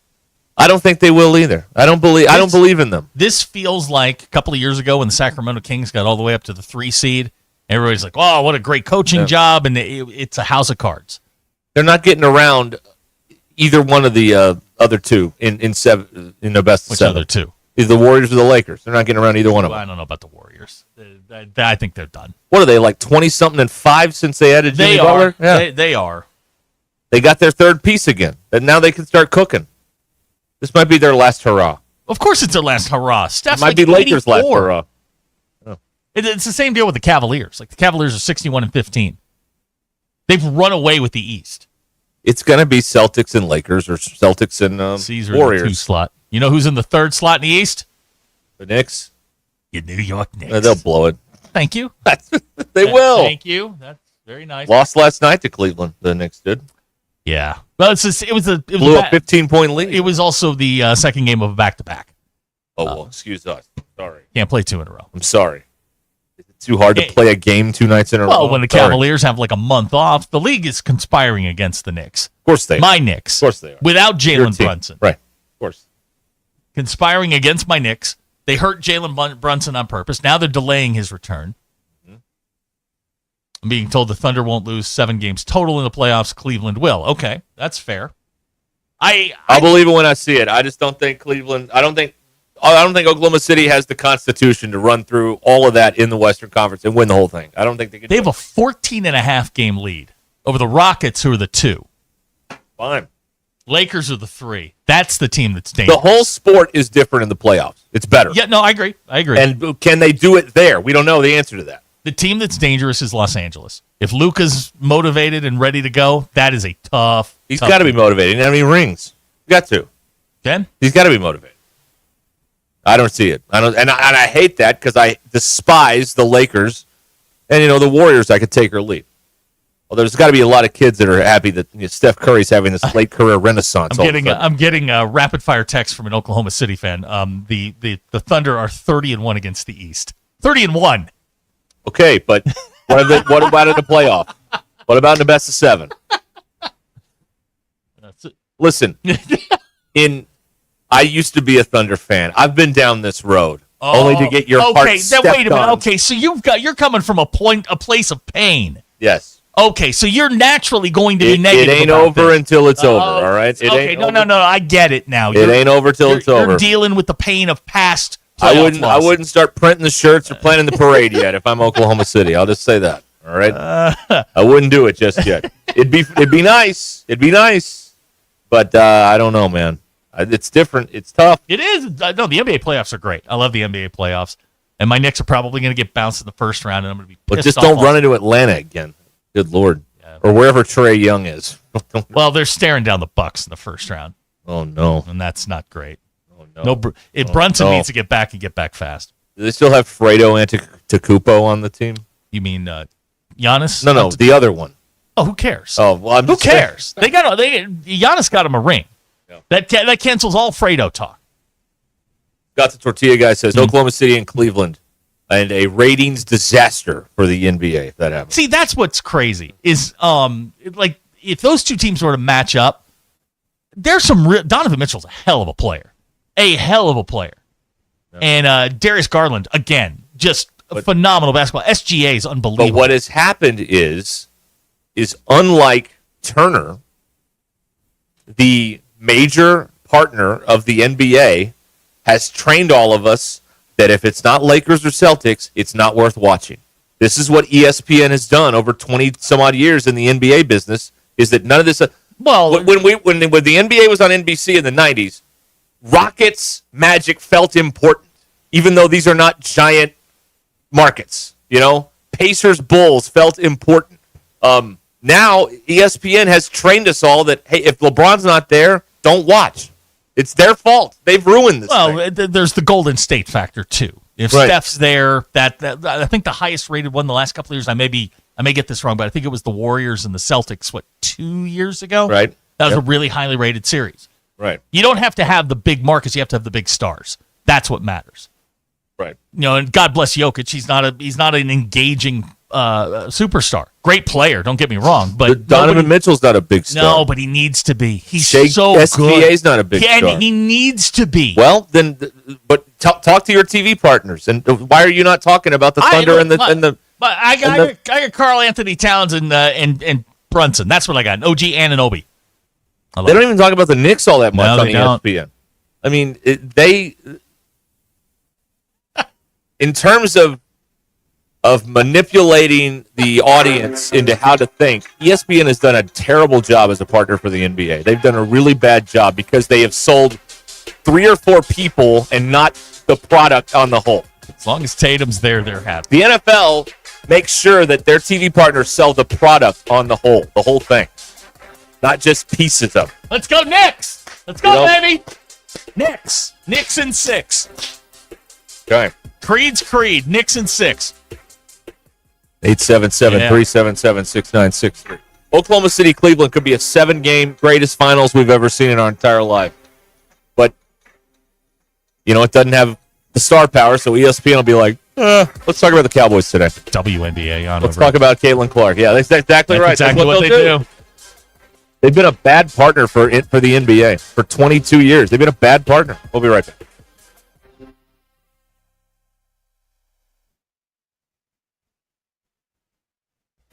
I don't think they will either. I don't believe in them. This feels like a couple of years ago when the Sacramento Kings got all the way up to the 3 seed. Everybody's like, "Oh, what a great coaching job!" And it's a house of cards. They're not getting around either one of the other two in the best of Which 7. other two? Either the Warriors or the Lakers. They're not getting around either one of them. I don't know about the Warriors. I think they're done. What are they, like 20-something and 5 since they added Jimmy Butler? Yeah. They are. They got their third piece again, and now they can start cooking. This might be their last hurrah. Of course it's their last hurrah. Steph's It might be Lakers' 84. last hurrah. It's the same deal with the Cavaliers. Like the Cavaliers are 61-15. They've run away with the East. It's going to be Celtics and Lakers or Celtics and Caesar Warriors. In the 2 slot. You know who's in the 3rd slot in the East? The Knicks. Your New York Knicks. They'll blow it. Thank you. They will. Thank you. That's very nice. Lost last night to Cleveland. The Knicks did. Yeah. Well, it was a 15-point lead. It was also the second game of a back-to-back. Oh, well, excuse us. Sorry. Can't play 2 in a row. I'm sorry. Is it too hard to play a game 2 nights in a row? Well, when the Cavaliers have like a month off, the league is conspiring against the Knicks. Of course they are. My Knicks. Of course they are. Without Your Jalen team. Brunson. Right. Of course. Conspiring against my Knicks. They hurt Jalen Brunson on purpose. Now they're delaying his return. I'm being told the Thunder won't lose 7 games total in the playoffs. Cleveland will. Okay, that's fair. I'll believe it when I see it. I just don't think Cleveland. I don't think Oklahoma City has the constitution to run through all of that in the Western Conference and win the whole thing. I don't think they can. They have a 14.5 game lead over the Rockets, who are the 2. Fine. Lakers are the 3. That's the team that's dangerous. The whole sport is different in the playoffs. It's better. Yeah, no, I agree. And can they do it there? We don't know the answer to that. The team that's dangerous is Los Angeles. If Luka's motivated and ready to go, that is a tough. He's got to be motivated. He doesn't have any rings. He's got to. Ken? He's got to be motivated. I don't see it. I don't, and I hate that because I despise the Lakers and the Warriors. I could take or leave. Well, there's got to be a lot of kids that are happy that Steph Curry's having this late career renaissance. I'm getting a rapid fire text from an Oklahoma City fan. The Thunder are 30-1 against the East. 30-1. Okay, but what about in the playoff? What about in the best of 7? Listen, I used to be a Thunder fan. I've been down this road only to get your heart stepped wait a minute. on. Okay, so you're coming from a place of pain. Yes. Okay, so you're naturally going to be negative. It ain't about over this. until it's over. All right. No. I get it now. It ain't over till it's over. You're dealing with the pain of past. I wouldn't start printing the shirts or planning the parade yet if I'm Oklahoma City. I'll just say that. All right. I wouldn't do it just yet. It'd be nice. It'd be nice, but I don't know, man. It's different. It's tough. It is. No, the NBA playoffs are great. I love the NBA playoffs, and my Knicks are probably going to get bounced in the first round, and I'm going to be pissed But just off don't run into Atlanta again. Good Lord. Or wherever Trae Young is. Well, they're staring down the Bucks in the first round. Oh, no. And that's not great. Oh, no. Brunson needs to get back and get back fast. Do they still have Fredo Antetokounmpo on the team? You mean Giannis? No, the other one. Oh, who cares? Oh, well, who cares? Giannis got him a ring. Yeah. That cancels all Fredo talk. Got the Tortilla guy says Oklahoma City and Cleveland. And a ratings disaster for the NBA if that happens. See, that's what's crazy is like if those two teams were to match up, there's some Donovan Mitchell's a hell of a player. Yeah. And Darius Garland, again, just phenomenal basketball. SGA is unbelievable. But what has happened is unlike Turner, the major partner of the NBA has trained all of us that if it's not Lakers or Celtics, it's not worth watching. This is what ESPN has done over 20-some-odd years in the NBA business, is that none of this... when the NBA was on NBC in the 90s, Rockets, Magic felt important, even though these are not giant markets. Pacers, Bulls felt important. Now, ESPN has trained us all that, hey, if LeBron's not there, don't watch. It's their fault. They've ruined this thing. There's the Golden State factor too. If Steph's there, that I think the highest rated one the last couple of years. I may get this wrong, but I think it was the Warriors and the Celtics. 2 years ago? Right. That was a really highly rated series. Right. You don't have to have the big markets. You have to have the big stars. That's what matters. Right. And God bless Jokic. He's not an engaging superstar. Great player, don't get me wrong, but Donovan Mitchell's not a big star. No, but he needs to be. He's so SBA's good. not a big star. And he needs to be. Well, then, but talk to your TV partners. And why are you not talking about the Thunder and the? But I got Karl Anthony Towns and Brunson. That's what I got. OG Anunoby. They don't even talk about the Knicks all that much No, on they don't. ESPN. I mean, they in terms of manipulating the audience into how to think, ESPN has done a terrible job as a partner for the NBA. They've done a really bad job because they have sold 3 or 4 people and not the product on the whole. As long as Tatum's there, they're happy. The NFL makes sure that their TV partners sell the product on the whole thing, not just pieces of it. Let's go Knicks. Let's go, baby. Knicks. Knicks in 6. Okay. Creed's Creed. Knicks in 6. 877-377-6963. Oklahoma City, Cleveland could be a 7-game greatest finals we've ever seen in our entire life. But, it doesn't have the star power, so ESPN will be like, let's talk about the Cowboys today. WNBA on Let's over. talk about Caitlin Clark. Yeah, that's exactly right. Exactly what they do. They've been a bad partner for the NBA for 22 years. They've been a bad partner. We'll be right back.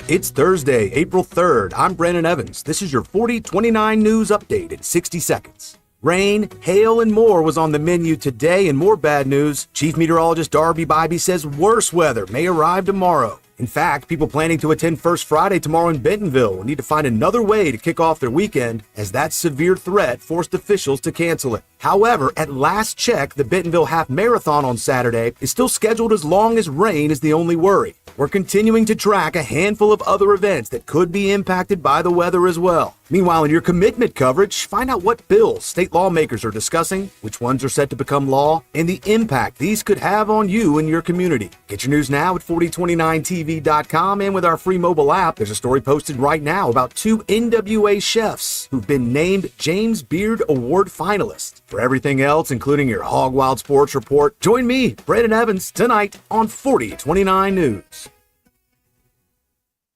It's Thursday, April 3rd. I'm Brandon Evans. This is your 4029 news update in 60 seconds. Rain, hail, and more was on the menu today, and more bad news. Chief Meteorologist Darby Bybee says worse weather may arrive tomorrow. In fact, people planning to attend First Friday tomorrow in Bentonville will need to find another way to kick off their weekend, as that severe threat forced officials to cancel it. However, at last check, the Bentonville Half Marathon on Saturday is still scheduled as long as rain is the only worry. We're continuing to track a handful of other events that could be impacted by the weather as well. Meanwhile, in your commitment coverage, find out what bills state lawmakers are discussing, which ones are set to become law, and the impact these could have on you and your community. Get your news now at 4029tv.com, and with our free mobile app, there's a story posted right now about 2 NWA chefs who've been named James Beard Award finalists. For everything else, including your Hog Wild Sports Report, join me, Brandon Evans, tonight on 4029 News.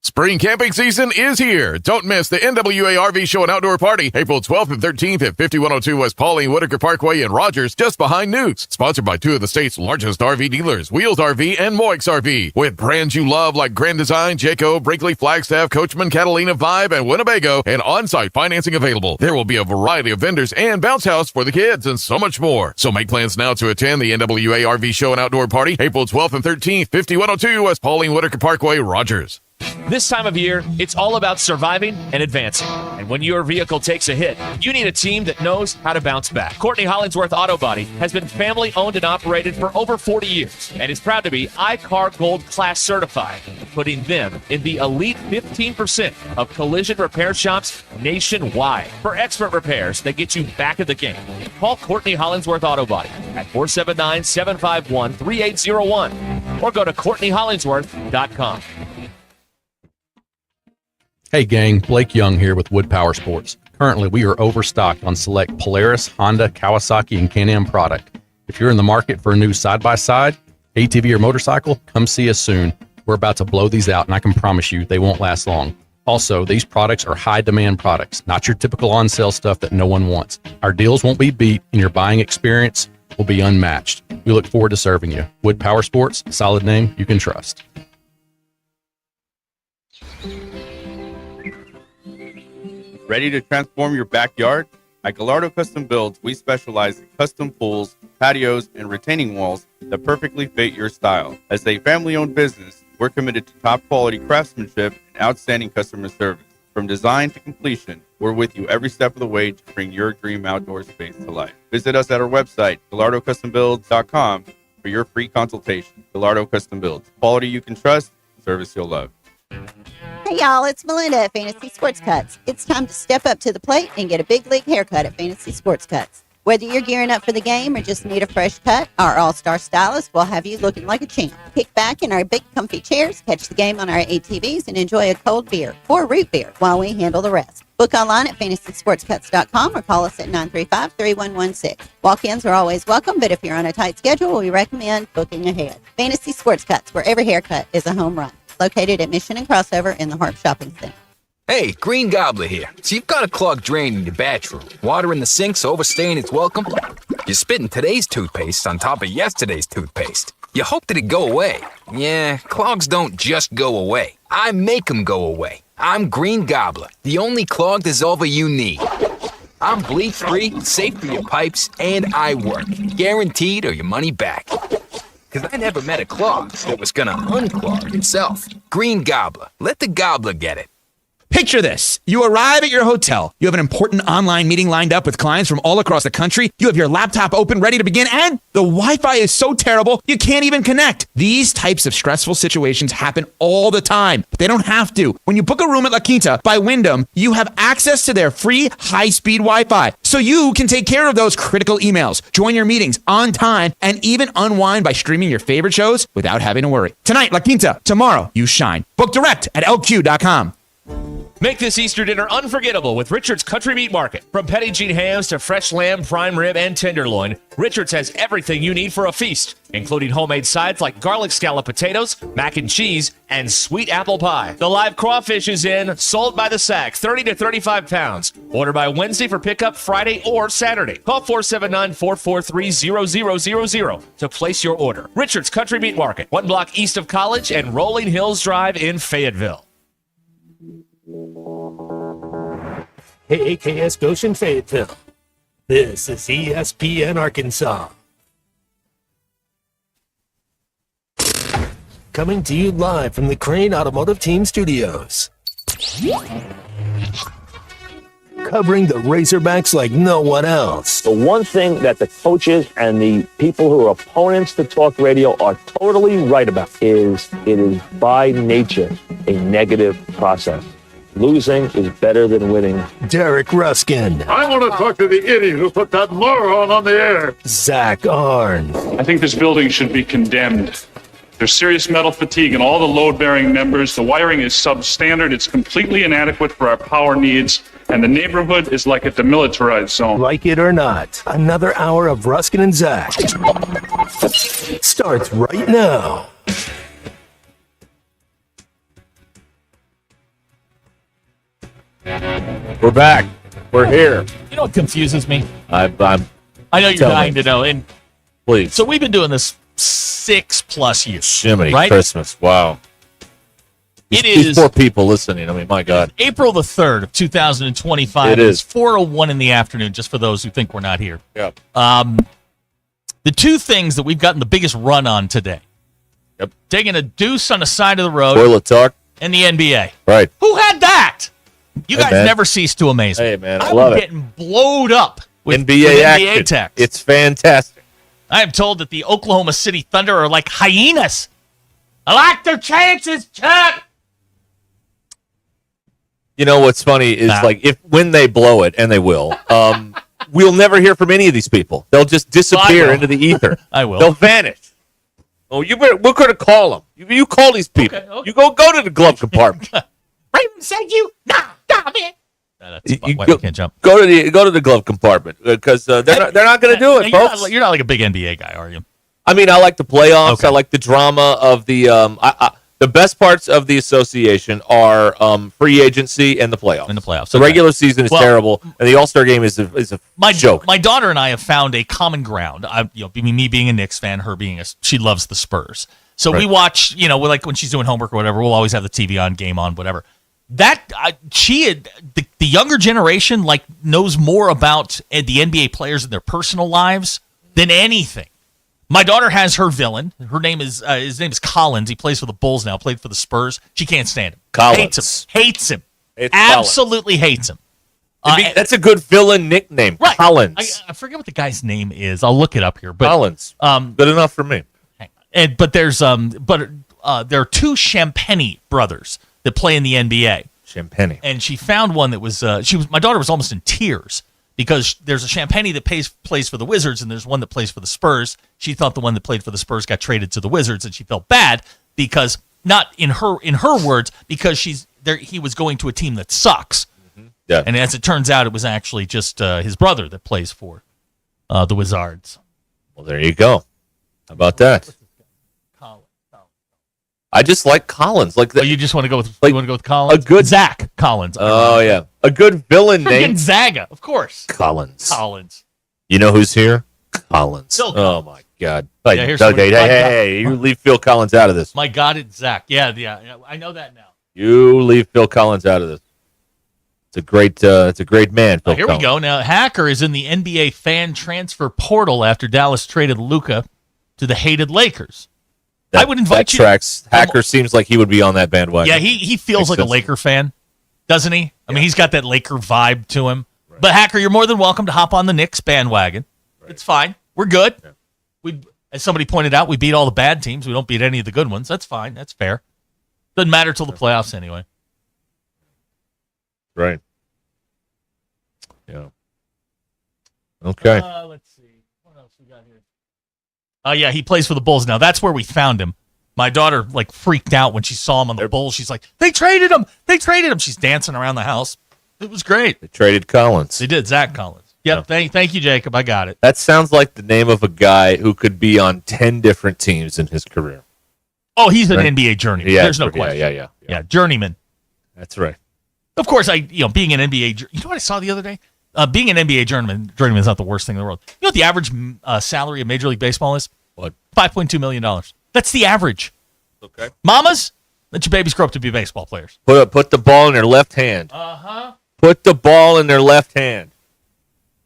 Spring camping season is here. Don't miss the NWA RV Show and Outdoor Party, April 12th and 13th at 5102 West Pauline Whitaker Parkway in Rogers, just behind Newt's. Sponsored by 2 of the state's largest RV dealers, Wheels RV and Moix RV. With brands you love like Grand Design, Jayco, Brinkley, Flagstaff, Coachman, Catalina, Vibe, and Winnebago, and on-site financing available. There will be a variety of vendors and bounce house for the kids and so much more. So make plans now to attend the NWA RV Show and Outdoor Party, April 12th and 13th, 5102 West Pauline Whitaker Parkway, Rogers. This time of year, it's all about surviving and advancing. And when your vehicle takes a hit, you need a team that knows how to bounce back. Courtney Hollingsworth Auto Body has been family owned and operated for over 40 years and is proud to be iCar Gold Class certified, putting them in the elite 15% of collision repair shops nationwide. For expert repairs that get you back in the game, call Courtney Hollingsworth Auto Body at 479-751-3801 or go to CourtneyHollingsworth.com. Hey gang, Blake Young here with Wood Power Sports. Currently, we are overstocked on select Polaris, Honda, Kawasaki, and Can-Am product. If you're in the market for a new side-by-side, ATV, or motorcycle, come see us soon. We're about to blow these out, and I can promise you they won't last long. Also, these products are high-demand products, not your typical on-sale stuff that no one wants. Our deals won't be beat, and your buying experience will be unmatched. We look forward to serving you. Wood Power Sports, a solid name you can trust. Ready to transform your backyard? At Gallardo Custom Builds, we specialize in custom pools, patios, and retaining walls that perfectly fit your style. As a family-owned business, we're committed to top-quality craftsmanship and outstanding customer service. From design to completion, we're with you every step of the way to bring your dream outdoor space to life. Visit us at our website, GallardoCustomBuilds.com, for your free consultation. Gallardo Custom Builds. Quality you can trust, service you'll love. Hey y'all, it's Melinda at Fantasy Sports Cuts. It's time to step up to the plate and get a big league haircut at Fantasy Sports Cuts. Whether you're gearing up for the game or just need a fresh cut, our all-star stylist will have you looking like a champ. Kick back in our big comfy chairs, catch the game on our ATVs, and enjoy a cold beer or root beer while we handle the rest. Book online at fantasysportscuts.com or call us at 935-3116. Walk-ins are always welcome, but if you're on a tight schedule, we recommend booking ahead. Fantasy Sports Cuts, where every haircut is a home run. Located at Mission and Crossover in the Harp Shopping Center. Hey, Green Gobbler here. So you've got a clogged drain in your bathroom. Water in the sink's overstaying its welcome. You're spitting today's toothpaste on top of yesterday's toothpaste. You hope that it go away. Yeah, clogs don't just go away. I make them go away. I'm Green Gobbler, the only clog dissolver you need. I'm bleach-free, safe for your pipes, and I work. Guaranteed or your money back. Because I never met a clog that was gonna unclog itself. Green Gobbler. Let the gobbler get it. Picture this. You arrive at your hotel. You have an important online meeting lined up with clients from all across the country. You have your laptop open, ready to begin, and the Wi-Fi is so terrible, you can't even connect. These types of stressful situations happen all the time, but they don't have to. When you book a room at La Quinta by Wyndham, you have access to their free high-speed Wi-Fi, so you can take care of those critical emails, join your meetings on time, and even unwind by streaming your favorite shows without having to worry. Tonight, La Quinta. Tomorrow, you shine. Book direct at lq.com. Make this Easter dinner unforgettable with Richard's Country Meat Market. From Petit hams to fresh lamb, prime rib, and tenderloin, Richard's has everything you need for a feast, including homemade sides like garlic scallop potatoes, mac and cheese, and sweet apple pie. The live crawfish is in, sold by the sack, 30 to 35 pounds. Order by Wednesday for pickup Friday or Saturday. Call 479-443-0000 to place your order. Richard's Country Meat Market, 1 block east of College and Rolling Hills Drive in Fayetteville. KAKS Goshen Fayetteville. This is ESPN Arkansas. Coming to you live from the Crane Automotive Team Studios. Covering the Razorbacks like no one else. The one thing that the coaches and the people who are opponents to talk radio are totally right about is it is by nature a negative process. Losing is better than winning. Derek Ruskin. I want to talk to the idiot who put that moron on the air. Zach Arn. I think this building should be condemned. There's serious metal fatigue in all the load-bearing members. The wiring is substandard. It's completely inadequate for our power needs. And the neighborhood is like a demilitarized zone. Like it or not, another hour of Ruskin and Zach starts right now. We're back. We're here. You know what confuses me? I know you're dying to know. And please. So we've been doing this 6+ years. Jiminy right? Christmas. Wow. These poor people listening. I mean, my God. April the 3rd of 2025. It is. 4:01 in the afternoon, just for those who think we're not here. Yep. The two things that we've gotten the biggest run on today. Yep. Taking a deuce on the side of the road. Toilet talk. And the NBA. Right. Who had that? You Hey, guys man. never cease to amaze me. Hey, man, I I'm love it. getting blowed up with NBA NBA action. text. It's fantastic. I am told that the Oklahoma City Thunder are like hyenas. I like their chances, Chuck. You know what's funny is like when they blow it, and they will, we'll never hear from any of these people. They'll just disappear into the ether. I will. They'll vanish. Oh, we're going to call them. You call these people. Okay. You go to the glove compartment. Raven said you. Nah, man. That's why go, you can't jump. Go to the glove compartment because they're not going to do it, folks. You're not like a big NBA guy, are you? I mean, I like the playoffs. Okay. I like the drama of the. The best parts of the association are free agency and the playoffs. The regular season is terrible, and the All-Star game is a joke. My daughter and I have found a common ground. Me being a Knicks fan, her being she loves the Spurs. So we watch. Like when she's doing homework or whatever, we'll always have the TV on, game on, whatever. The younger generation knows more about the NBA players and their personal lives than anything. My daughter has her villain. Her name is his name is Collins. He plays for the Bulls now. Played for the Spurs. She can't stand him. Collins hates him. It's Absolutely hates him. That's a good villain nickname. Right. Collins. I forget what the guy's name is. I'll look it up here. But, Collins. Good enough for me. But there are two Champagny brothers that play in the NBA. Champagny. And she found one that was my daughter was almost in tears because there's a Champagny that plays for the Wizards and there's one that plays for the Spurs. She thought the one that played for the Spurs got traded to the Wizards and she felt bad because not in her words because he was going to a team that sucks. Yeah. And as it turns out, it was actually just his brother that plays for the Wizards. Well, there you go. How about that? I just like Collins. Like you just want to go with Collins? A good Zach Collins. Oh yeah, a good villain name. Gonzaga, of course. Collins. You know who's here? Collins. Phil Oh my God. Yeah, here's Hey, you leave Phil Collins out of this. My God, it's Zach. Yeah, I know that now. You leave Phil Collins out of this. It's a great man. Phil Here Collins. we go. Now, Hacker is in the NBA fan transfer portal after Dallas traded Luka to the hated Lakers. I would invite that you. tracks. Hacker seems like he would be on that bandwagon. Yeah, he feels Makes like sense. a Laker fan, doesn't he? I mean, he's got that Laker vibe to him. Right. But Hacker, you're more than welcome to hop on the Knicks bandwagon. Right. It's fine. We're good. Yeah. We, as somebody pointed out, we beat all the bad teams. We don't beat any of the good ones. That's fine. That's fair. Doesn't matter till the playoffs anyway. Right. Yeah. Okay. Let's see. What else we got here? Yeah, he plays for the Bulls now. That's where we found him. My daughter freaked out when she saw him on the Bulls. She's like, "They traded him! They traded him!" She's dancing around the house. It was great. They traded Collins. They did. Zach Collins. Yep. Yeah. Thank you, Jacob. I got it. That sounds like the name of a guy who could be on 10 different teams in his career. Oh, he's an NBA journeyman. Yeah, There's no question. Yeah, journeyman. That's right. Of course, being an NBA. You know what I saw the other day? Being an NBA journeyman is not the worst thing in the world. You know what the average salary of Major League Baseball is? What? $5.2 million. That's the average. Okay. Mamas, let your babies grow up to be baseball players. Put the ball in their left hand. Put the ball in their left hand,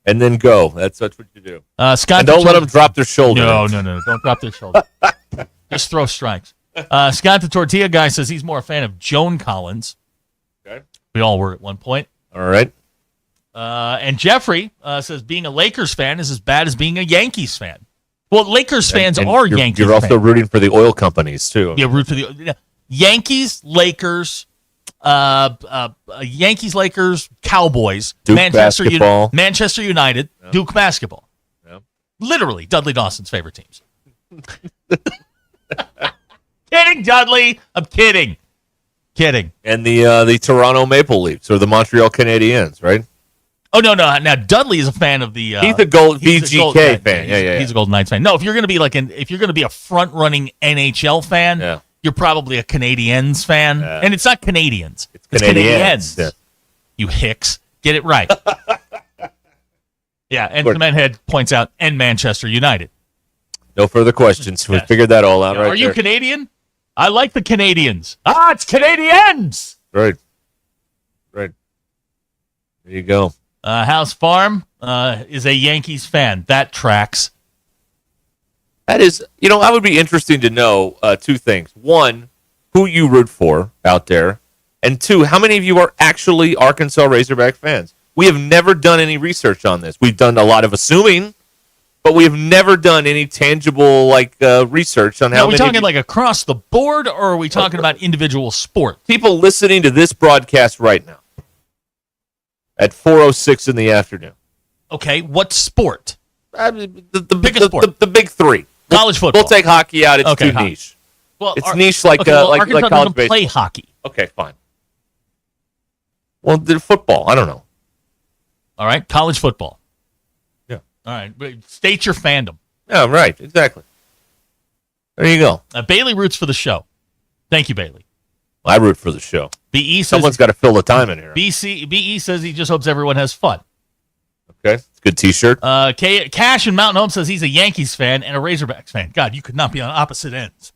and then go. That's what you do. Scott, and don't let them drop their shoulder. No. Don't drop their shoulder. Just throw strikes. Scott, the tortilla guy, says he's more a fan of Joan Collins. Okay. We all were at one point. All right. And Jeffrey says being a Lakers fan is as bad as being a Yankees fan. Well, Lakers fans are Yankees fans. You're also rooting for the oil companies, too. Yeah, root for the Yankees, Lakers, Cowboys, Duke basketball. Manchester United, Yeah. Duke basketball. Yeah. Literally, Dudley Dawson's favorite teams. Kidding, Dudley. I'm kidding. And the Toronto Maple Leafs or the Montreal Canadiens, right? Oh no! Now Dudley is a fan of the. He's a VGK fan. Yeah. He's a Golden Knights fan. No, if you're going to be a front running NHL fan, you're probably a Canadiens fan, and it's not Canadians. It's Canadiens. Yeah. You hicks, get it right. Yeah, and Cementhead points out, and Manchester United. No further questions. We figured that all out. Are you Canadian? I like the Canadians. It's Canadians. Right. There you go. House Farm is a Yankees fan. That tracks. That is, I would be interesting to know two things. One, who you root for out there. And two, how many of you are actually Arkansas Razorback fans? We have never done any research on this. We've done a lot of assuming, but we have never done any tangible research on how many. Are we talking across the board, or are we talking about individual sports? People listening to this broadcast right now at 4:06 in the afternoon. Okay, what sport? The biggest sport. The big three. College football. We'll take hockey out. It's too niche. Well, it's niche like Arkansas college doesn't baseball. play hockey. Okay, fine. Well, the football. I don't know. All right, college football. Yeah. All right, state your fandom. Yeah, right. Exactly. There you go. Bailey roots for the show. Thank you, Bailey. I root for the show. BE says someone's got to fill the time in here. BE says he just hopes everyone has fun. Okay, it's a good T-shirt. Cash in Mountain Home says he's a Yankees fan and a Razorbacks fan. God, you could not be on opposite ends.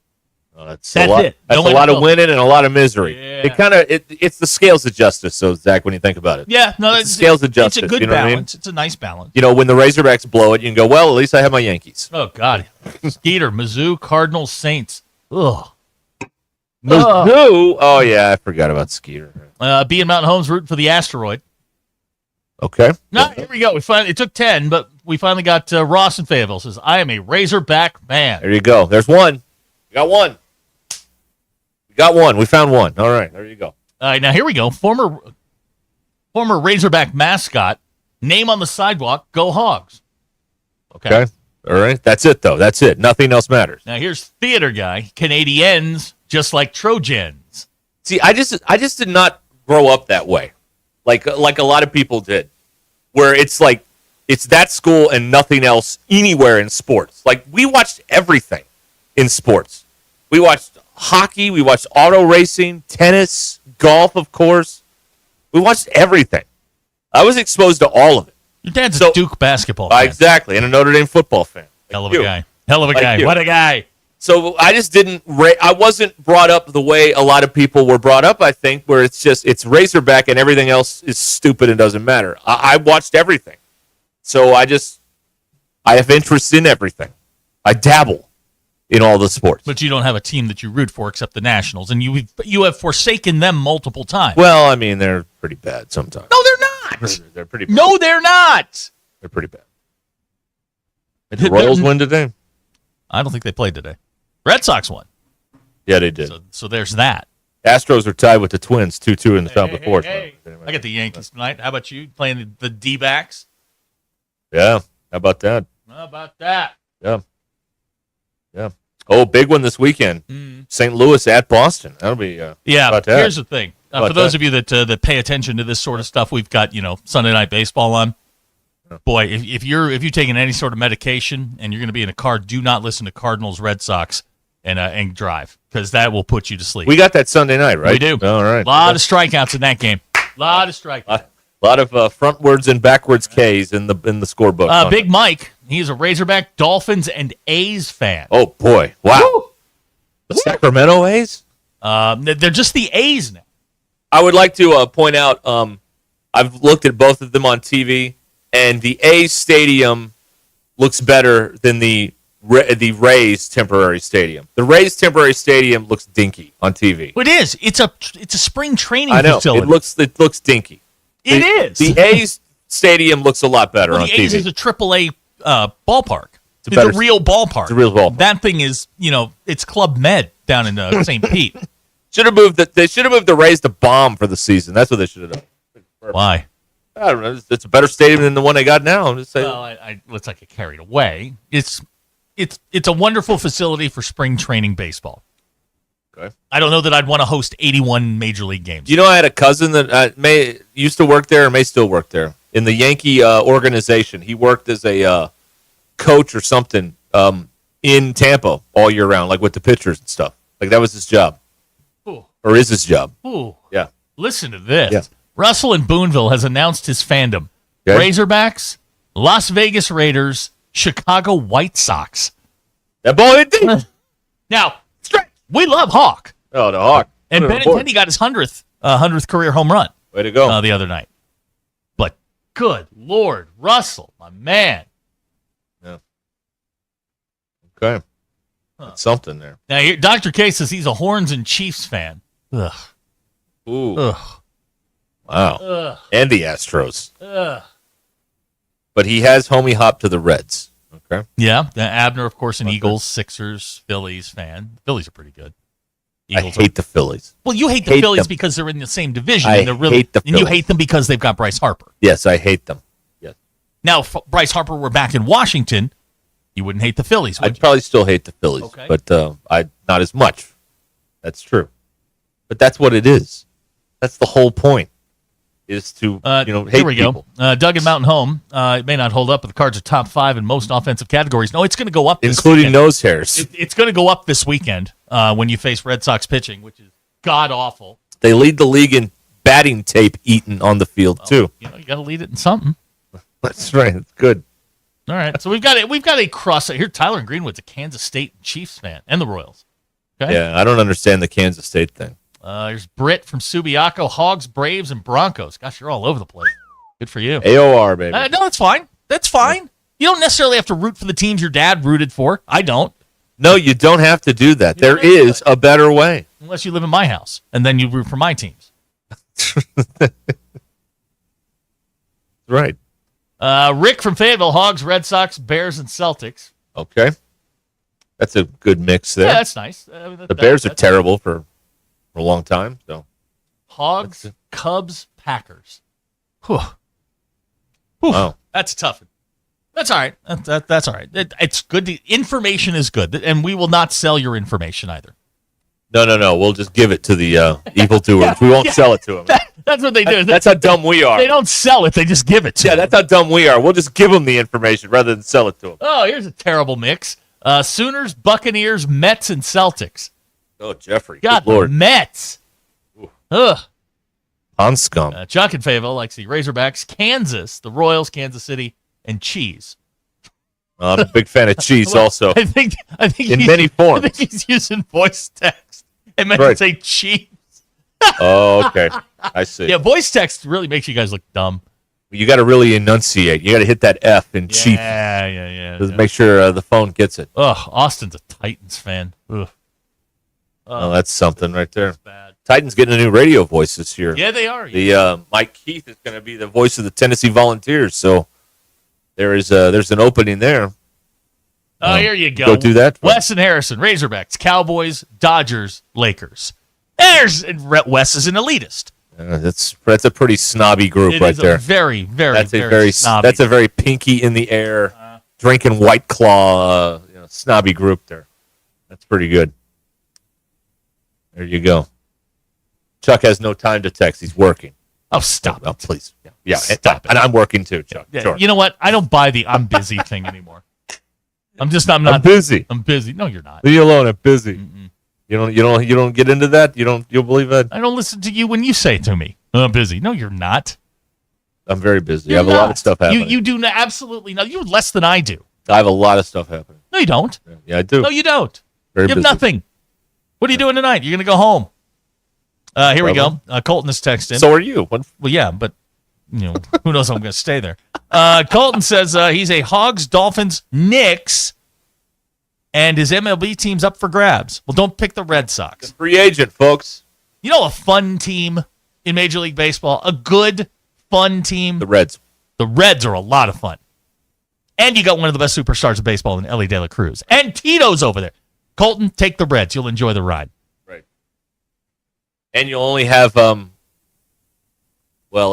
That's it. That's a lot of winning and a lot of misery. Yeah. It's the scales of justice. So Zach, when you think about it, yeah, no, it's the scales of justice. It's a good balance. I mean? It's a nice balance. When the Razorbacks blow it, you can go, well, at least I have my Yankees. Oh God, Skeeter, Mizzou, Cardinals, Saints. Ugh. Mizzou. Oh yeah, I forgot about Skeeter. B and Mountain Homes rooting for the asteroid. Okay. No, here we go. It took 10, but we finally got Ross in Fayetteville says, I am a Razorback fan. There you go. There's one. You got one. We found one. All right. There you go. All right. Now, here we go. Former Razorback mascot, name on the sidewalk, Go Hogs. Okay. All right. That's it, though. That's it. Nothing else matters. Now, here's theater guy, Canadiens, just like Trojans. See, I just did not grow up that way. like a lot of people did, where it's like it's that school and nothing else anywhere in sports. Like we watched everything in sports. We watched hockey, we watched auto racing, tennis, golf, of course. We watched everything. I was exposed to all of it. Your dad's a Duke basketball fan. Exactly, and a Notre Dame football fan. Hell of a guy. Hell of a guy. What a guy. So I just I wasn't brought up the way a lot of people were brought up, I think, where it's Razorback and everything else is stupid and doesn't matter. I watched everything. So I have interest in everything. I dabble in all the sports. But you don't have a team that you root for except the Nationals, and you have forsaken them multiple times. Well, I mean, they're pretty bad sometimes. No, they're not. They're pretty bad. No, they're not. They're pretty bad. Did the Royals win today? I don't think they played today. Red Sox won. Yeah, they did. So there's that. Astros are tied with the Twins, 2-2 in the top of the fourth. Hey. I got the Yankees tonight. How about you playing the D-backs? Yeah. How about that? How about that? Yeah. Oh, big one this weekend. St. Louis at Boston. That'll be yeah. About that. Here's the thing. For those of you that pay attention to this sort of stuff, we've got Sunday Night Baseball on. Boy, if you're taking any sort of medication and you're going to be in a car, do not listen to Cardinals Red Sox and drive, because that will put you to sleep. We got that Sunday night, right? We do. All right. A lot of strikeouts in that game. A lot of strikeouts. A lot of frontwards and backwards Ks in the scorebook. Big Mike, he's a Razorback, Dolphins, and A's fan. Oh boy! Wow. Woo! The Sacramento A's. They're just the A's now. I would like to point out. I've looked at both of them on TV, and the A's stadium looks better than the Rays temporary stadium. The Rays temporary stadium looks dinky on TV. It is. It's a spring training I know. facility. It looks dinky. It is. The A's stadium looks a lot better on TV. The A's is a AAA ballpark. It's better- the real ballpark. It's a real ballpark. That thing is, it's Club Med down in St. Pete. They should have moved the Rays to Bomb for the season. That's what they should have done. Why? I don't know. It's a better stadium than the one they got now. I'm just saying. Well, let's not get carried away. It's a wonderful facility for spring training baseball. Okay. I don't know that I'd want to host 81 major league games. I had a cousin that used to work there, or may still work there, in the Yankee organization. He worked as a coach or something in Tampa all year round, like with the pitchers and stuff. Like that was his job. Ooh. Or is his job. Ooh. Yeah. Listen to this. Yeah. Russell in Boonville has announced his fandom. Okay. Razorbacks, Las Vegas Raiders, Chicago White Sox. That boy did. Now, we love Hawk. Oh, the Hawk. And Benintendi got his 100th career home run. Way to go. The other night. But good Lord, Russell, my man. Yeah. Okay. That's something there. Now, Dr. K says he's a Horns and Chiefs fan. Ugh. Ooh. Ugh. Wow. Ugh. And the Astros. Ugh. But he has homie hop to the Reds. Okay. Yeah. Abner, of course, an Eagles, Sixers, Phillies fan. Phillies are pretty good. I hate the Phillies. Well, you hate the Phillies because they're in the same division. I hate the and you Phillies. hate them because they've got Bryce Harper. Yes, I hate them. Yes. Now, if Bryce Harper were back in Washington, you wouldn't hate the Phillies, would I'd probably still hate the Phillies, Okay. but I not as much. That's true. But that's what it is. That's the whole point. Is to hate Here we people. go. Doug at Mountain Home. It may not hold up, but the Cards are top 5 in most offensive categories. No, it's going to go up this Including weekend. nose hairs. It's going to go up this weekend when you face Red Sox pitching, which is god-awful. They lead the league in batting tape eaten on the field, too. You got to lead it in something. That's right. It's good. All right, so we've got a cross here. Tyler in Greenwood's a Kansas State Chiefs fan and the Royals. Okay. Yeah, I don't understand the Kansas State thing. There's Britt from Subiaco, Hogs, Braves, and Broncos. Gosh, you're all over the place. Good for you. AOR, baby. No, that's fine. That's fine. You don't necessarily have to root for the teams your dad rooted for. I don't. No, you don't have to do that. There is a better way. Unless you live in my house, and then you root for my teams. Right. Rick from Fayetteville, Hogs, Red Sox, Bears, and Celtics. Okay. That's a good mix there. Yeah, that's nice. The Bears are terrible for a long time. So Hogs, Cubs, Packers. Whew. Whew. Wow. That's tough. That's all right. That's all right. It's good. Information is good, and we will not sell your information either. No. We'll just give it to the evildoers. We won't sell it to them. That's what they do. That's how dumb we are. They don't sell it; they just give it to them. Yeah, that's how dumb we are. We'll just give them the information rather than sell it to them. Oh, here's a terrible mix: Sooners, Buccaneers, Mets, and Celtics. Oh, Jeffrey, God, good Lord. the Mets. Ugh. On scum. Chuck and Fayetteville likes the Razorbacks, Kansas, the Royals, Kansas City, and cheese. I'm a big fan of cheese also. I think in many forms. I think he's using voice text. It meant to say cheese. Oh, okay. I see. Yeah, voice text really makes you guys look dumb. You got to really enunciate. You got to hit that F in cheap. Yeah. Just make sure the phone gets it. Ugh, Austin's a Titans fan. Ugh. Oh, that's something right there. Titans getting a new radio voice this year. Yeah, they are. The Mike Keith is going to be the voice of the Tennessee Volunteers. So there's an opening there. Oh, here you go. Go do that. Wes and Harrison, Razorbacks, Cowboys, Dodgers, Lakers. Wes is an elitist. That's a pretty snobby group right there. Very, very, that's a very snobby. That's a very pinky in the air, drinking White Claw, snobby group there. That's pretty good. There you go. Chuck has no time to text. He's working. Oh, stop it. Please. Yeah. Stop it. And I'm working too, Chuck. Yeah, Sure. you know what? I don't buy the I'm busy thing anymore. I'm not busy. I'm busy. No, you're not. Leave me alone. I'm busy. Mm-mm. You don't get into that? You'll believe that? I don't listen to you when you say it to me. I'm busy. No, you're not. I'm very busy. You're I have a lot of stuff happening. You do absolutely nothing. You have less than I do. I have a lot of stuff happening. No, you don't. Yeah, I do. No, you don't. Very you have busy. nothing. What are you doing tonight? You're going to go home. Here we go. Colton is texting. So are you. Well, yeah, but who knows if I'm going to stay there. Colton says he's a Hogs, Dolphins, Knicks, and his MLB team's up for grabs. Well, don't pick the Red Sox. Free agent, folks. You know a fun team in Major League Baseball? A good, fun team? The Reds. The Reds are a lot of fun. And you got one of the best superstars of baseball in Ellie De La Cruz. And Tito's over there. Colton, take the Reds. You'll enjoy the ride. Right. And you'll only have, it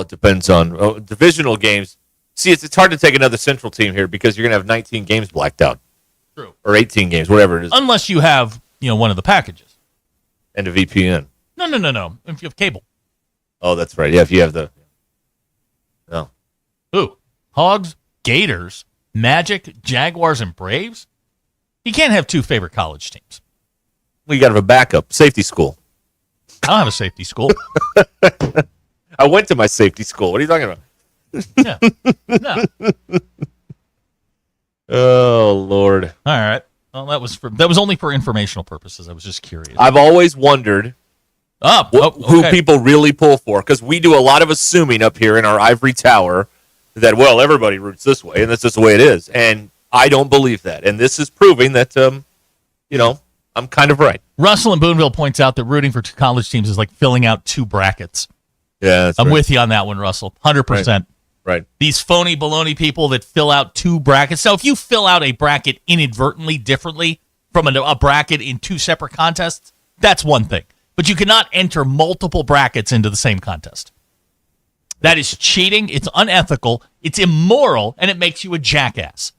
depends on divisional games. See, it's hard to take another Central team here because you're going to have 19 games blacked out. True. Or 18 games, whatever it is. Unless you have, one of the packages. And a VPN. No. If you have cable. Oh, that's right. Yeah, if you have the... No. Ooh. Hogs, Gators, Magic, Jaguars, and Braves? You can't have two favorite college teams. Well, you got to have a backup. Safety school. I don't have a safety school. I went to my safety school. What are you talking about? No. Oh, Lord. All right. Well, that was only for informational purposes. I was just curious. I've always wondered who people really pull for, because we do a lot of assuming up here in our ivory tower that, everybody roots this way, and that's just the way it is. And I don't believe that. And this is proving that, I'm kind of right. Russell in Boonville points out that rooting for two college teams is like filling out two brackets. Yeah, I'm with you on that one, Russell. 100%. Right. These phony baloney people that fill out two brackets. So if you fill out a bracket inadvertently differently from a bracket in two separate contests, that's one thing. But you cannot enter multiple brackets into the same contest. That is cheating. It's unethical. It's immoral, and it makes you a jackass.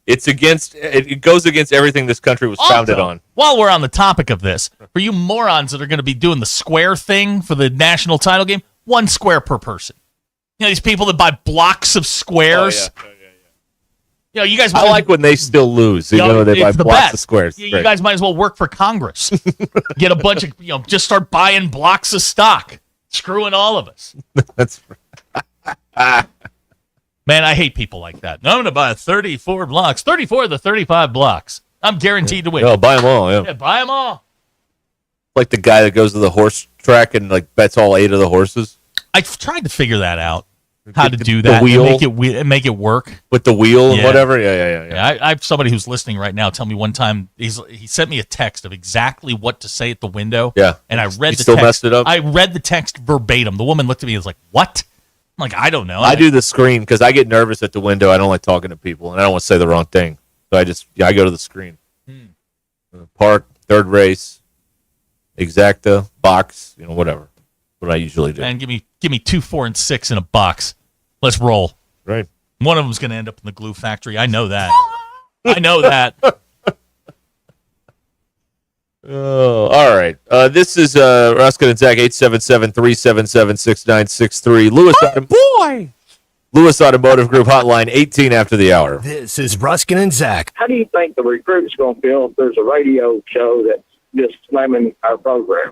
It goes against everything this country was founded on. While we're on the topic of this, for you morons that are going to be doing the square thing for the national title game, 1 square per person. These people that buy blocks of squares. Oh, yeah. You guys. I like when they still lose, even though they buy blocks of squares. You guys might as well work for Congress. Get a bunch of, just start buying blocks of stock, screwing all of us. That's Man, I hate people like that. No, I'm going to buy 34 blocks. 34 of the 35 blocks. I'm guaranteed to win. No, buy them all. Yeah, buy them all. Like the guy that goes to the horse track and bets all 8 of the horses. I've tried to figure that out. How to do that? The wheel, make it work with the wheel and whatever. Yeah. I have somebody who's listening right now. Tell me one time he sent me a text of exactly what to say at the window. Yeah, and I read the still text. Messed it up. I read the text verbatim. The woman looked at me and was like, "What?" I'm like, "I don't know." I do the screen because I get nervous at the window. I don't like talking to people, and I don't want to say the wrong thing. So I go to the screen. Park, third race, exacta, box, whatever. What I usually do. And give me 2, 4, and 6 in a box. Let's roll. Right. One of them's going to end up in the glue factory. I know that. I know that. Oh, all right. This is Ruscin and Zach, 877-377-6963. Lewis Automotive Group hotline, 18 after the hour. This is Ruscin and Zach. How do you think the recruit's going to feel if there's a radio show that's just slamming our program?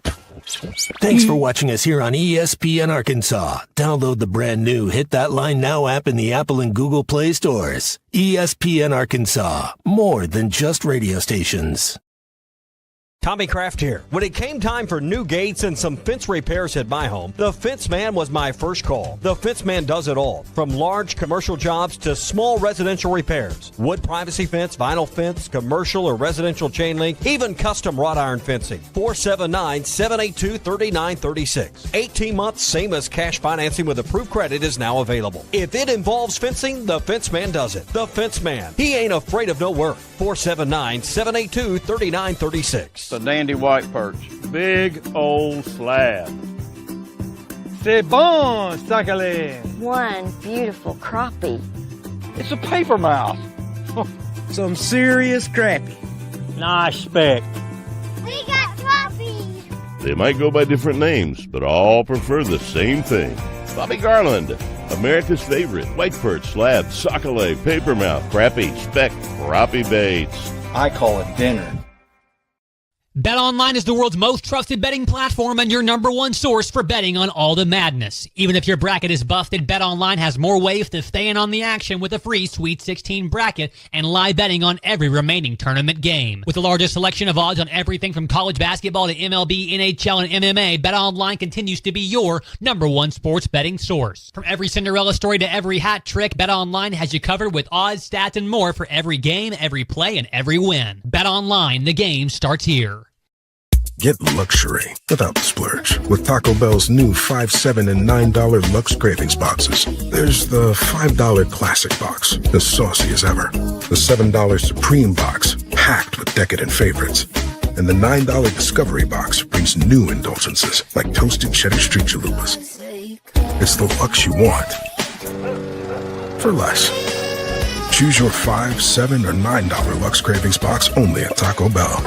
Thanks for watching us here on ESPN Arkansas. Download the brand new Hit That Line Now app in the Apple and Google Play stores. ESPN Arkansas, more than just radio stations. Tommy Kraft here. When it came time for new gates and some fence repairs at my home, the Fence Man was my first call. The Fence Man does it all, from large commercial jobs to small residential repairs. Wood privacy fence, vinyl fence, commercial or residential chain link, even custom wrought iron fencing. 479-782-3936. 18 months, same as cash financing with approved credit is now available. If it involves fencing, the Fence Man does it. The Fence Man. He ain't afraid of no work. 479-782-3936. The dandy white perch. Big old slab. C'est bon, sacale. One beautiful crappie. It's a paper mouth. Some serious crappie. Nice speck. We got crappies. They might go by different names, but all prefer the same thing. Bobby Garland, America's favorite white perch, slab, sockeye, papermouth, crappie, speck, crappie baits. I call it dinner. BetOnline is the world's most trusted betting platform and your number one source for betting on all the madness. Even if your bracket is busted, BetOnline has more ways to stay in on the action with a free Sweet 16 bracket and live betting on every remaining tournament game. With the largest selection of odds on everything from college basketball to MLB, NHL, and MMA, BetOnline continues to be your number one sports betting source. From every Cinderella story to every hat trick, BetOnline has you covered with odds, stats, and more for every game, every play, and every win. BetOnline, the game starts here. Get luxury without the splurge with Taco Bell's new $5, $7, and $9 Lux Cravings boxes. There's the $5 Classic box, as saucy as ever. The $7 Supreme box, packed with decadent favorites. And the $9 Discovery box brings new indulgences like toasted cheddar street chalupas. It's the luxe you want for less. Choose your $5, $7, or $9 Lux Cravings box only at Taco Bell.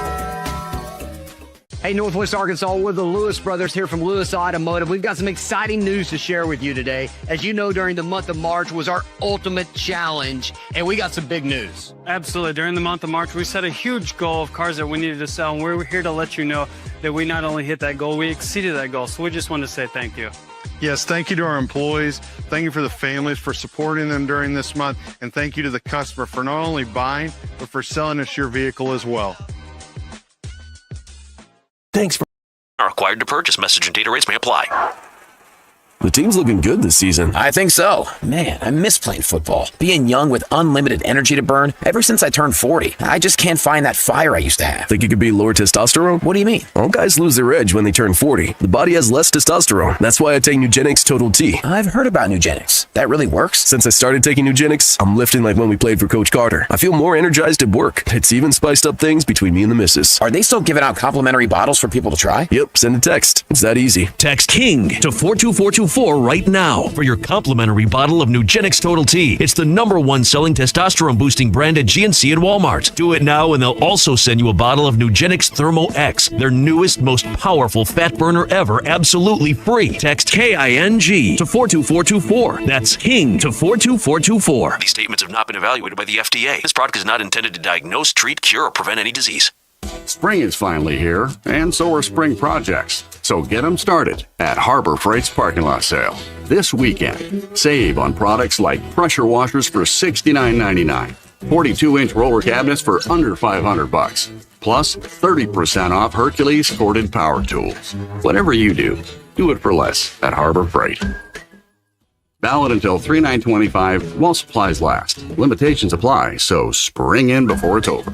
Hey, Northwest Arkansas, we're the Lewis brothers here from Lewis Automotive. We've got some exciting news to share with you today. As you know, during the month of March was our ultimate challenge, and we got some big news. Absolutely. During the month of March, we set a huge goal of cars that we needed to sell, and we're here to let you know that we not only hit that goal, we exceeded that goal. So we just want to say thank you. Yes, thank you to our employees. Thank you for the families for supporting them during this month, and thank you to the customer for not only buying, but for selling us your vehicle as well. Thanks for are required to purchase. Message and data rates may apply. The team's looking good this season. I think so. Man, I miss playing football. Being young with unlimited energy to burn. Ever since I turned 40, I just can't find that fire I used to have. Think it could be lower testosterone? What do you mean? All guys lose their edge when they turn 40. The body has less testosterone. That's why I take Nugenix Total T. I've heard about Nugenix. That really works? Since I started taking Nugenix, I'm lifting like when we played for Coach Carter. I feel more energized at work. It's even spiced up things between me and the missus. Are they still giving out complimentary bottles for people to try? Yep, send a text. It's that easy. Text KING to 42424 right now for your complimentary bottle of Nugenix Total T. It's the #1 selling testosterone boosting brand at GNC and Walmart. Do it now and they'll also send you a bottle of Nugenix Thermo X, their newest, most powerful fat burner ever, absolutely free. Text KING to 42424. That's KING to 42424. These statements have not been evaluated by the FDA. This product is not intended to diagnose, treat, cure, or prevent any disease. Spring is finally here, and so are spring projects. So get them started at Harbor Freight's parking lot sale. This weekend, save on products like pressure washers for $69.99, 42-inch roller cabinets for under $500, plus 30% off Hercules corded power tools. Whatever you do it for less at Harbor Freight. Valid until 3/9/25 while supplies last. Limitations apply, so spring in before it's over.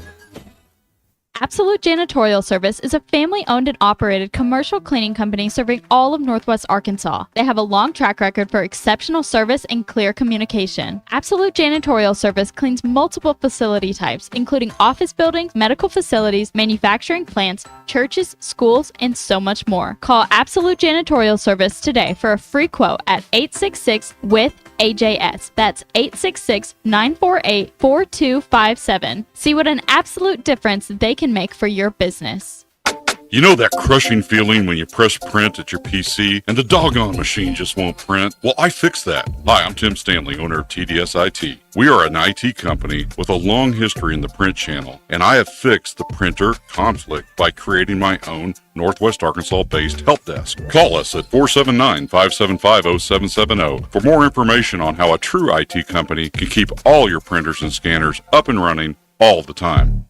Absolute Janitorial Service is a family-owned and operated commercial cleaning company serving all of Northwest Arkansas. They have a long track record for exceptional service and clear communication. Absolute Janitorial Service cleans multiple facility types, including office buildings, medical facilities, manufacturing plants, churches, schools, and so much more. Call Absolute Janitorial Service today for a free quote at 866-WITH-AJS. That's 866-948-4257. See what an absolute difference they can make for your business. You know that crushing feeling when you press print at your PC and the doggone machine just won't print? Well, I fixed that. Hi, I'm Tim Stanley, owner of TDS IT. We are an IT company with a long history in the print channel, and I have fixed the printer conflict by creating my own Northwest Arkansas-based help desk. Call us at 479-575-0770 for more information on how a true IT company can keep all your printers and scanners up and running all the time.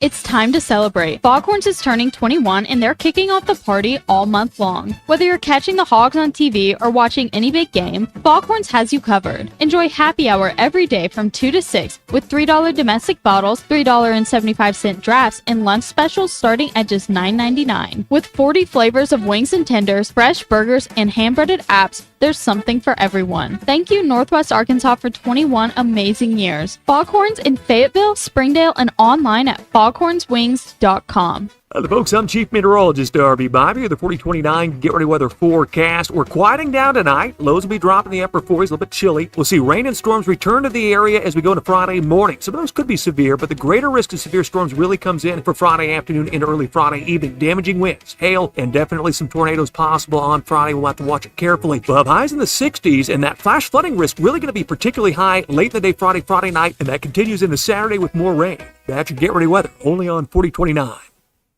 It's time to celebrate. Foghorns is turning 21 and they're kicking off the party all month long. Whether you're catching the Hogs on TV or watching any big game, Foghorns has you covered. Enjoy happy hour every day from 2 to 6 with $3 domestic bottles, $3.75 drafts, and lunch specials starting at just $9.99. With 40 flavors of wings and tenders, fresh burgers, and hand-breaded apps, there's something for everyone. Thank you, Northwest Arkansas, for 21 amazing years. Foghorns in Fayetteville, Springdale, and online at foghornswings.com. The folks, I'm Chief Meteorologist Darby Bobby. Here, the 4029 Get Ready Weather forecast. We're quieting down tonight. Lows will be dropping the upper 40s, a little bit chilly. We'll see rain and storms return to the area as we go into Friday morning. Some of those could be severe, but the greater risk of severe storms really comes in for Friday afternoon into early Friday evening. Damaging winds, hail, and definitely some tornadoes possible on Friday. We'll have to watch it carefully. We'll have highs in the 60s, and that flash flooding risk really going to be particularly high late in the day Friday night, and that continues into Saturday with more rain. That's your Get Ready Weather, only on 4029.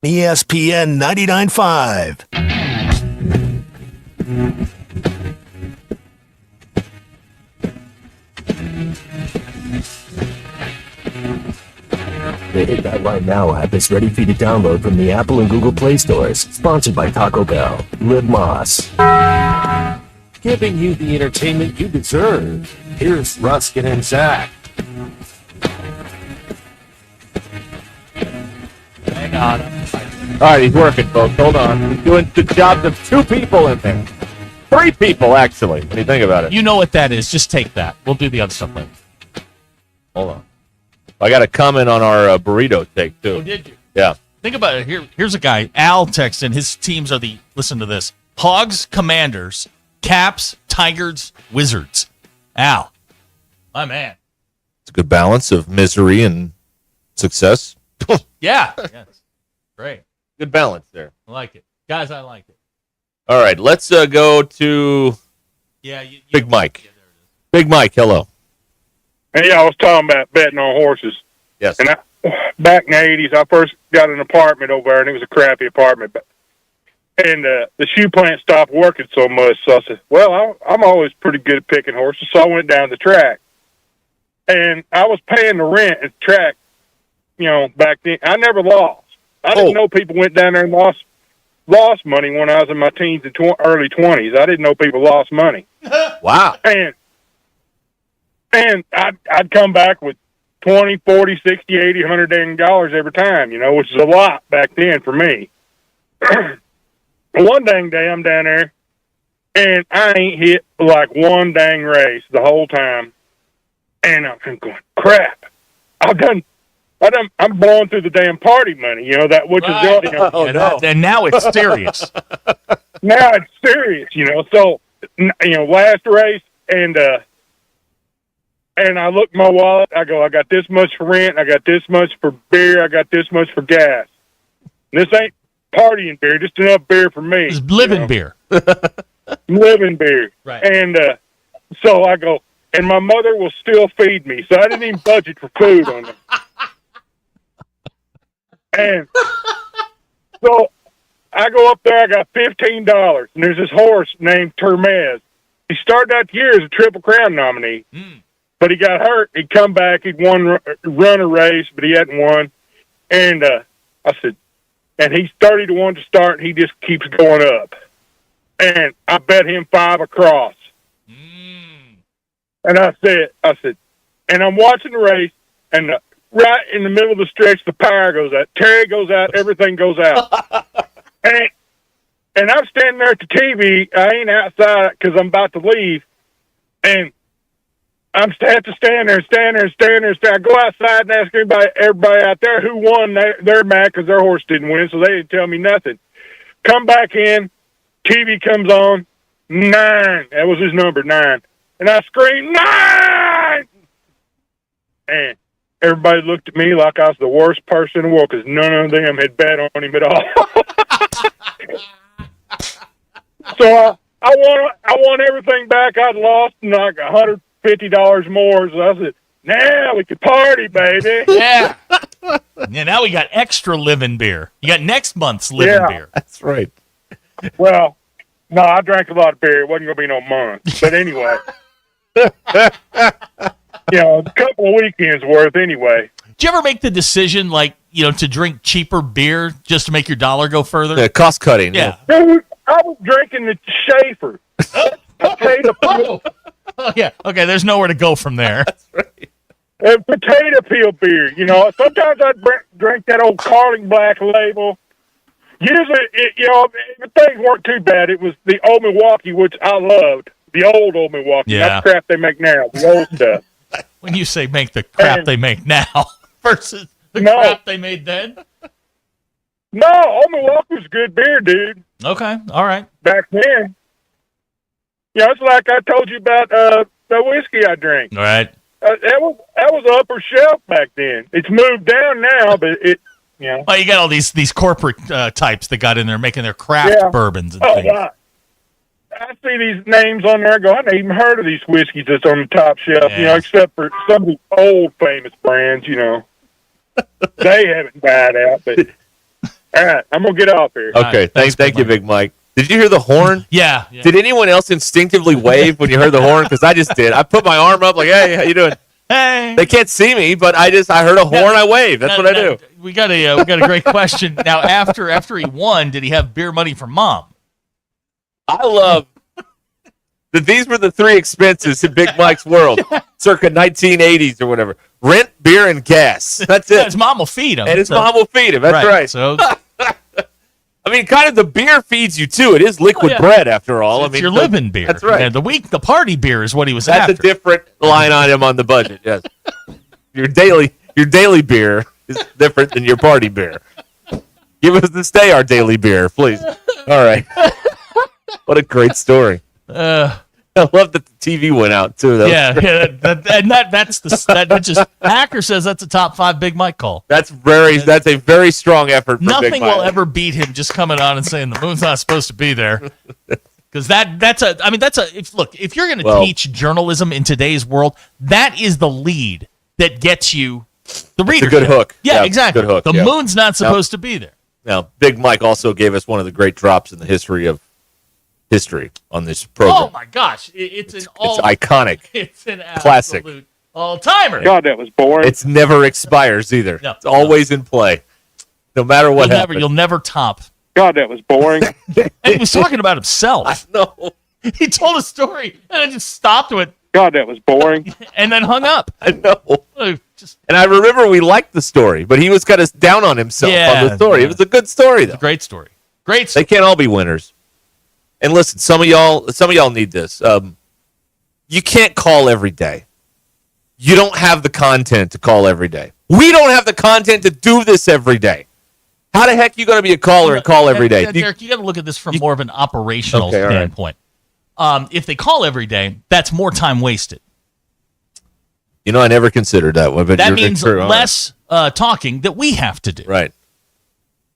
ESPN 99.5. The Hit That Line Now app is ready for you to download from the Apple and Google Play stores. Sponsored by Taco Bell. Live Moss. Giving you the entertainment you deserve. Here's Ruscin and Zach. Hang on. All right, he's working, folks. Hold on. He's doing the jobs of 2 people in there. 3 people, actually, when you think about it. You know what that is. Just take that. We'll do the other stuff later. Hold on. I got a comment on our burrito take, too. Oh, did you? Yeah. Think about it. Here's a guy, Al texted. His teams are listen to this, Hogs, Commanders, Caps, Tigers, Wizards. Al, my man. It's a good balance of misery and success. Yeah. Yes. Great. Good balance there. I like it. Guys, I like it. All right, let's go to Big Mike. Yeah, Big Mike, hello. Hey, I was talking about betting on horses. Yes. And back in the 80s, I first got an apartment over there, and it was a crappy apartment. And the shoe plant stopped working so much, so I said, well, I'm always pretty good at picking horses, so I went down the track. And I was paying the rent at the track, back then. I never lost. I didn't know people went down there and lost money when I was in my teens and early 20s. I didn't know people lost money. Wow. And I'd come back with 20, 40, 60, 80, $100 every time, which is a lot back then for me. One dang day I'm down there, and I ain't hit like one dang race the whole time. And I'm going, crap. I'm blowing through the damn party money, which right. is no. And now it's serious. Now it's serious, So, last race, and I look at my wallet. I go, I got this much for rent. I got this much for beer. I got this much for gas. And this ain't partying beer, just enough beer for me. It's living beer. Living beer. Right. And so I go, and my mother will still feed me, so I didn't even budget for food on them. And so I go up there, I got $15, and there's this horse named Termez. He started out the year as a Triple Crown nominee, but he got hurt. He'd come back, he'd run a race, but he hadn't won. And I said, and he's 30-1 to start, and he just keeps going up. And I bet him 5 across. And I said, and I'm watching the race, and right in the middle of the stretch, the power goes out. Terry goes out. Everything goes out. and I'm standing there at the TV. I ain't outside because I'm about to leave. And I have to stand there. I go outside and ask everybody out there who won. They're mad because their horse didn't win, so they didn't tell me nothing. Come back in. TV comes on. 9. That was his number, 9. And I screamed, 9! And everybody looked at me like I was the worst person in the world because none of them had bet on him at all. So I won everything back I'd lost, and like $150 more. So I said, now we can party, baby. Yeah. Yeah, now we got extra living beer. You got next month's living beer. That's right. Well, no, I drank a lot of beer. It wasn't going to be no month. But anyway. A couple of weekends worth anyway. Did you ever make the decision, to drink cheaper beer just to make your dollar go further? Yeah, cost cutting. Yeah. Dude, I was drinking the Schaefer. Potato peel. Oh, yeah. Okay, there's nowhere to go from there. That's right. And potato peel beer. Sometimes I'd drink that old Carling Black Label. Usually, if things weren't too bad, it was the Old Milwaukee, which I loved. The old Old Milwaukee. Yeah. Not the crap they make now. The old stuff. When you say make the crap they make now versus the crap they made then? No, Old Milwaukee was good beer, dude. Okay, all right. Back then. It's like I told you about the whiskey I drink. All right. That was upper shelf back then. It's moved down now, but it. Well, you got all these corporate types that got in there making their craft bourbons and things. Wow. I see these names on there. I go, I never even heard of these whiskeys that's on the top shelf. Except for some of the old famous brands. They haven't died out. But all right, I'm gonna get off here. Okay, thank you, Big Mike. Did you hear the horn? Yeah. Did anyone else instinctively wave when you heard the horn? Because I just did. I put my arm up like, hey, how you doing? Hey. They can't see me, but I heard a horn, I waved. That's what I do. We got a great question. Now, after he won, did he have beer money from mom? I love that these were the three expenses in Big Mike's world, circa 1980s or whatever. Rent, beer, and gas. That's it. His mom will feed him. And his mom will feed him. That's right. So, I mean, kind of the beer feeds you too. It is liquid bread after all. It's your living beer. That's right. And the party beer is what he was after. That's a different line item on the budget. Yes. Your daily beer is different than your party beer. Give us the stay our daily beer, please. All right. What a great story. I love that the TV went out too. That just Hacker says that's a top 5 Big Mike call. That's a very strong effort. For Nothing Big Mike. will ever beat him just coming on and saying the moon's not supposed to be there. Because if you're going to teach journalism in today's world, that is the lead that gets you the readership. It's a good hook. Yeah, exactly. Good hook. The moon's not supposed to be there. Now, Big Mike also gave us one of the great drops in the history on this program. Oh my gosh, it's iconic. It's an classic, all-timer. God, that was boring. It never expires either. No, it's always in play, no matter what happens. You'll never top. God, that was boring. And he was talking about himself. I know. He told a story and then just stopped with, God, that was boring. and then hung up. I know. And I remember we liked the story, but he was kind of down on himself on the story. It was a good story, though. It's a great story. They can't all be winners. And listen, some of y'all need this. You can't call every day. You don't have the content to call every day. We don't have the content to do this every day. How the heck are you going to be a caller and call every day? Derek, you got to look at this from more of an operational standpoint. Right. If they call every day, that's more time wasted. I never considered that one. But that means less talking that we have to do. Right.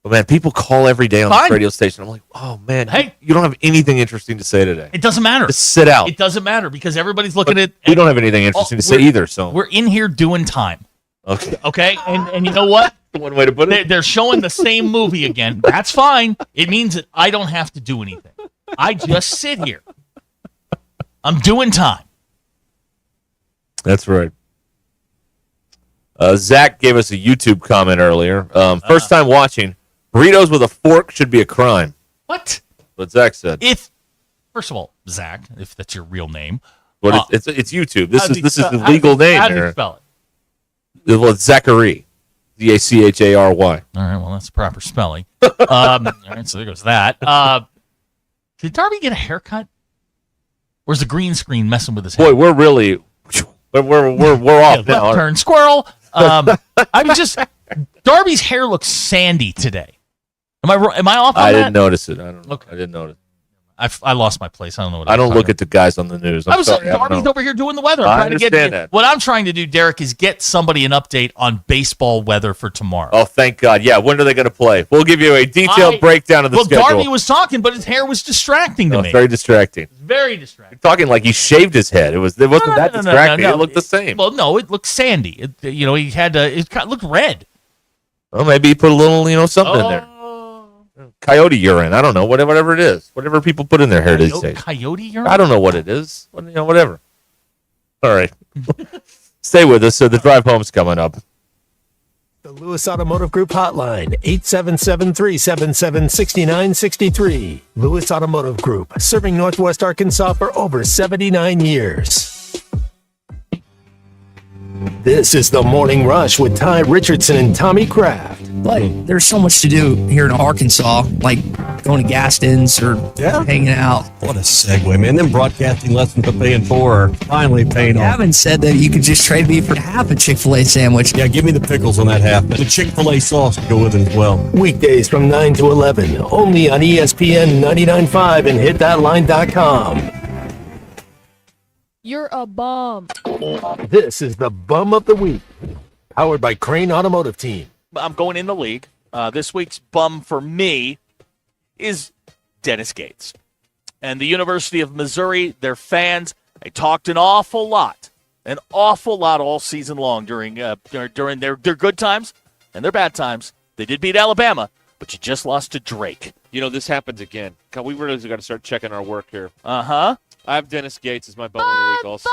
But man, people call every day on this radio station. I'm like, oh man, hey, you don't have anything interesting to say today. It doesn't matter. Just sit out. It doesn't matter because everybody's looking at. We don't have anything interesting to say either. So we're in here doing time. Okay. Okay. And you know what? One way to put it. They're showing the same movie again. That's fine. It means that I don't have to do anything. I just sit here. I'm doing time. That's right. Zach gave us a YouTube comment earlier. First time watching. Burritos with a fork should be a crime. What? What Zach said. First of all, Zach, if that's your real name. But it's YouTube. This is the legal name. How do you spell it? Well, it's Zachary. Zachary. All right, well, that's proper spelling. All right, so there goes that. Did Darby get a haircut? Or is the green screen messing with his hair? Boy, we're really we're off now. Left turn squirrel. I mean, just Darby's hair looks sandy today. Am I off on that? I didn't notice it. I don't know. Okay. I didn't notice. I lost my place. I don't know what I don't look at the guys on the news. I was Darby's over here doing the weather. I understand that. What I'm trying to do, Derek, is get somebody an update on baseball weather for tomorrow. Oh, thank God. Yeah, when are they going to play? We'll give you a detailed breakdown of the schedule. Well, Darby was talking, but his hair was distracting to me. Very distracting. Very distracting. You're talking like he shaved his head. It wasn't that distracting. It looked the same. Well, no, it looked sandy. He had it looked red. Well, maybe he put a little, something in there. Coyote urine. I don't know. Whatever it is. Whatever people put in their hair these days. Coyote urine? I don't know what it is. Whatever. All right. Stay with us. So the drive home's coming up. The Lewis Automotive Group hotline, 877-377-6963. Lewis Automotive Group, serving Northwest Arkansas for over 79 years. This is the Morning Rush with Ty Richardson and Tommy Kraft. Like, there's so much to do here in Arkansas, like going to Gaston's or hanging out. What a segue, man. Them broadcasting lessons I'm paying for are finally paying off. Gavin said that you could just trade me for half a Chick-fil-A sandwich. Yeah, give me the pickles on that half. And the Chick-fil-A sauce to go with it as well. Weekdays from 9 to 11, only on ESPN 99.5 and hitthatline.com. You're a bum. This is the Bum of the Week, powered by Crane Automotive Team. I'm going in the league. This week's bum for me is Dennis Gates. And the University of Missouri, their fans, they talked an awful lot all season long during their good times and their bad times. They did beat Alabama, but you just lost to Drake. This happens again. God, we really got to start checking our work here. Uh-huh. I have Dennis Gates as my bum of the week also.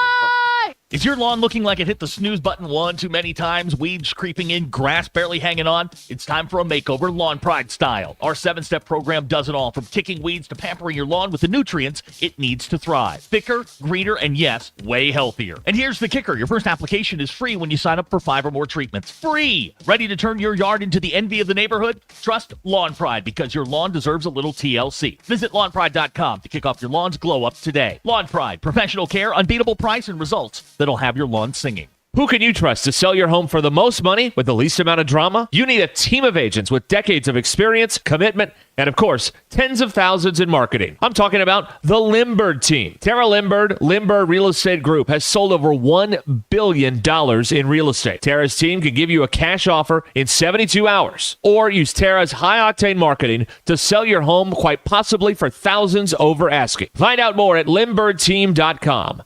Is your lawn looking like it hit the snooze button one too many times, weeds creeping in, grass barely hanging on? It's time for a makeover, Lawn Pride style. Our 7-step program does it all, from kicking weeds to pampering your lawn with the nutrients it needs to thrive. Thicker, greener, and yes, way healthier. And here's the kicker. Your first application is free when you sign up for 5 or more treatments. Free! Ready to turn your yard into the envy of the neighborhood? Trust Lawn Pride, because your lawn deserves a little TLC. Visit lawnpride.com to kick off your lawn's glow up today. Lawn Pride, professional care, unbeatable price, and results that'll have your lawn singing. Who can you trust to sell your home for the most money with the least amount of drama? You need a team of agents with decades of experience, commitment, and of course, tens of thousands in marketing. I'm talking about the Limbird team. Tara Limbird, Limbird Real Estate Group, has sold over $1 billion in real estate. Tara's team can give you a cash offer in 72 hours, or use Tara's high-octane marketing to sell your home, quite possibly for thousands over asking. Find out more at LimbirdTeam.com.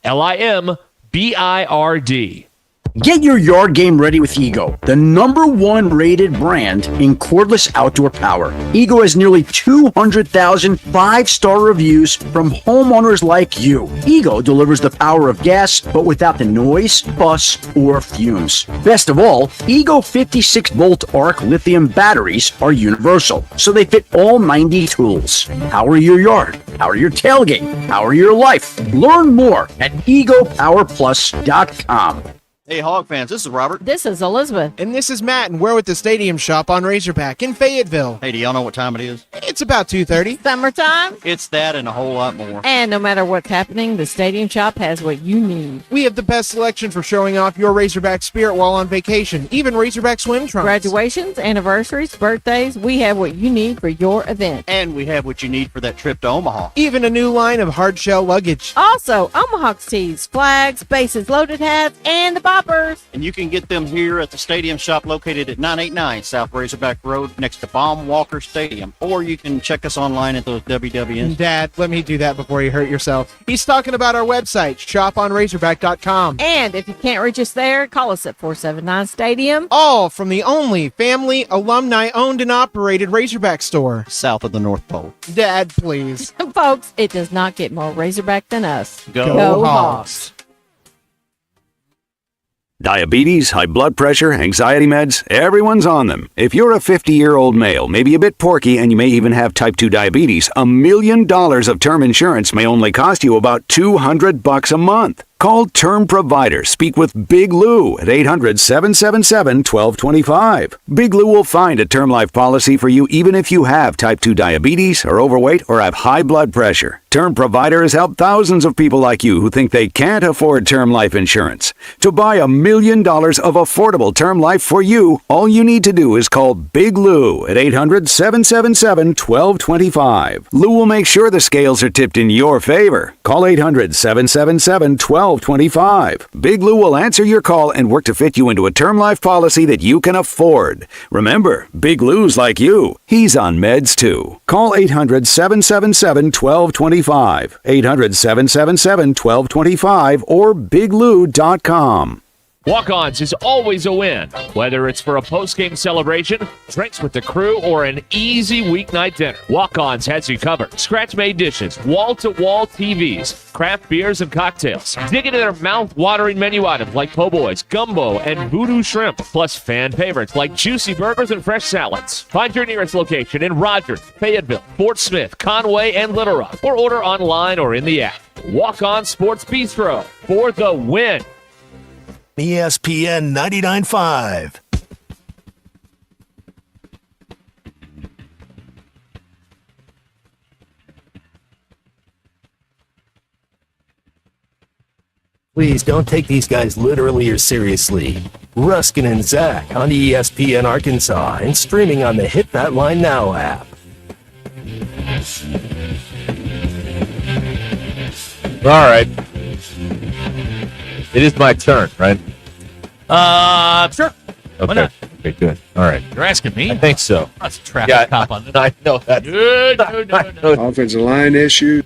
LIMBIRD. Get your yard game ready with Ego, the #1 rated brand in cordless outdoor power. Ego has nearly 200,000 5-star reviews from homeowners like you. Ego delivers the power of gas, but without the noise, fuss, or fumes. Best of all, Ego 56-volt arc lithium batteries are universal, so they fit all 90 tools. Power your yard, power your tailgate, power your life. Learn more at egopowerplus.com. Hey, Hog fans, this is Robert. This is Elizabeth. And this is Matt, and we're with the Stadium Shop on Razorback in Fayetteville. Hey, do y'all know what time it is? It's about 2:30. Summertime. It's that and a whole lot more. And no matter what's happening, the Stadium Shop has what you need. We have the best selection for showing off your Razorback spirit while on vacation, even Razorback swim trunks. Graduations, anniversaries, birthdays, we have what you need for your event. And we have what you need for that trip to Omaha. Even a new line of hard shell luggage. Also, Omaha tees, flags, bases loaded hats, and the boppers. And you can get them here at the Stadium Shop located at 989 South Razorback Road next to Baum Walker Stadium. Or you can check us online at those WWNs. Dad, let me do that before you hurt yourself. He's talking about our website, shoponrazorback.com. And if you can't reach us there, call us at 479-STADIUM. All from the only family, alumni-owned and operated Razorback store. South of the North Pole. Dad, please. Folks, it does not get more Razorback than us. Go Hawks. Diabetes, high blood pressure, anxiety meds, everyone's on them. If you're a 50-year-old male, maybe a bit porky, and you may even have type 2 diabetes, $1 million of term insurance may only cost you about $200 a month. Call Term Provider. Speak with Big Lou at 800-777-1225. Big Lou will find a term life policy for you even if you have type 2 diabetes, are overweight, or have high blood pressure. Term Provider has helped thousands of people like you who think they can't afford term life insurance. To buy $1 million of affordable term life for you, all you need to do is call Big Lou at 800-777-1225. Lou will make sure the scales are tipped in your favor. Call 800-777-1225. Big Lou will answer your call and work to fit you into a term life policy that you can afford. Remember, Big Lou's like you. He's on meds too. Call 800-777-1225. 800-777-1225 or biglou.com. Walk-Ons is always a win, whether it's for a post-game celebration, drinks with the crew, or an easy weeknight dinner. Walk-Ons has you covered. Scratch-made dishes, wall-to-wall TVs, craft beers and cocktails. Dig into their mouth-watering menu items like po' boys, gumbo, and voodoo shrimp, plus fan favorites like juicy burgers and fresh salads. Find your nearest location in Rogers, Fayetteville, Fort Smith, Conway, and Little Rock, or order online or in the app. Walk-On Sports Bistro for the win. ESPN 99.5. Please don't take these guys literally or seriously. Ruscin and Zach on ESPN Arkansas and streaming on the Hit That Line Now app. All right. It is my turn, right? Sure. Okay. Why not? Okay, good. All right. You're asking me? I think so. That's a traffic cop on this. I know that. No. Offensive line issue.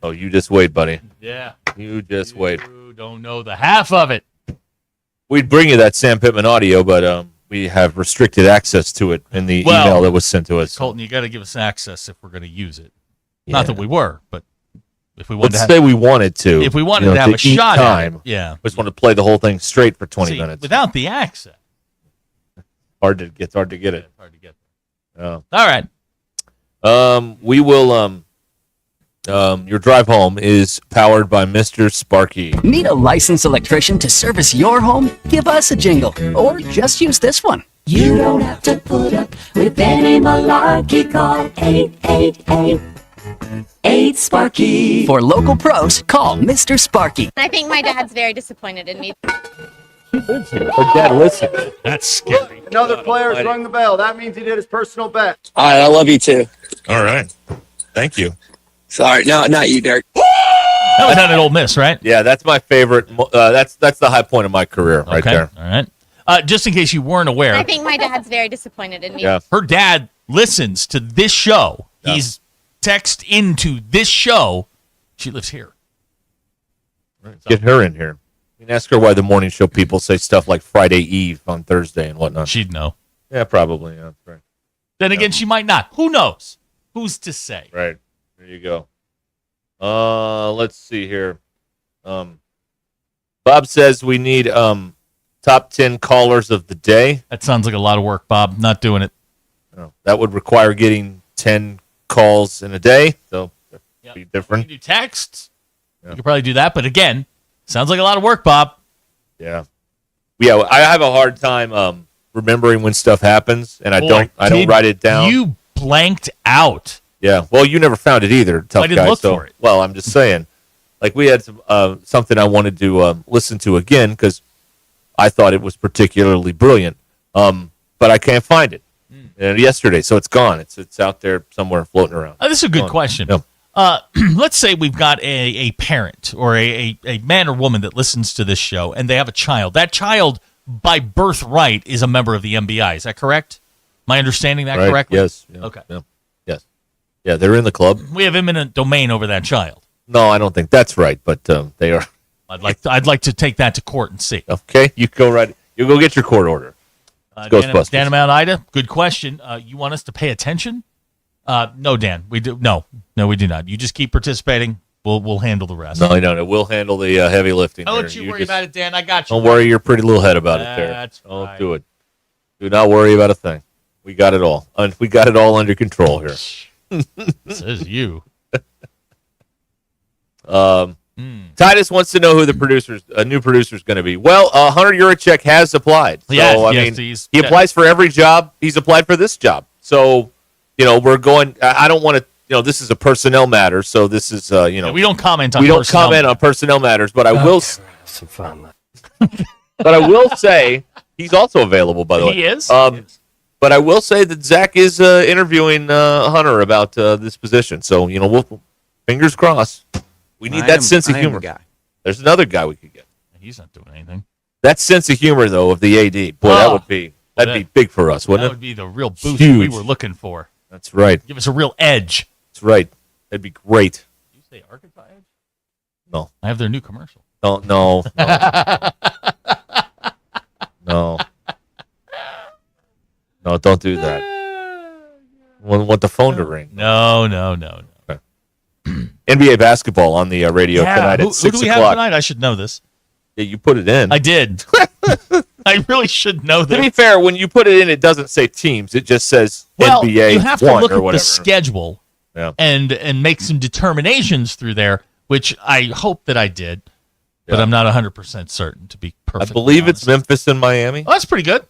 Oh, you just wait, buddy. Yeah. You just wait. You don't know the half of it. We'd bring you that Sam Pittman audio, but we have restricted access to it in the email that was sent to us. Colton, you got to give us access if we're going to use it. Yeah. Not that we were, but if we wanted Let's say we wanted to. If we wanted to have a shot time, at it, yeah. We just want to play the whole thing straight for 20 minutes. Without the access. It's hard to get it. Hard to get. Oh. All right. We will your drive home is powered by Mr. Sparky. Need a licensed electrician to service your home? Give us a jingle or just use this one. You don't have to put up with any malarkey. Call 888-8 For local pros, call Mr. Sparky. I think my dad's very disappointed in me. Her dad listens. That's scary. Another player's rung the bell. That means he did his personal bet. All right, I love you too. All right. Thank you. Sorry, no, not you, Derek. That was not an Ole Miss, right? Yeah, that's my favorite. That's the high point of my career right there. All right. Just in case you weren't aware. I think my dad's very disappointed in me. Yeah. Her dad listens to this show. Yeah. He's text into this show. She lives here. Right. Get her in here. You can ask her why the morning show people say stuff like Friday Eve on Thursday and whatnot. She'd know. Yeah, probably. Yeah, that's right. Then again, she might not. Who knows? Who's to say? Right. There you go. Let's see here. Bob says we need top 10 callers of the day. That sounds like a lot of work, Bob. Not doing it. No, that would require getting 10 calls in a day, so that'd be different. You do texts. You could probably do that, but again, sounds like a lot of work, Bob. Yeah. Yeah, I have a hard time remembering when stuff happens, and I don't write it down. You blanked out. Yeah. Well, you never found it either, tough I didn't guy. look for it. Well, I'm just saying. Like, we had some, something I wanted to listen to again because I thought it was particularly brilliant, but I can't find it. Yesterday, so it's gone. It's out there somewhere floating around. This is a good question. Yeah. Let's say we've got a parent or a man or woman that listens to this show, and they have a child. That child, by birthright, is a member of the MBI. Is that correct? Am I understanding that Right. correctly? Yes. Yeah. Okay. Yeah. Yes. Yeah, they're in the club. We have eminent domain over that child. No, I don't think that's right, but they are. I'd like to take that to court and see. Okay, you go right. You go get your court order. Ghostbusters. Dan Mount Ida, good question. You want us to pay attention? No, Dan, we do. No, we do not. You just keep participating. We'll handle the rest. No. We'll handle the heavy lifting. Don't there. you worry about it, Dan. I got you. Don't worry your pretty little head about it there. That's Don't right. do it. Do not worry about a thing. We got it all. We got it all under control here. Says you. Titus wants to know who the new producer is going to be. Well, Hunter Yurichek has applied. So, he applies for every job. He's applied for this job. So, we're going. I don't want to. This is a personnel matter. So this is, we don't comment on. On personnel matters. But I will. Some fun. But I will say he's also available. By the way, he is. But I will say that Zach is interviewing Hunter about this position. So we'll fingers crossed. We need that sense of humor. There's another guy we could get. He's not doing anything. That sense of humor, though, of the AD, boy, that'd be big for us, wouldn't it? That would be the real boost we were looking for. That's right. Give us a real edge. That's right. That'd be great. Did you say Arkansas Edge? No. I have their new commercial. No. No, don't do that. Want the phone to ring. No. Okay. NBA basketball on the radio tonight at 6 o'clock. Who do we have tonight? I should know this. Yeah, you put it in. I did. I really should know this. To be fair, when you put it in, it doesn't say teams. It just says NBA. You have to look at the schedule Yeah. and make some determinations through there, which I hope that I did, but I'm not 100% certain, to be perfectly I believe honest. it's Memphis and Miami. Oh, that's pretty good.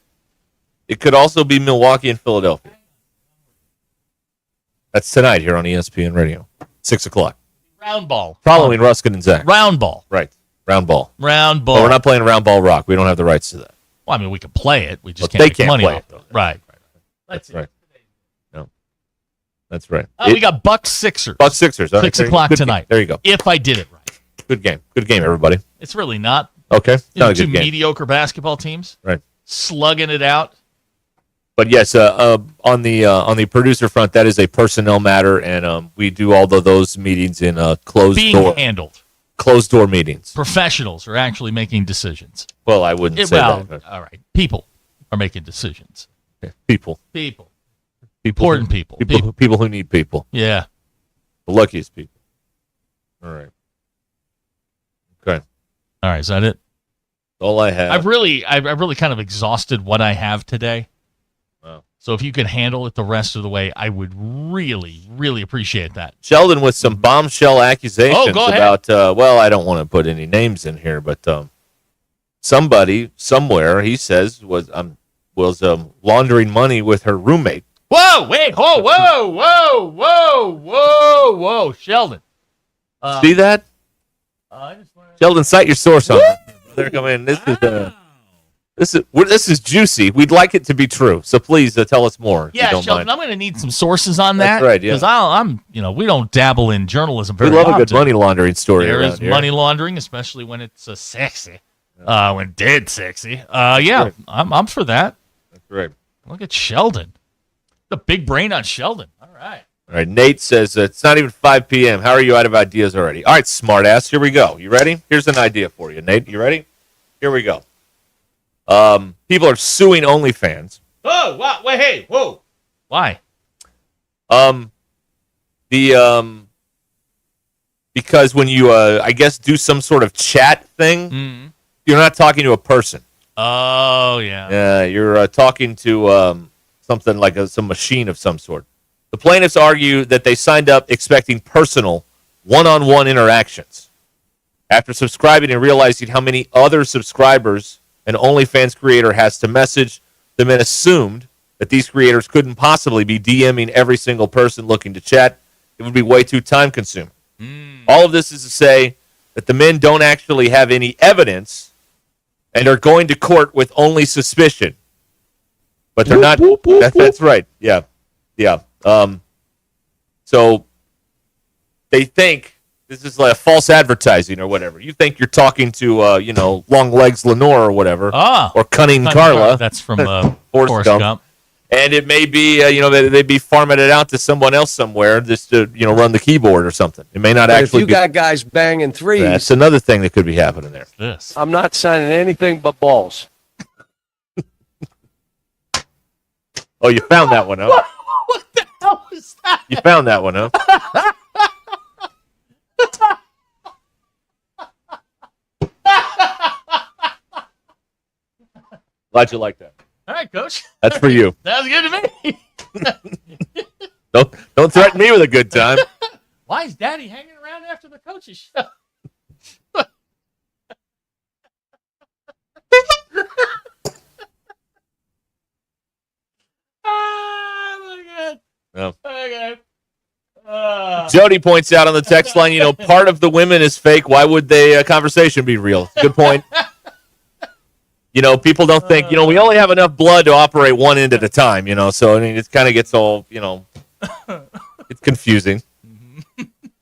It could also be Milwaukee and Philadelphia. That's tonight here on ESPN Radio, 6 o'clock. Round ball. Following Ruscin and Zach. Round ball. Right. Round ball. Round ball. But we're not playing round ball rock. We don't have the rights to that. Well, I mean, we can play it. We just But can't they make can't money play off it, it. Right. That's right. No. That's right. We got Bucks Sixers. Bucks Sixers. 6 o'clock tonight. There you go. If I did it right. Good game. Good game, everybody. It's really not. Okay. Not a Two good game. mediocre basketball teams. Right. Slugging it out. But yes, on the producer front, that is a personnel matter, and we do all of those meetings in closed door. Handled. Closed door meetings. Professionals are actually making decisions. Well, I wouldn't say that. All right. People are making decisions. Okay. People. Important people. People who need people. Yeah. The luckiest people. All right. Okay. All right. Is that it? All I have. I've really kind of exhausted what I have today. Wow. So if you could handle it the rest of the way, I would really, really appreciate that. Sheldon with some bombshell accusations go ahead. about, I don't want to put any names in here, but somebody, somewhere, he says, was laundering money with her roommate. Whoa, wait, whoa, Sheldon. See that? Sheldon, cite your source on that. They're coming. This is juicy. We'd like it to be true. So please tell us more. Yeah, if you don't Sheldon, mind. I'm going to need some sources on that. That's right, yeah. Because we don't dabble in journalism very We love often. a good money laundering story. There around is here. money laundering, especially when it's sexy. When dead sexy. Yeah, right. I'm for that. That's right. Look at Sheldon. The big brain on Sheldon. All right. All right. Nate says it's not even 5 p.m. How are you out of ideas already? All right, smartass. Here we go. You ready? Here's an idea for you, Nate. You ready? Here we go. People are suing OnlyFans. Oh, wow. Wait, hey, whoa. Why? Because when you I guess do some sort of chat thing, you're not talking to a person. Oh, yeah. Yeah, you're talking to something like some machine of some sort. The plaintiffs argue that they signed up expecting personal, one-on-one interactions. After subscribing and realizing how many other subscribers an OnlyFans creator has to message, the men assumed that these creators couldn't possibly be DMing every single person looking to chat. It would be way too time-consuming. All of this is to say that the men don't actually have any evidence and are going to court with only suspicion. But they're not. That's right. Yeah. Yeah. So they think this is like false advertising or whatever. You think you're talking to, Long Legs Lenore or whatever. Or Cunning Carla. That's from Forrest Gump. And it may be, they'd be farming it out to someone else somewhere just to, run the keyboard or something. It may not But actually if you got guys banging threes, That's another thing that could be happening there. This. I'm not signing anything but balls. Oh, you found that one, huh? What the hell is that? You found that one, huh? Glad you like that. All right, Coach. That's for you. Sounds good to me. Don't threaten me with a good time. Why is Daddy hanging around after the coach's show? No. Okay. Jody points out on the text line, part of the women is fake. Why would the conversation be real? Good point. People don't think, we only have enough blood to operate one end at a time, so, it kind of gets all, it's confusing.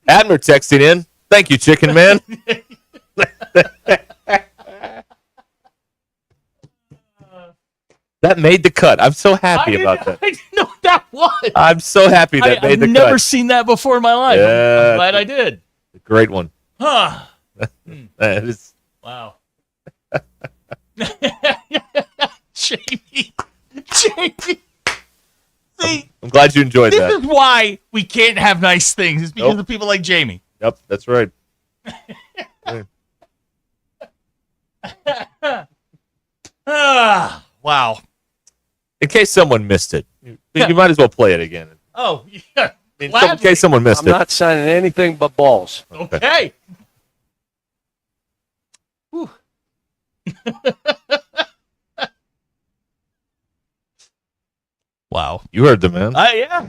Abner texting in. Thank you, Chicken Man. That made the cut. I'm so happy about that. I didn't know what that was. I'm so happy that made the cut. I've never seen that before in my life. Yeah, I'm glad I did. A great one. Huh. That is. Wow. Jamie. See, I'm glad you enjoyed that. This is why we can't have nice things. It's because of people like Jamie. Yep, that's right. Wow. In case someone missed it, you might as well play it again. Oh, yeah. In case someone missed it. I'm not signing anything but balls. Okay. Wow. You heard the man. Yeah.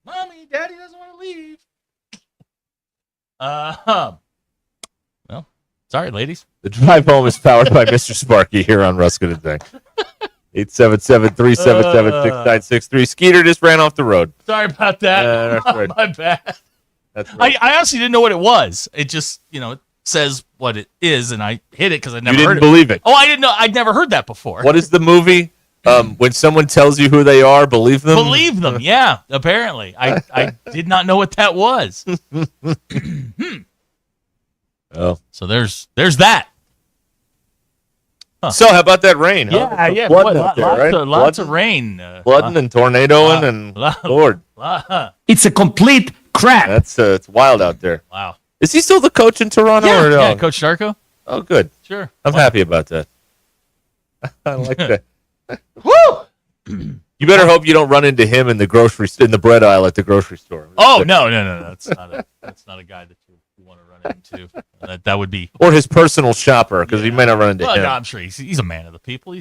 Mommy, Daddy doesn't want to leave. Well, sorry, ladies. The drive home is powered by Mr. Sparky here on Ruscin today. 877-377-6963. Skeeter just ran off the road. Sorry about that. That's right. My bad. That's right. I honestly didn't know what it was. It just, it says what it is, and I hit it because I never You heard didn't believe it. Oh, I didn't know. I'd never heard that before. What is the movie? When someone tells you who they are, believe them? Believe them, yeah, apparently. I did not know what that was. Oh. So there's that. Huh. So how about that rain? Yeah, yeah. Flooding up there, right? Lots of rain. Flooding and tornadoing and Lord. It's a complete crap. That's it's wild out there. Wow. Is he still the coach in Toronto? Yeah, or no? yeah, Coach Darko. Oh, good. Sure. I'm happy about that. I like that. Woo! You better hope you don't run into him in the bread aisle at the grocery store. Oh no. That's not a guy that you want to run into. That would be. Or his personal shopper, because he may not run into him. No, I'm sure he's a man of the people.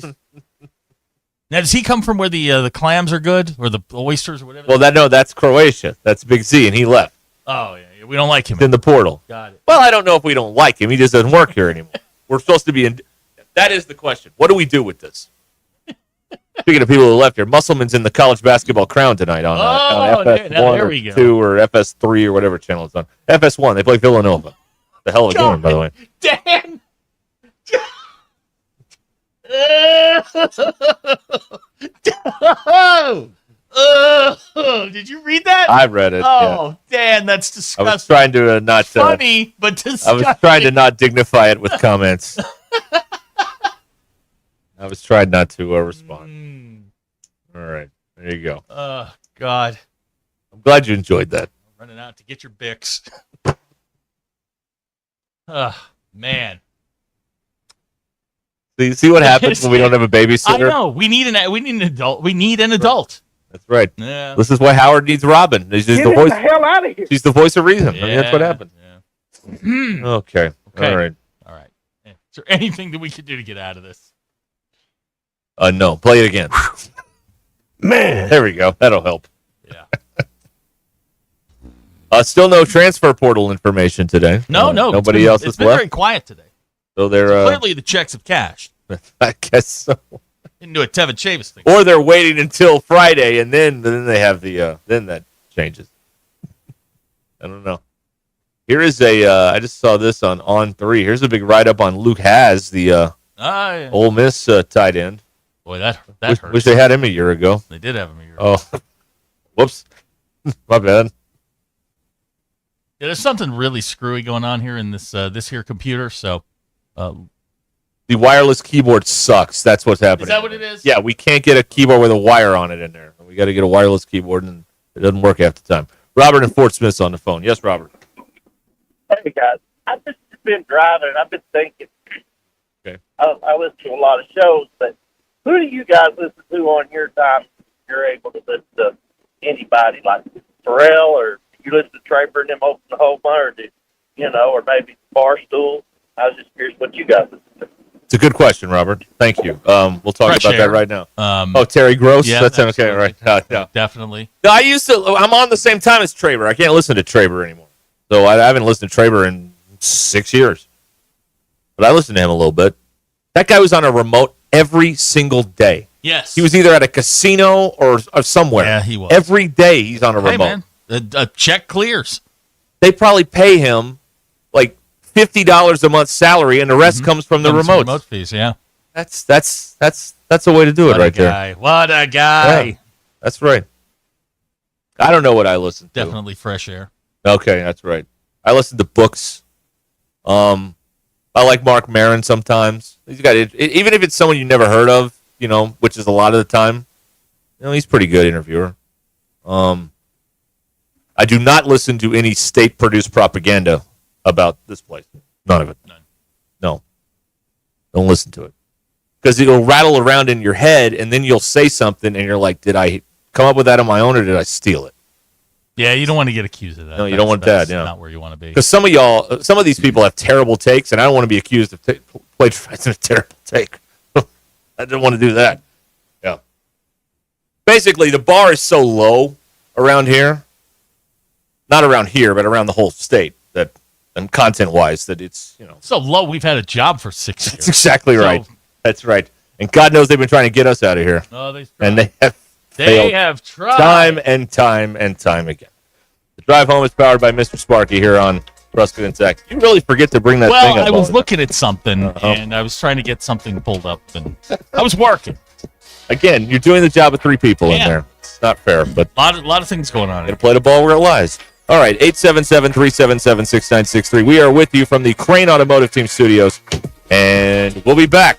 Now, does he come from where the clams are good, or the oysters, or whatever? Well, that's Croatia. That's Big Z, and he left. Oh yeah, we don't like him. He's in the portal. Got it. Well, I don't know if we don't like him. He just doesn't work here anymore. We're supposed to be in. That is the question. What do we do with this? Speaking of people who left here, Musselman's in the college basketball crown tonight on FS1 or 2 or FS3 or whatever channel it's on. FS1, they play Villanova. The hell of a game, by the way. Dan! Did you read that? I read it. Oh, Dan, that's disgusting. I was trying to not... funny, but disgusting. I was trying to not dignify it with comments. I was trying not to respond. All right. There you go. Oh, God. I'm glad you enjoyed that. Running out to get your Bix. Man. See what happens when we don't have a babysitter? I know. We need an adult. We need an adult. That's right. Yeah. This is why Howard needs Robin. She's the voice. Get the hell out of here. She's the voice of reason. I mean, that's what happened. Yeah. Okay. All right. Is there anything that we could do to get out of this? No. Play it again. Man. There we go. That'll help. Yeah. Still no transfer portal information today. No. Nobody else It's is been left. very quiet today. So they're Clearly, the checks have cashed. I guess so. Into a Tevin Chavis thing. Or they're waiting until Friday, and then they have the then that changes. I don't know. Here is I just saw this on 3. Here's a big write up on Luke Haas, the Yeah. Ole Miss tight end. Boy, that hurts. Wish they had him a year ago. They did have him a year ago. Oh, whoops, my bad. Yeah, there's something really screwy going on here in this here computer. So, the wireless keyboard sucks. That's what's happening. Is that what it is? Yeah, we can't get a keyboard with a wire on it in there. We got to get a wireless keyboard, and it doesn't work half the time. Robert in Fort Smith's on the phone. Yes, Robert. Hey, guys. I've just been driving, and I've been thinking. Okay. I listen to a lot of shows, but who do you guys listen to on your time? You're able to listen to anybody like Pharrell, or you listen to Traper and them open the whole bar, or or maybe Barstool. I was just curious what you guys listen to. It's a good question, Robert. Thank you. We'll talk Fresh about air. that right now. Terry Gross? Yeah, That's okay, right. Yeah. Definitely. No, I'm on the same time as Traber. I can't listen to Traber anymore. So I haven't listened to Traber in 6 years. But I listened to him a little bit. That guy was on a remote every single day. Yes. He was either at a casino or somewhere. Yeah, he was. Every day he's on a remote. Hey, man, a check clears. They probably pay him like $50 a month salary, and the rest comes from the remote. Remote fees, yeah. That's the way to do it right there. What a guy. Yeah, that's right. I don't know what I listen to. Definitely fresh air. Okay, that's right. I listen to books. I like Mark Maron sometimes. He's got it, even if it's someone you never heard of, which is a lot of the time. He's a pretty good interviewer. I do not listen to any state-produced propaganda about this place. None of it. None. No. Don't listen to it. Because it'll rattle around in your head, and then you'll say something, and you're like, did I come up with that on my own, or did I steal it? Yeah, you don't want to get accused of that. No, you don't want that. Yeah, not where you want to be. Because some of these people have terrible takes, and I don't want to be accused of plagiarizing a terrible take. I don't want to do that. Yeah. Basically, the bar is so low around here. Not around here, but around the whole state. And content-wise, that it's so low. We've had a job for 6 years. That's exactly right. That's right. And God knows they've been trying to get us out of here. Oh, they have. They have tried. Time and time and time again. The drive home is powered by Mr. Sparky here on Ruscin and Zach. You really forget to bring that thing up. I was looking at something, and I was trying to get something pulled up, and I was working. Again, you're doing the job of three people in there. It's not fair, but a lot of things going on. Got to play the ball where it lies. All right, 877-377-6963. We are with you from the Crane Automotive Team Studios, and we'll be back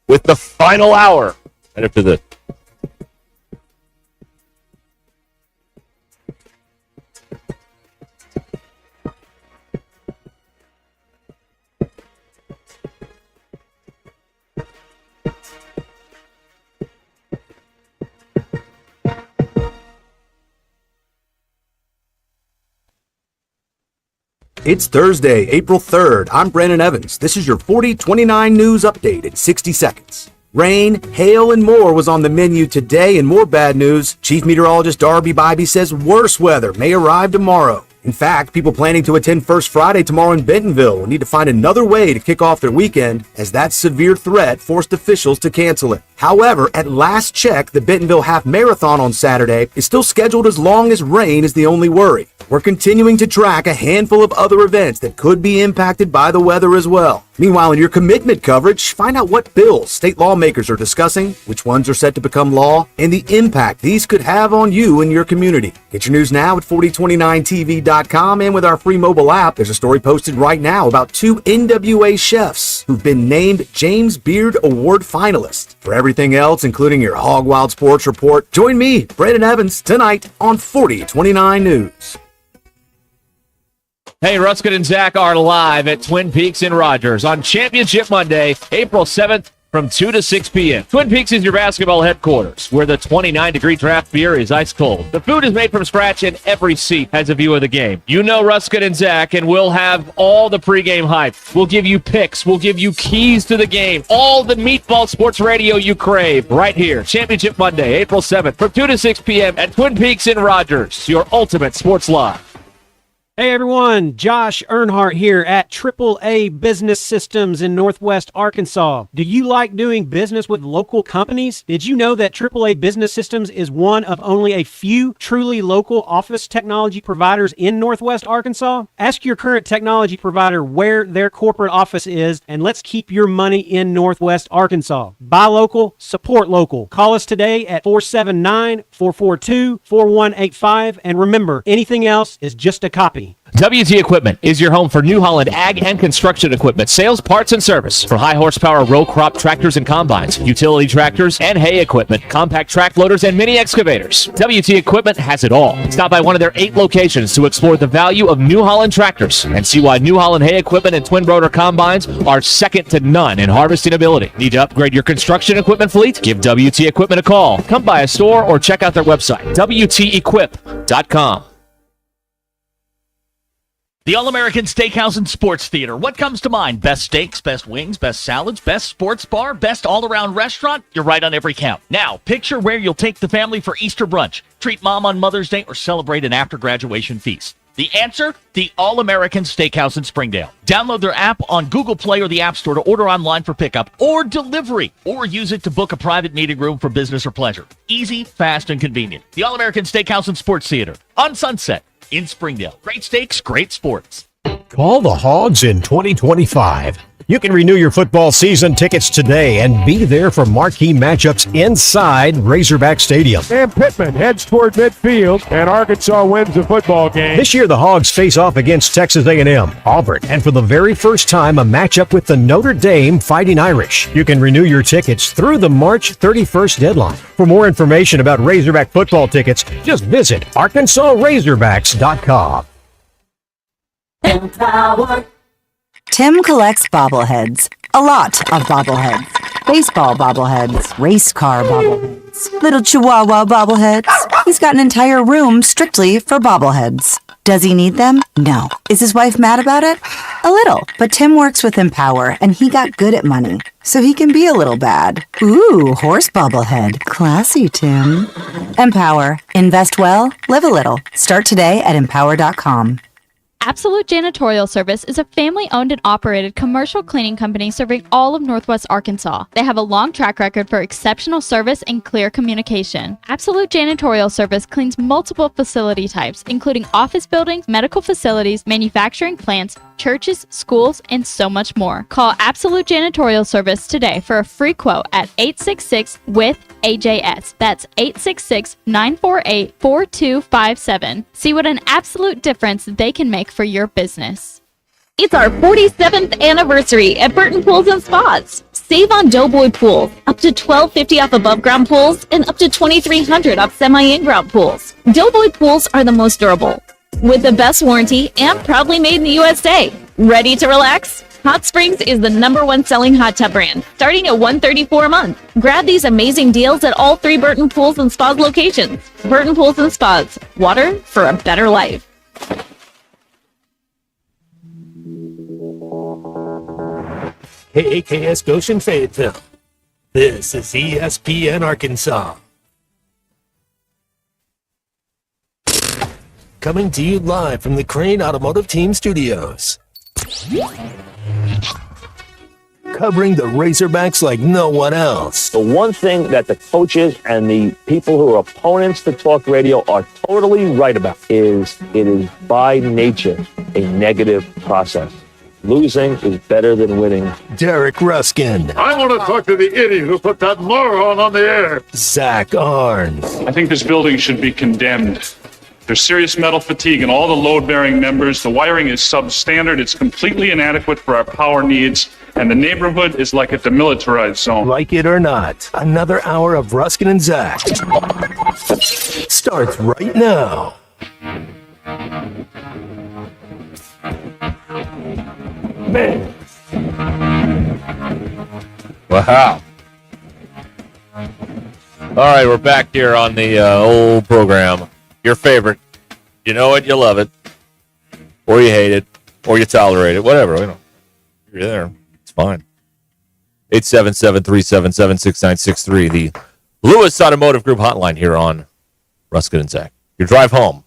with the final hour right after this. It's Thursday, April 3rd. I'm Brandon Evans. This is your 4029 news update in 60 seconds. Rain, hail, and more was on the menu today, and more bad news. Chief Meteorologist Darby Bybee says worse weather may arrive tomorrow. In fact, people planning to attend First Friday tomorrow in Bentonville will need to find another way to kick off their weekend, as that severe threat forced officials to cancel it. However, at last check, the Bentonville Half Marathon on Saturday is still scheduled as long as rain is the only worry. We're continuing to track a handful of other events that could be impacted by the weather as well. Meanwhile, in your commitment coverage, find out what bills state lawmakers are discussing, which ones are set to become law, and the impact these could have on you and your community. Get your news now at 4029tv.com, and with our free mobile app, there's a story posted right now about 2 NWA chefs who've been named James Beard Award finalists. For everything else, including your Hog Wild Sports Report, join me, Brandon Evans, tonight on 4029 News. Hey, Ruscin and Zach are live at Twin Peaks in Rogers on Championship Monday, April 7th from 2 to 6 p.m. Twin Peaks is your basketball headquarters, where the 29-degree draft beer is ice cold. The food is made from scratch, and every seat has a view of the game. You know Ruscin and Zach, and we'll have all the pregame hype. We'll give you picks. We'll give you keys to the game. All the meatball sports radio you crave right here. Championship Monday, April 7th from 2 to 6 p.m. at Twin Peaks in Rogers, your ultimate sports live. Hey everyone, Josh Earnhardt here at AAA Business Systems in Northwest Arkansas. Do you like doing business with local companies? Did you know that AAA Business Systems is one of only a few truly local office technology providers in Northwest Arkansas? Ask your current technology provider where their corporate office is, and let's keep your money in Northwest Arkansas. Buy local, support local. Call us today at 479-442-4185, and remember, anything else is just a copy. WT Equipment is your home for New Holland ag and construction equipment, sales, parts, and service. For high horsepower row crop tractors and combines, utility tractors and hay equipment, compact track loaders, and mini excavators, WT Equipment has it all. Stop by one of their 8 locations to explore the value of New Holland tractors and see why New Holland hay equipment and twin rotor combines are second to none in harvesting ability. Need to upgrade your construction equipment fleet? Give WT Equipment a call. Come by a store or check out their website, WTEquip.com. The All-American Steakhouse and Sports Theater. What comes to mind? Best steaks, best wings, best salads, best sports bar, best all-around restaurant? You're right on every count. Now, picture where you'll take the family for Easter brunch, treat mom on Mother's Day, or celebrate an after-graduation feast. The answer? The All-American Steakhouse in Springdale. Download their app on Google Play or the App Store to order online for pickup or delivery, or use it to book a private meeting room for business or pleasure. Easy, fast, and convenient. The All-American Steakhouse and Sports Theater on Sunset in Springdale. Great steaks, great sports. Call the Hogs in 2025. You can renew your football season tickets today and be there for marquee matchups inside Razorback Stadium. Sam Pittman heads toward midfield, and Arkansas wins the football game. This year, the Hogs face off against Texas A&M, Auburn, and for the very first time, a matchup with the Notre Dame Fighting Irish. You can renew your tickets through the March 31st deadline. For more information about Razorback football tickets, just visit ArkansasRazorbacks.com. Empower. Tim collects bobbleheads. A lot of bobbleheads. Baseball bobbleheads. Race car bobbleheads. Little Chihuahua bobbleheads. He's got an entire room strictly for bobbleheads. Does he need them? No. Is his wife mad about it? A little. But Tim works with Empower, and he got good at money, so he can be a little bad. Ooh, horse bobblehead. Classy, Tim. Empower. Invest well, live a little. Start today at empower.com. Absolute Janitorial Service is a family-owned and operated commercial cleaning company serving all of Northwest Arkansas. They have a long track record for exceptional service and clear communication. Absolute Janitorial Service cleans multiple facility types, including office buildings, medical facilities, manufacturing plants, churches, schools, and so much more. Call Absolute Janitorial Service today for a free quote at 866-WITH-AJS. That's 866-948-4257. See what an absolute difference they can make for your business. It's our 47th anniversary at Burton Pools and Spas. Save on Doughboy pools, up to $12.50 off above ground pools and up to $2,300 off semi-in-ground pools. Doughboy pools are the most durable, with the best warranty and proudly made in the USA. Ready to relax? Hot Springs is the #1 selling hot tub brand, starting at $134 a month. Grab these amazing deals at all 3 Burton Pools and Spas locations. Burton Pools and Spas, water for a better life. KAKS Goshen Fayetteville. This is ESPN Arkansas. Coming to you live from the Crane Automotive Team Studios. Covering the Razorbacks like no one else. The one thing that the coaches and the people who are opponents to talk radio are totally right about is it is by nature a negative process. Losing is better than winning. Derek Ruskin. I want to talk to the idiot who put that moron on the air. Zach Arns. I think this building should be condemned. There's serious metal fatigue in all the load-bearing members. The wiring is substandard. It's completely inadequate for our power needs. And the neighborhood is like a demilitarized zone. Like it or not, another hour of Ruskin and Zach starts right now. Man. Wow. All right, we're back here on the old program. Your favorite. You know it, you love it, or you hate it, or you tolerate it, whatever. You know, you're there. It's fine. 877-377-6963, the Lewis Automotive Group hotline here on Ruskin and Zach. Your drive home.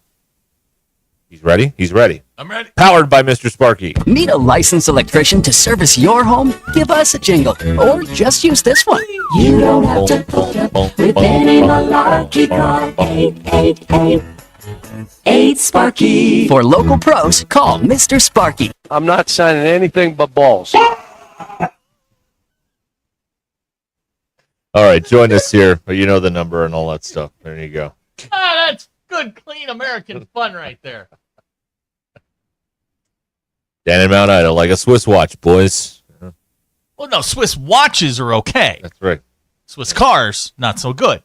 He's ready? He's ready. I'm ready. Powered by Mr. Sparky. Need a licensed electrician to service your home? Give us a jingle, or just use this one. You don't have to put up with any malarkey. Call 888-8 For local pros, call Mr. Sparky. I'm not signing anything but balls. All right, join us here. You know the number and all that stuff. There you go. Ah, that's good, clean American fun right there. Dan in Mount Ida, like a Swiss watch, boys. Well, no, Swiss watches are okay. That's right. Swiss cars, not so good.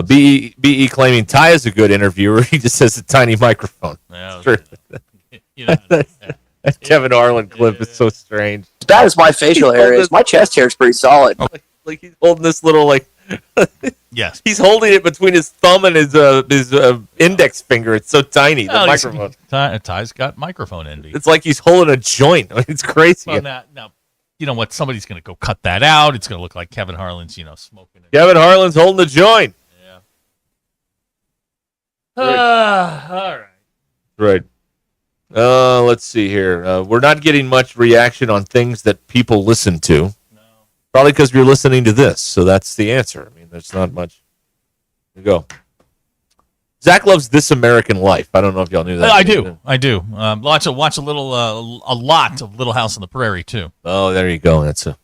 BE claiming Ty is a good interviewer. He just has a tiny microphone. Yeah, true. You know, That Kevin Harlan clip is so strange. As bad as my facial hair is, my chest hair is pretty solid. Like he's holding this little, like, Yes. He's holding it between his thumb and his index finger. It's so tiny, the microphone. Ty's got microphone envy. It's like he's holding a joint. It's crazy. Well, now, you know what? Somebody's going to go cut that out. It's going to look like Kevin Harlan's, smoking it. Kevin Harlan's holding the joint. Yeah. All right. Right. Let's see here. We're not getting much reaction on things that people listen to. No. Probably because you're listening to this. So that's the answer. I mean, there's not much. There you go. Zach loves This American Life. I don't know if y'all knew that. I do. Watch a lot of Little House on the Prairie too. Oh, there you go. That's a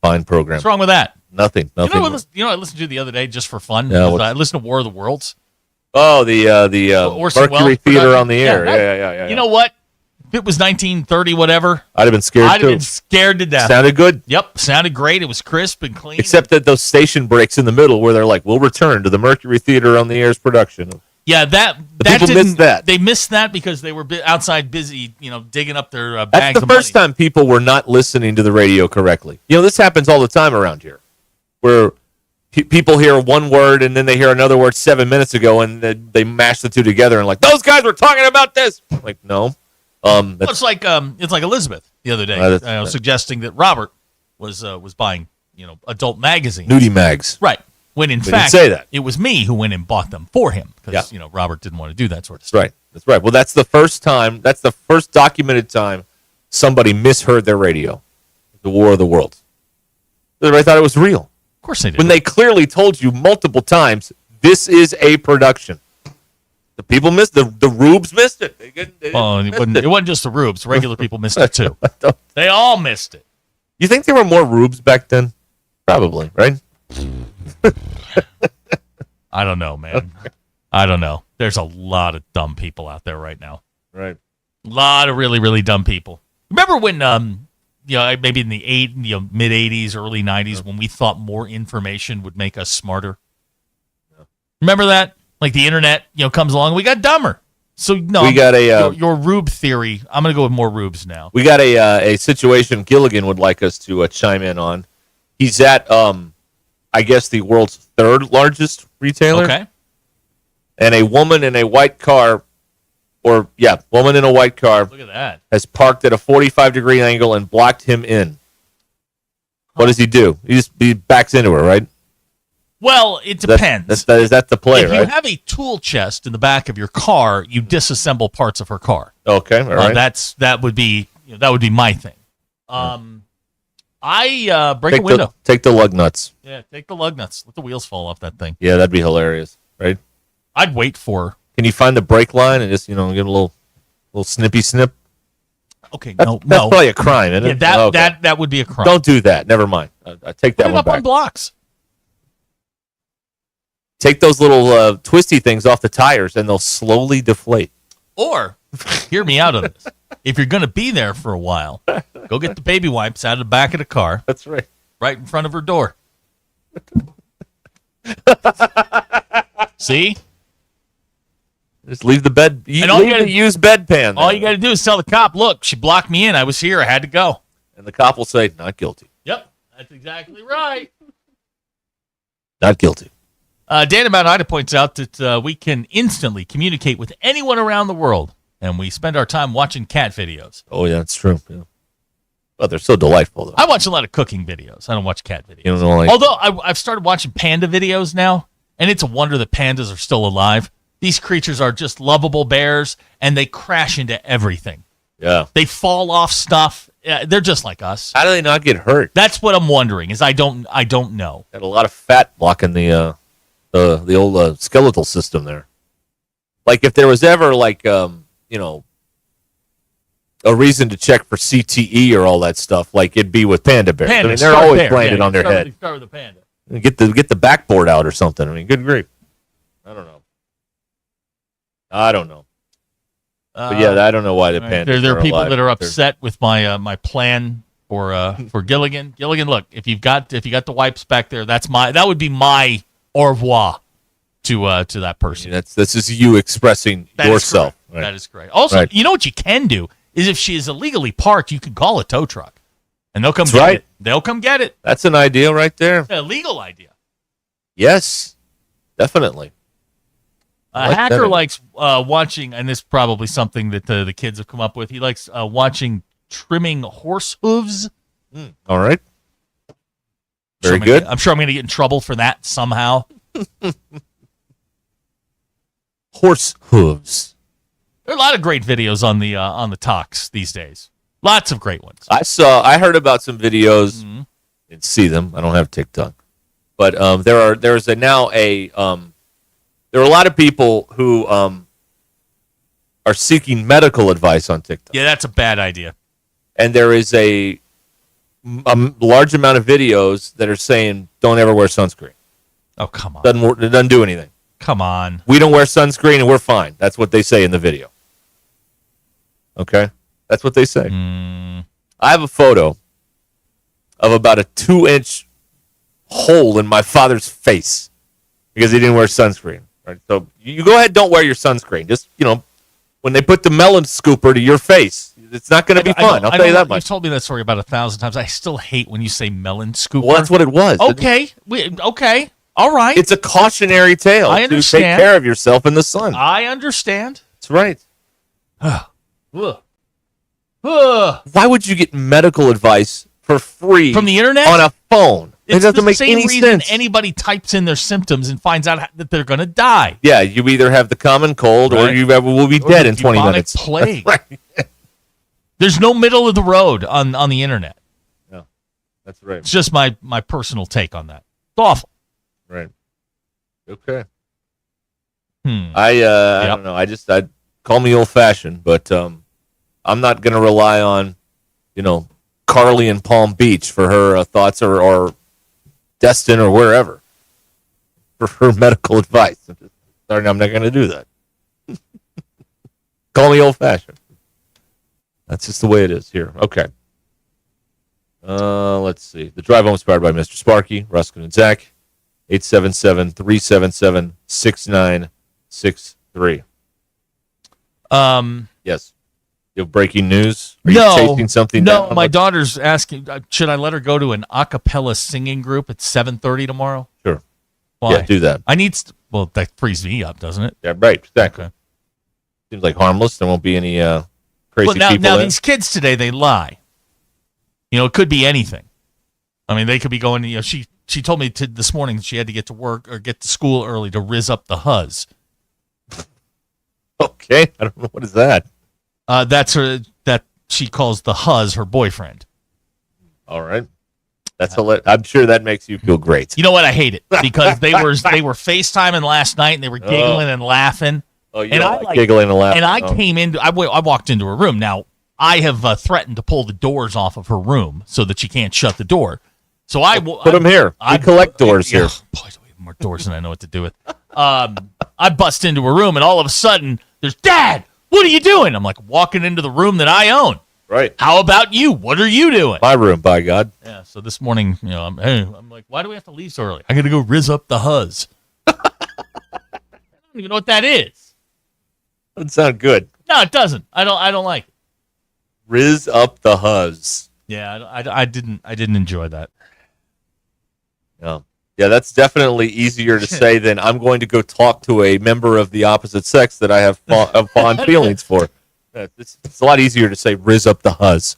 fine program. What's wrong with that? Nothing. You know what I listened to the other day just for fun? Yeah, I listened to War of the Worlds. Oh, the Mercury Theater on the Air. Yeah. You know what? If it was 1930, whatever, I'd have been scared I'd have been scared to death. Sounded good. Yep, sounded great. It was crisp and clean. Except that those station breaks in the middle where they're like, "We'll return to the Mercury Theater on the Air's production." Yeah, people missed that. They missed that because they were outside busy, digging up their bags. That's the first time people were not listening to the radio correctly. This happens all the time around here, where people hear one word and then they hear another word 7 minutes ago, and they mash the two together and like, those guys were talking about this. Like, no. It's like Elizabeth the other day, suggesting that Robert was buying adult magazines, nudie mags, right? When in fact it was me who went and bought them for him because Robert didn't want to do that sort of stuff. That's right. Well, that's the first time. That's the first documented time somebody misheard their radio. The War of the Worlds. Everybody thought it was real. Of course they did. When they clearly told you multiple times, this is a production. The people missed the rubes missed it. It wasn't just the rubes. Regular people missed it too. They all missed it. You think there were more rubes back then? Probably, right? I don't know, man. I don't know. There's a lot of dumb people out there right now. Right. A lot of really, really dumb people. Remember when maybe in the mid 80s, early 90s, when we thought more information would make us smarter? Remember that? Like the internet, comes along, we got dumber. So no, we got your rube theory. I'm going to go with more rubes now. We got a situation Gilligan would like us to chime in on. He's at I guess the world's third largest retailer. Okay. And a woman in a white car, woman in a white car. Look at that. Has parked at a 45-degree angle and blocked him in. What does he do? He backs into her, right? Well, it depends. Is that the play, right? If you have a tool chest in the back of your car, you disassemble parts of her car. Okay, all right. That would be my thing. I break a window. Take the lug nuts. Yeah, take the lug nuts. Let the wheels fall off that thing. Yeah, that'd be hilarious, right? I'd wait for her. Can you find the brake line and just give it a little snippy snip? Okay, that's probably a crime, isn't it? That would be a crime. Don't do that. Never mind. I take that Put it one up back. on blocks. Take those little twisty things off the tires, and they'll slowly deflate. Or, hear me out on this. If you're going to be there for a while, go get the baby wipes out of the back of the car. That's right. Right in front of her door. See? Just leave the bed. Leave the used bedpan. All you got to do is tell the cop, look, she blocked me in. I was here. I had to go. And the cop will say, not guilty. Yep. That's exactly right. Not guilty. Dan in Mount Ida points out that we can instantly communicate with anyone around the world, and we spend our time watching cat videos. Oh, yeah, that's true. Yeah. But they're so delightful, though. I watch a lot of cooking videos. I don't watch cat videos. You don't know, Although I've started watching panda videos now, and it's a wonder that pandas are still alive. These creatures are just lovable bears, and they crash into everything. Yeah. They fall off stuff. They're just like us. How do they not get hurt? That's what I'm wondering. I don't know. Got a lot of fat blocking the old skeletal system there. Like if there was ever a reason to check for CTE or all that stuff, like it'd be with panda bears. Panda, they're always branded on their head. Start with the panda. Get the backboard out or something. Good grief. I don't know. But yeah, I don't know why the pandas. There are people alive. that are upset with my my plan for Gilligan. Gilligan, look, if you got the wipes back there, that would be my au revoir to that person. This is you expressing yourself. Right. That is great. Also, you know what you can do is if she is illegally parked, you can call a tow truck, and they'll come get it. They'll come get it. That's an idea right there. A legal idea. Yes, definitely. A hacker likes watching, and this is probably something that the kids have come up with. He likes watching trimming horse hooves. All right. Very good. I'm sure I'm going to get in trouble for that somehow. Horse hooves. There are a lot of great videos on the talks these days. Lots of great ones. I heard about some videos. Didn't see them. I don't have TikTok, but there are a lot of people who are seeking medical advice on TikTok. Yeah, that's a bad idea. And there is a large amount of videos that are saying don't ever wear sunscreen. Oh, come on. It doesn't do anything. Come on. We don't wear sunscreen and we're fine. That's what they say in the video. Okay? That's what they say. I have a photo of about a 2-inch hole in my father's face because he didn't wear sunscreen. Right? So you go ahead, don't wear your sunscreen. Just, when they put the melon scooper to your face, it's not going to be fun. I'll tell you that much. You've told me that story about 1,000 times. I still hate when you say melon scooper. Well, that's what it was. Okay. Okay. All right. It's a cautionary tale I understand. to take care of yourself in the sun. I understand. That's right. Why would you get medical advice for free from the internet on a phone? It It's doesn't the make same any reason sense. anybody types in their symptoms and finds out that they're going to die. Yeah, you either have the common cold or Right. you will be Or dead the in 20 bubonic minutes. plague. That's right. There's no middle of the road on the internet. No, that's right. It's just my personal take on that. It's awful. Right. Okay. Hmm. I don't know. I call me old fashioned, but I'm not going to rely on, Carly in Palm Beach for her thoughts or Destin or wherever for her medical advice. I'm not going to do that. Call me old fashioned. That's just the way it is here. Okay. Let's see. The drive home is powered by Mr. Sparky, Ruscin and Zach. 877-377-6963. Yes. You have breaking news? Are you chasing something No, down? my daughter's asking, should I let her go to an a cappella singing group at 7:30 tomorrow? Sure. Why? Yeah, do that. I need, that frees me up, doesn't it? Yeah, right. Exactly. Okay. Seems like harmless. There won't be any crazy people now in. these kids today, they lie. It could be anything. I mean, they could be going, she told me this morning she had to get to work or get to school early to rizz up the huzz. Okay. I don't know. What is that? That's that she calls the huzz her boyfriend. All right. That's I'm sure that makes you feel great. You know what? I hate it because they were FaceTiming last night and they were giggling and laughing. Oh, you don't like giggling and laughing. And I walked into her room. Now, I have threatened to pull the doors off of her room so that she can't shut the door. So put them here. We collect doors here. Boy, we have more doors than I know what to do with. I bust into her room and all of a sudden there's Dad. What are you doing? I'm like walking into the room that I own. Right. How about you? What are you doing? My room, by God. Yeah. So this morning, I'm like, why do we have to leave so early? I got to go rizz up the huzz. I don't even know what that is. Doesn't sound good. No, it doesn't. I don't like it. Rizz up the huzz. Yeah, I didn't enjoy that. No. Yeah, that's definitely easier to say than I'm going to go talk to a member of the opposite sex that I have fond feelings for. It's a lot easier to say rizz up the huzz.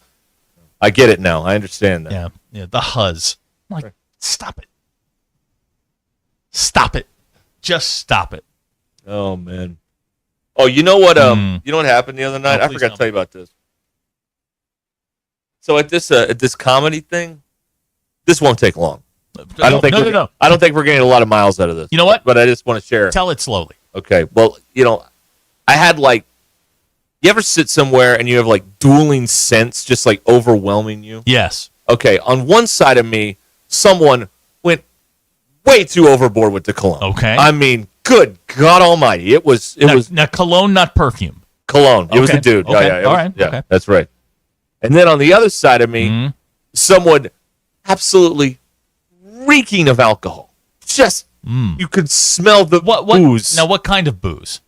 I get it now. I understand that. Yeah, the huzz. I'm like, stop it. Stop it. Just stop it. Oh, man. Oh, you know what? You know what happened the other night? I forgot to tell you about this. So at this comedy thing, this won't take long. I don't think we're getting a lot of miles out of this. You know what? But I just want to share. Tell it slowly. Okay. Well, I had you ever sit somewhere and you have dueling scents just overwhelming you? Yes. Okay. On one side of me, someone went way too overboard with the cologne. Okay. I mean, good God Almighty! It was now cologne, not perfume. Cologne. It was Okay. a dude. Okay. Yeah, All right. Yeah, Okay. that's right. And then on the other side of me, someone absolutely reeking of alcohol. Just you could smell the booze. Now, what kind of booze?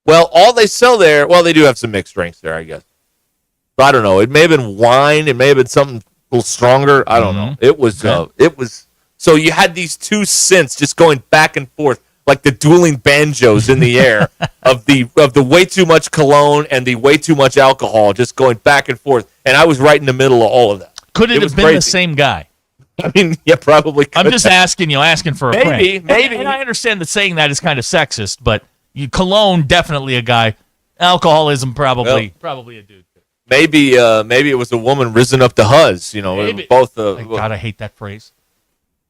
Well, all they sell there, they do have some mixed drinks there, I guess. But I don't know. It may have been wine. It may have been something a little stronger. I don't know. It was So you had these two scents just going back and forth, like the dueling banjos in the air of the way too much cologne and the way too much alcohol, just going back and forth. And I was right in the middle of all of that. Could it have been the same guy? I mean, yeah, probably. I'm just asking for a maybe, prank. maybe. And I understand that saying that is kind of sexist, but cologne definitely a guy. Alcoholism probably a dude. Maybe it was a woman risen up to huzz. Maybe. Both. God, I hate that phrase.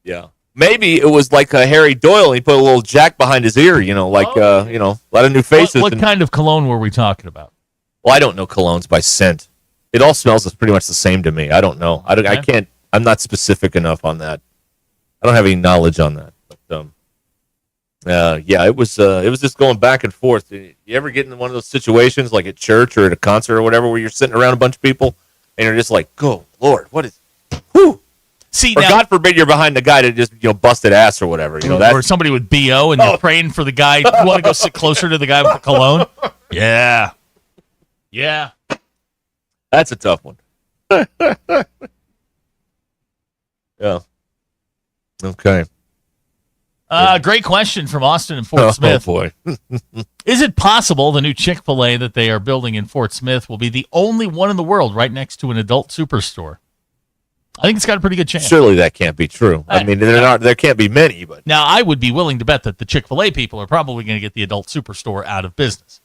Yeah. Maybe it was like Harry Doyle. He put a little jack behind his ear. A lot of new faces. What kind of cologne were we talking about? Well, I don't know colognes by scent. It all smells pretty much the same to me. I don't know. I can't. I'm not specific enough on that. I don't have any knowledge on that. But it was just going back and forth. You ever get in one of those situations like at church or at a concert or whatever where you're sitting around a bunch of people and you're just like, "Oh Lord, what is?" Whew. See, or God forbid you're behind the guy that just busted ass or whatever. Or somebody with BO and you're praying for the guy. You want to go sit closer to the guy with the cologne? Yeah. That's a tough one. Yeah. Okay. Great question from Austin and Fort Smith. Oh, boy. Is it possible the new Chick-fil-A that they are building in Fort Smith will be the only one in the world right next to an adult superstore? I think it's got a pretty good chance. Surely that can't be true. I mean, there can't be many, but now I would be willing to bet that the Chick-fil-A people are probably going to get the adult superstore out of business.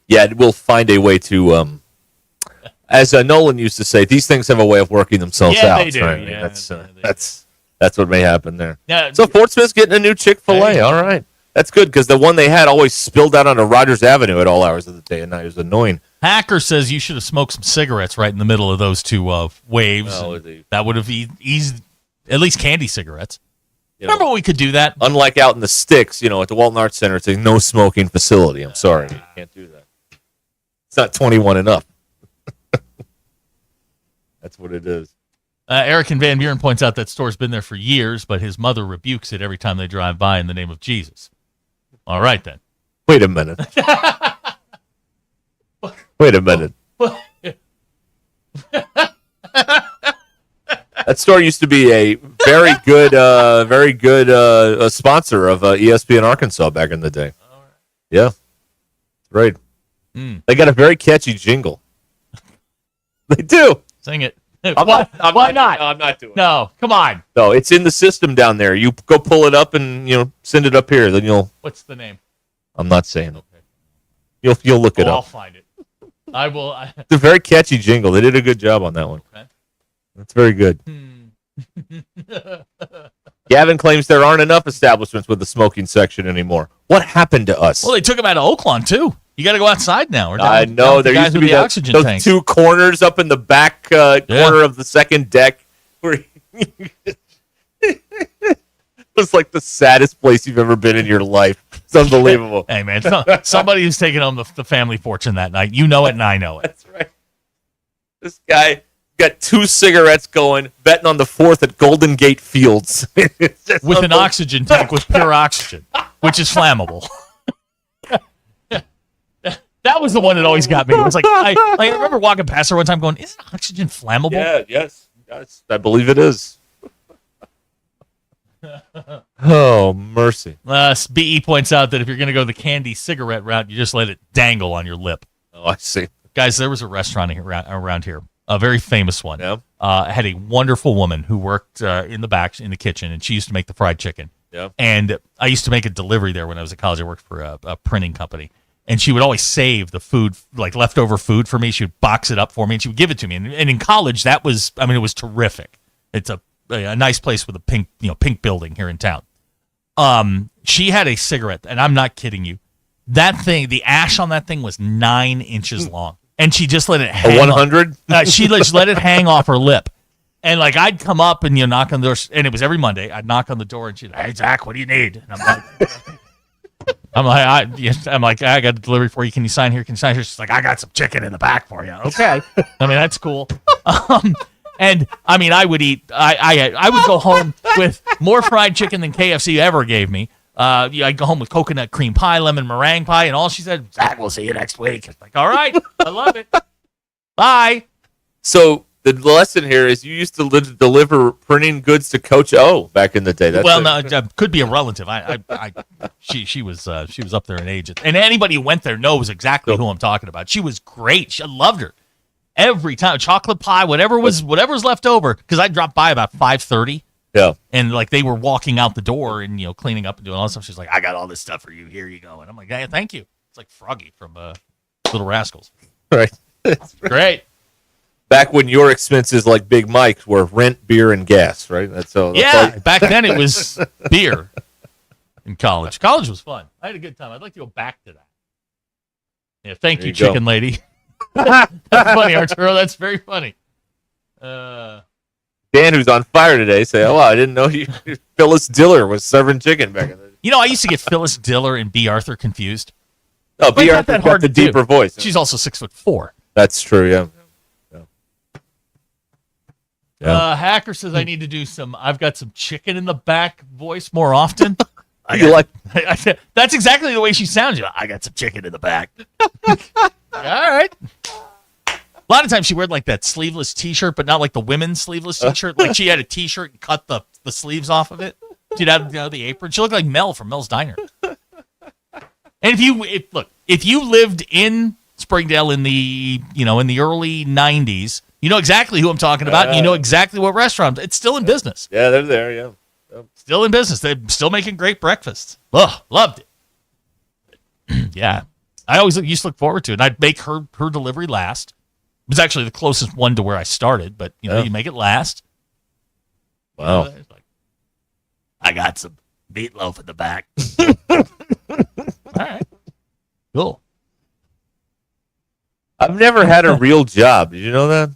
Yeah, we'll find a way to, as Nolan used to say, these things have a way of working themselves out. They do. Right? Yeah, that's what may happen there. Yeah, so Fort Smith's getting a new Chick-fil-A. All right. That's good because the one they had always spilled out onto Rogers Avenue at all hours of the day, and that was annoying. Hacker says you should have smoked some cigarettes right in the middle of those two waves. That would have eased at least candy cigarettes. Remember we could do that? Unlike out in the sticks, at the Walton Arts Center, it's a no smoking facility. I'm sorry. You can't do that. It's not 21 and up. That's what it is. Eric and Van Buren points out that store's been there for years, but his mother rebukes it every time they drive by in the name of Jesus. All right, then. Wait a minute. Wait a minute. That store used to be a very good sponsor of ESPN Arkansas back in the day. All right. Yeah. Right. They got a very catchy jingle. They do. Sing it. Why not? No, I'm not doing it. No, come on. No, it's in the system down there. You go pull it up and send it up here. Then you'll. What's the name? I'm not saying. Okay. You'll look it up. I'll find it. I will. It's a very catchy jingle. They did a good job on that one. Okay. That's very good. Gavin claims there aren't enough establishments with the smoking section anymore. What happened to us? Well, they took them out of Oakland too. You got to go outsid now. Or I know there used to be those tanks. two corners up in the back corner of the second deck. Where it was like the saddest place you've ever been in your life. It's unbelievable. Hey man, somebody who's taking home the family fortune that night. You know it, and I know it. That's right. This guy got 2 cigarettes going, betting on the 4th at Golden Gate Fields with an oxygen tank with pure oxygen, which is flammable. That was the one that always got me. It was like I remember walking past her one time going, "Isn't oxygen flammable?" Yeah, yes, I believe it is. Oh, mercy. BE points out that if you're going to go the candy cigarette route, you just let it dangle on your lip. Oh, I see. Guys, there was a restaurant around here, a very famous one. Yeah. Had a wonderful woman who worked in the back, in the kitchen, and she used to make the fried chicken. Yeah. And I used to make a delivery there when I was at college. I worked for a printing company. And she would always save the food, like leftover food for me. She would box it up for me, and she would give it to me. And in college, it was terrific. It's a nice place with a pink building here in town. She had a cigarette, and I'm not kidding you. That thing, the ash on that thing was 9 inches long, and she just let it hang. 100? She just let it hang off her lip. And like I'd come up and knock on the door, and it was every Monday. I'd knock on the door, and she'd, "Hey Zach, what do you need?" And I'm like, I got a delivery for you. Can you sign here? Can you sign here? She's like, "I got some chicken in the back for you." Okay. I mean, that's cool. And I mean, I would eat. I would go home with more fried chicken than KFC ever gave me. I'd go home with coconut cream pie, lemon meringue pie, and all she said, "Zach, we'll see you next week." It's like, all right, I love it. Bye. So the lesson here is you used to deliver printing goods to Coach O back in the day. Could be a relative. She was up there in age, and anybody who went there knows exactly who I'm talking about. She was great. I loved her every time. Chocolate pie, whatever was left over, because I dropped by about 5:30. Yeah, and like they were walking out the door and cleaning up and doing all that stuff. She's like, "I got all this stuff for you. Here you go." And I'm like, "Yeah, thank you." It's like Froggy from Little Rascals. Right. Great. Back when your expenses, like Big Mike's, were rent, beer, and gas, right? That's all. Back then it was beer in college. College was fun. I had a good time. I'd like to go back to that. Yeah, thank you, chicken lady. That's funny, Arturo. That's very funny. Dan, who's on fire today, say, "Oh, wow, I didn't know Phyllis Diller was serving chicken back in the day." I used to get Phyllis Diller and B. Arthur confused. Oh, B. Arthur got the deeper voice. She's also 6'4". That's true, yeah. Hacker says I need to do I've got some chicken in the back voice more often. That's exactly the way she sounds. I got some chicken in the back. All right. A lot of times she wore like that sleeveless T-shirt, but not like the women's sleeveless T-shirt. Like she had a T-shirt and cut the sleeves off of it. She'd have the apron. She looked like Mel from Mel's Diner. And if you lived in Springdale in the early 90s, you know exactly who I'm talking about. And you know exactly what restaurant. It's still in business. Yeah, they're there. Yeah, still in business. They're still making great breakfasts. Ugh, loved it. Yeah, I always used to look forward to it. And I'd make her delivery last. It was actually the closest one to where I started, but you make it last. Wow. I got some meatloaf in the back. All right. Cool. I've never had a real job. Did you know that?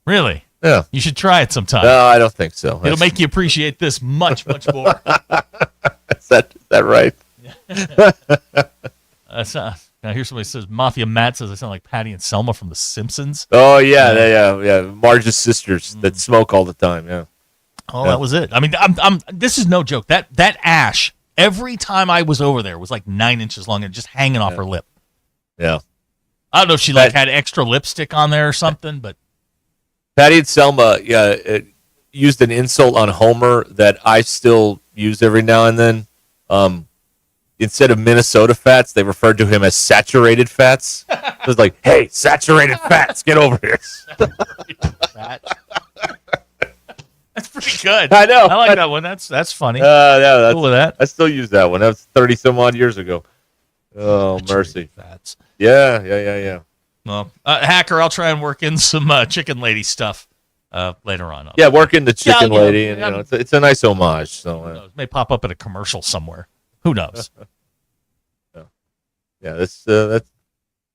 Really? Yeah. You should try it sometime. No, I don't think so. It'll make you appreciate this much, much more. Is that right? Now here's somebody says Mafia Matt says I sound like Patty and Selma from The Simpsons. Oh yeah. Marge's sisters that smoke all the time. Yeah. Oh, that was it. I mean, this is no joke. That ash every time I was over there was like 9 inches long and just hanging off her lip. Yeah. I don't know if she had extra lipstick on there or something, but Patty and Selma, used an insult on Homer that I still use every now and then. Instead of Minnesota fats, they referred to him as saturated fats. It was like, "Hey, saturated fats, get over here." That's pretty good. I know. I like that one. That's funny. Yeah, cool with that. I still use that one. That was 30 some odd years ago. Oh, mercy. Fats. Yeah. Well, Hacker, I'll try and work in some chicken lady stuff later on. Yeah, work in the chicken lady, and it's a nice homage. So it may pop up in a commercial somewhere. Who knows? Yeah, that's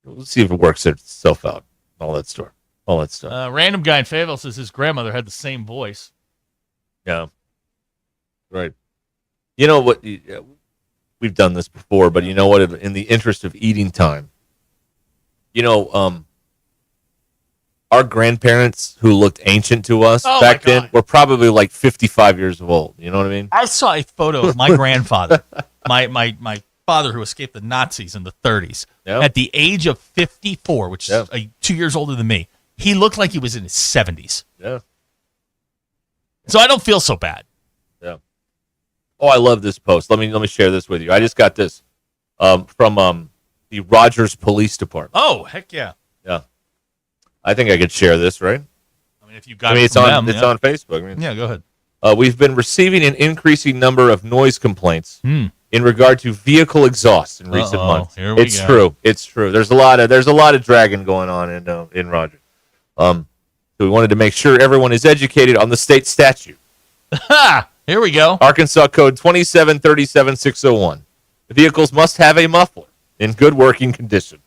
we'll see if it works itself out. All that stuff. Random guy in Fayetteville says his grandmother had the same voice. Yeah. Right. You know what? We've done this before, but you know what? In the interest of eating time, our grandparents who looked ancient to us back then were probably like 55 years old. You know what I mean? I saw a photo of my grandfather, my father who escaped the Nazis in the 30s. Yep. At the age of 54, which is 2 years older than me, he looked like he was in his 70s. Yeah. So I don't feel so bad. Yeah. Oh, I love this post. Let me share this with you. I just got this from the Rogers Police Department. Oh, heck yeah. Yeah. I think I could share this, right? I mean, if you got it's on Facebook. Yeah, go ahead. We've been receiving an increasing number of noise complaints in regard to vehicle exhaust in recent months. It's true. It's true. There's a lot of dragging going on in Rogers. So we wanted to make sure everyone is educated on the state statute. Here we go. Arkansas Code 2737601. The vehicles must have a muffler in good working condition.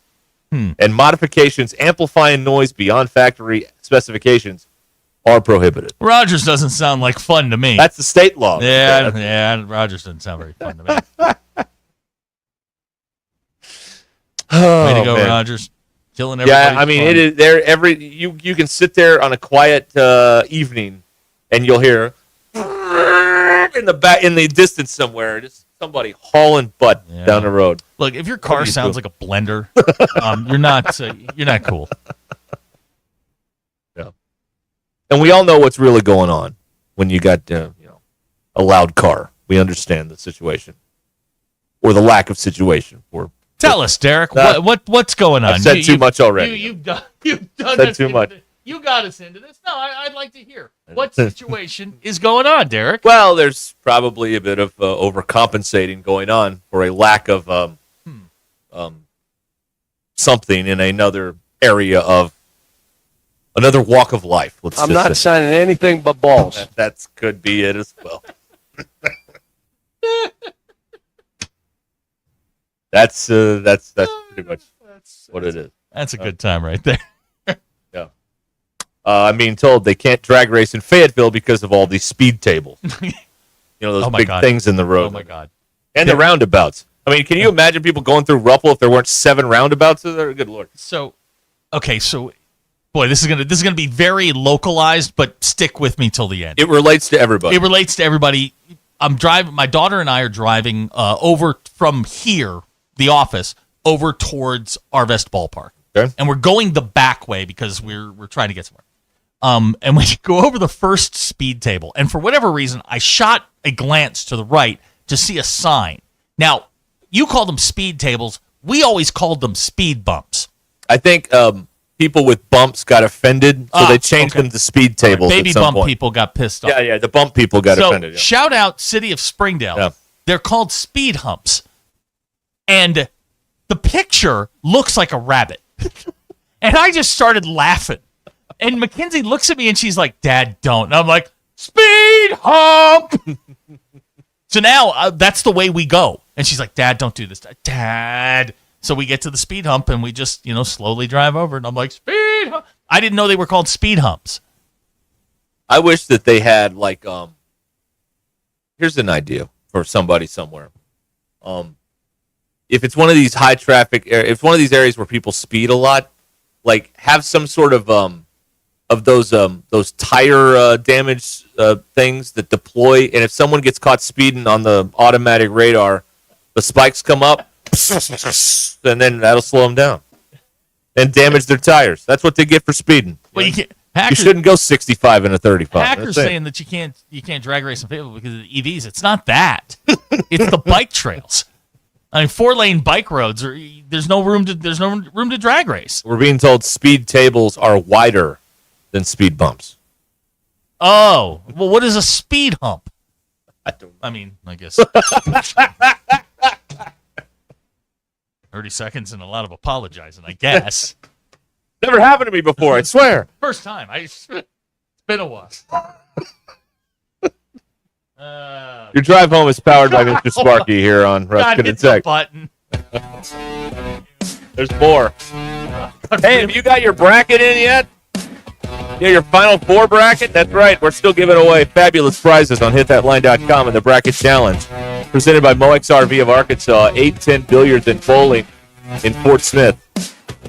And modifications amplifying noise beyond factory specifications are prohibited. Rogers doesn't sound like fun to me. That's the state law. Yeah, Rogers doesn't sound very fun to me. Way to go, Rogers. Killing everybody. Yeah, I mean, it is there you can sit there on a quiet evening and you'll hear in the distance somewhere just somebody hauling butt down the road. Look, if your car sounds like a blender, you're not cool. Yeah. And we all know what's really going on when you got a loud car. We understand the situation or the lack of situation. Tell us, Derek, what's going on? I've said too much already. You've done said too much. You got us into this. No, I'd like to hear what situation is going on, Derek. Well, there's probably a bit of overcompensating going on for a lack of something in another area of another walk of life. I'm not signing anything but balls. That could be it as well. That's pretty much what it is. That's a good time right there. Yeah. I'm being told they can't drag race in Fayetteville because of all these speed tables. Those big things in the road. Oh, my God. And the roundabouts. I mean, can you imagine people going through Ruppel if there weren't 7 roundabouts there? Good Lord. So, boy, this is gonna be very localized, but stick with me till the end. It relates to everybody. I'm driving. My daughter and I are driving over from here, the office, over towards Arvest Ballpark, and we're going the back way because we're trying to get somewhere. And we go over the first speed table, and for whatever reason, I shot a glance to the right to see a sign. Now, you call them speed tables. We always called them speed bumps. I think people with bumps got offended, so they changed them to speed tables. Baby at some bump point. people got pissed off. Yeah, the bump people got offended. Yeah. Shout out City of Springdale. Yeah. They're called speed humps. And the picture looks like a rabbit. And I just started laughing. And Mackenzie looks at me and she's like, Dad, don't. And I'm like, speed hump. So now that's the way we go. And she's like, Dad, don't do this. Dad. So we get to the speed hump and we just, slowly drive over. And I'm like, speed hump. I didn't know they were called speed humps. I wish that they had here's an idea for somebody somewhere. If it's one of these high traffic, if one of these areas where people speed a lot, have some sort of those tire damage things that deploy, and if someone gets caught speeding on the automatic radar, the spikes come up, and then that'll slow them down and damage their tires. That's what they get for speeding. Well, you shouldn't go 65 in a 35. Hackers saying that you can't drag race in Fayetteville because of the EVs. It's not that. It's the bike trails. I mean, 4-lane bike roads there's no room to drag race. We're being told speed tables are wider than speed bumps. Oh, well, what is a speed hump? I guess 30 seconds and a lot of apologizing, I guess. Never happened to me before, I swear. First time. It's been a while. Your drive home is powered by Mr. Sparky here on Ruscin and Zach. Button. There's more. Hey, have you got your bracket in yet? Yeah, your Final Four bracket? That's right. We're still giving away fabulous prizes on hitthatline.com and the Bracket Challenge. Presented by Moex RV of Arkansas, 810 Billiards and Bowling in Fort Smith.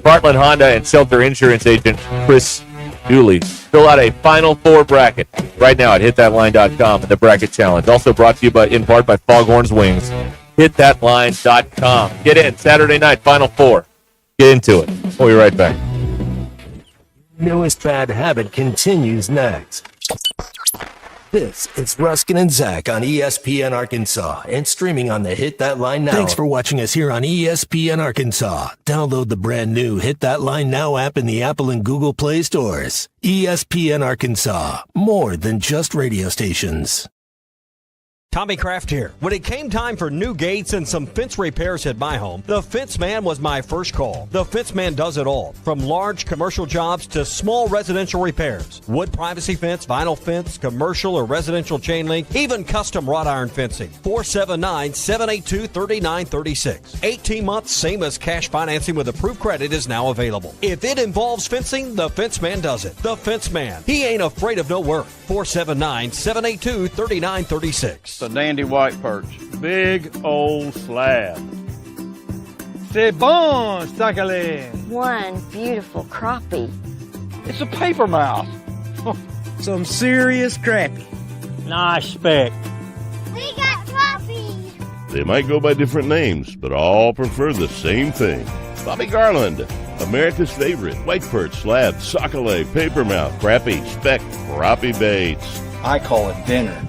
Bartlett Honda and Shelter Insurance agent Chris Dooley. Fill out a Final Four bracket right now at hitthatline.com and the Bracket Challenge. Also brought to you in part by Foghorns Wings. Hitthatline.com. Get in. Saturday night, Final Four. Get into it. We'll be right back. Newest bad habit continues next. This is Ruscin and Zach on ESPN Arkansas and streaming on the Hit That Line Now. Thanks for watching us here on ESPN Arkansas. Download the brand new Hit That Line Now app in the Apple and Google Play stores. ESPN Arkansas, more than just radio stations. Tommy Kraft here. When it came time for new gates and some fence repairs at my home, the Fence Man was my first call. The Fence Man does it all, from large commercial jobs to small residential repairs. Wood privacy fence, vinyl fence, commercial or residential chain link, even custom wrought iron fencing. 479-782-3936. 18 months, same as cash financing with approved credit is now available. If it involves fencing, the Fence Man does it. The Fence Man. He ain't afraid of no work. 479-782-3936. A dandy white perch. Big old slab. C'est bon, sacale. One beautiful crappie. It's a paper mouth. Some serious crappie. Nice speck. We got crappie. They might go by different names, but all prefer the same thing. Bobby Garland, America's favorite, white perch, slab, sockeye, papermouth, crappie, speck, crappie baits. I call it dinner.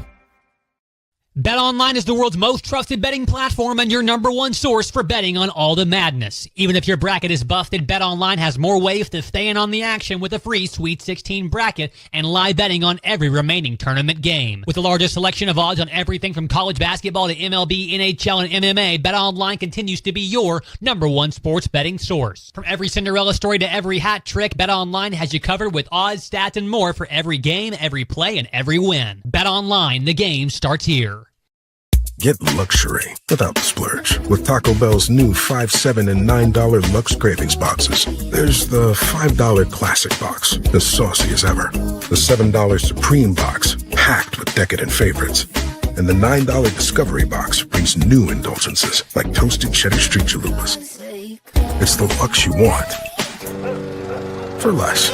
BetOnline is the world's most trusted betting platform and your number one source for betting on all the madness. Even if your bracket is busted, BetOnline has more ways to stay in on the action with a free Sweet 16 bracket and live betting on every remaining tournament game. With the largest selection of odds on everything from college basketball to MLB, NHL, and MMA, BetOnline continues to be your number one sports betting source. From every Cinderella story to every hat trick, BetOnline has you covered with odds, stats, and more for every game, every play, and every win. BetOnline, the game starts here. Get luxury without the splurge with Taco Bell's new $5, $7, and $9 Lux Cravings boxes. There's the $5 Classic box, the saucy as ever. The $7 Supreme box, packed with decadent favorites. And the $9 Discovery box brings new indulgences like toasted cheddar street chalupas. It's the Lux you want for less.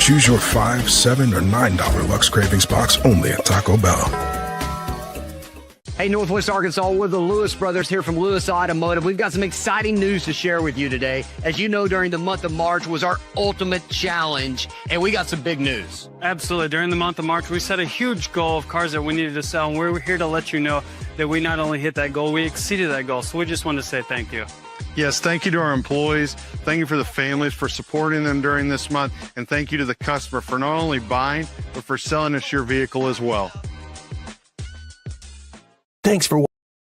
Choose your $5, $7, or $9 Lux Cravings box only at Taco Bell. Hey, Northwest Arkansas, we're the Lewis brothers here from Lewis Automotive. We've got some exciting news to share with you today. As you know, during the month of March was our ultimate challenge, and we got some big news. Absolutely. During the month of March, we set a huge goal of cars that we needed to sell, and we're here to let you know that we not only hit that goal, we exceeded that goal. So we just want to say thank you. Yes, thank you to our employees. Thank you for the families for supporting them during this month, and thank you to the customer for not only buying, but for selling us your vehicle as well. Thanks for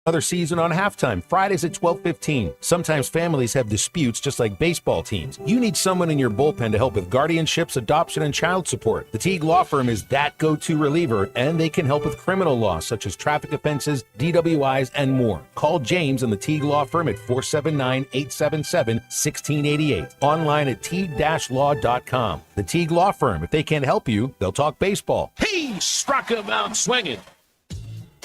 another season on Halftime, Fridays at 12:15. Sometimes families have disputes just like baseball teams. You need someone in your bullpen to help with guardianships, adoption, and child support. The Teague Law Firm is that go-to reliever, and they can help with criminal law such as traffic offenses, DWIs, and more. Call James and the Teague Law Firm at 479-877-1688. Online at teague-law.com. The Teague Law Firm. If they can't help you, they'll talk baseball. He struck him out swinging.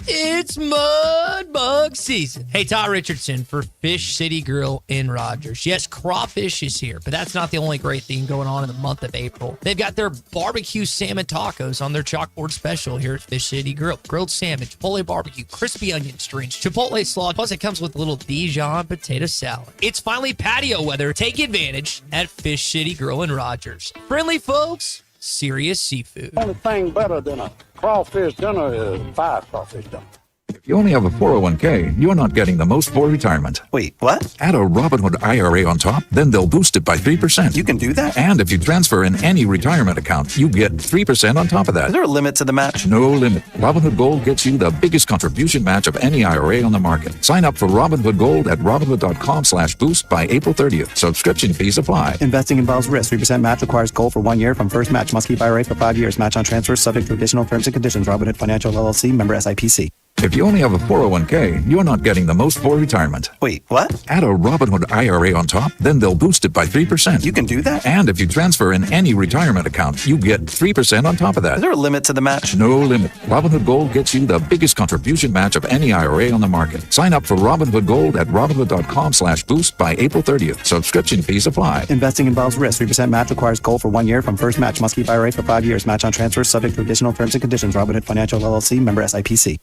It's mud bug season. Hey, Todd Richardson for Fish City Grill in Rogers. Yes, crawfish is here, but that's not the only great thing going on in the month of April. They've got their barbecue salmon tacos on their chalkboard special here at Fish City Grill. Grilled salmon, chipotle barbecue, crispy onion strings, chipotle slaw, plus it comes with a little Dijon potato salad. It's finally patio weather. Take advantage at Fish City Grill in Rogers. Friendly folks, serious seafood. The only thing better than a crawfish dinner is 5 crawfish dinner. If you only have a 401k, you're not getting the most for retirement. Wait, what? Add a Robinhood IRA on top, then they'll boost it by 3%. You can do that? And if you transfer in any retirement account, you get 3% on top of that. Is there a limit to the match? No limit. Robinhood Gold gets you the biggest contribution match of any IRA on the market. Sign up for Robinhood Gold at Robinhood.com/boost by April 30th. Subscription fees apply. Investing involves risk. 3% match requires gold for 1 year from first match. Must keep IRA for 5 years. Match on transfers subject to additional terms and conditions. Robinhood Financial LLC, member SIPC. If you only have a 401k, you're not getting the most for retirement. Wait, what? Add a Robinhood IRA on top, then they'll boost it by 3%. You can do that? And if you transfer in any retirement account, you get 3% on top of that. Is there a limit to the match? No limit. Robinhood Gold gets you the biggest contribution match of any IRA on the market. Sign up for Robinhood Gold at Robinhood.com/boost by April 30th. Subscription fees apply. Investing involves risk. 3% match requires gold for 1 year from first match. Must keep IRA for 5 years. Match on transfers subject to additional terms and conditions. Robinhood Financial LLC, member SIPC.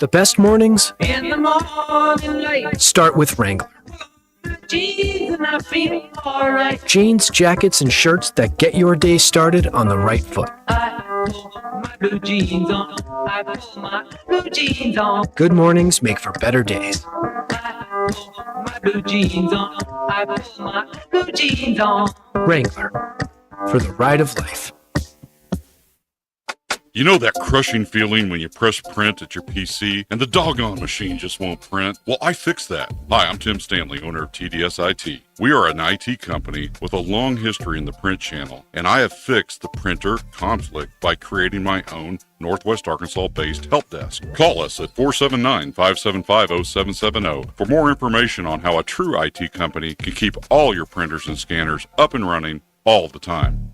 The best mornings in the morning light. Start with Wrangler. Jeans and I feel alright. Jeans, jackets, and shirts that get your day started on the right foot. I put my blue jeans on. I put my blue jeans on. Good mornings make for better days. I put my blue jeans on. I put my blue jeans on. Wrangler, for the ride of life. You know that crushing feeling when you press print at your PC and the doggone machine just won't print? Well, I fixed that. Hi, I'm Tim Stanley, owner of TDS IT. We are an IT company with a long history in the print channel, and I have fixed the printer conflict by creating my own Northwest Arkansas-based help desk. Call us at 479-575-0770 for more information on how a true IT company can keep all your printers and scanners up and running all the time.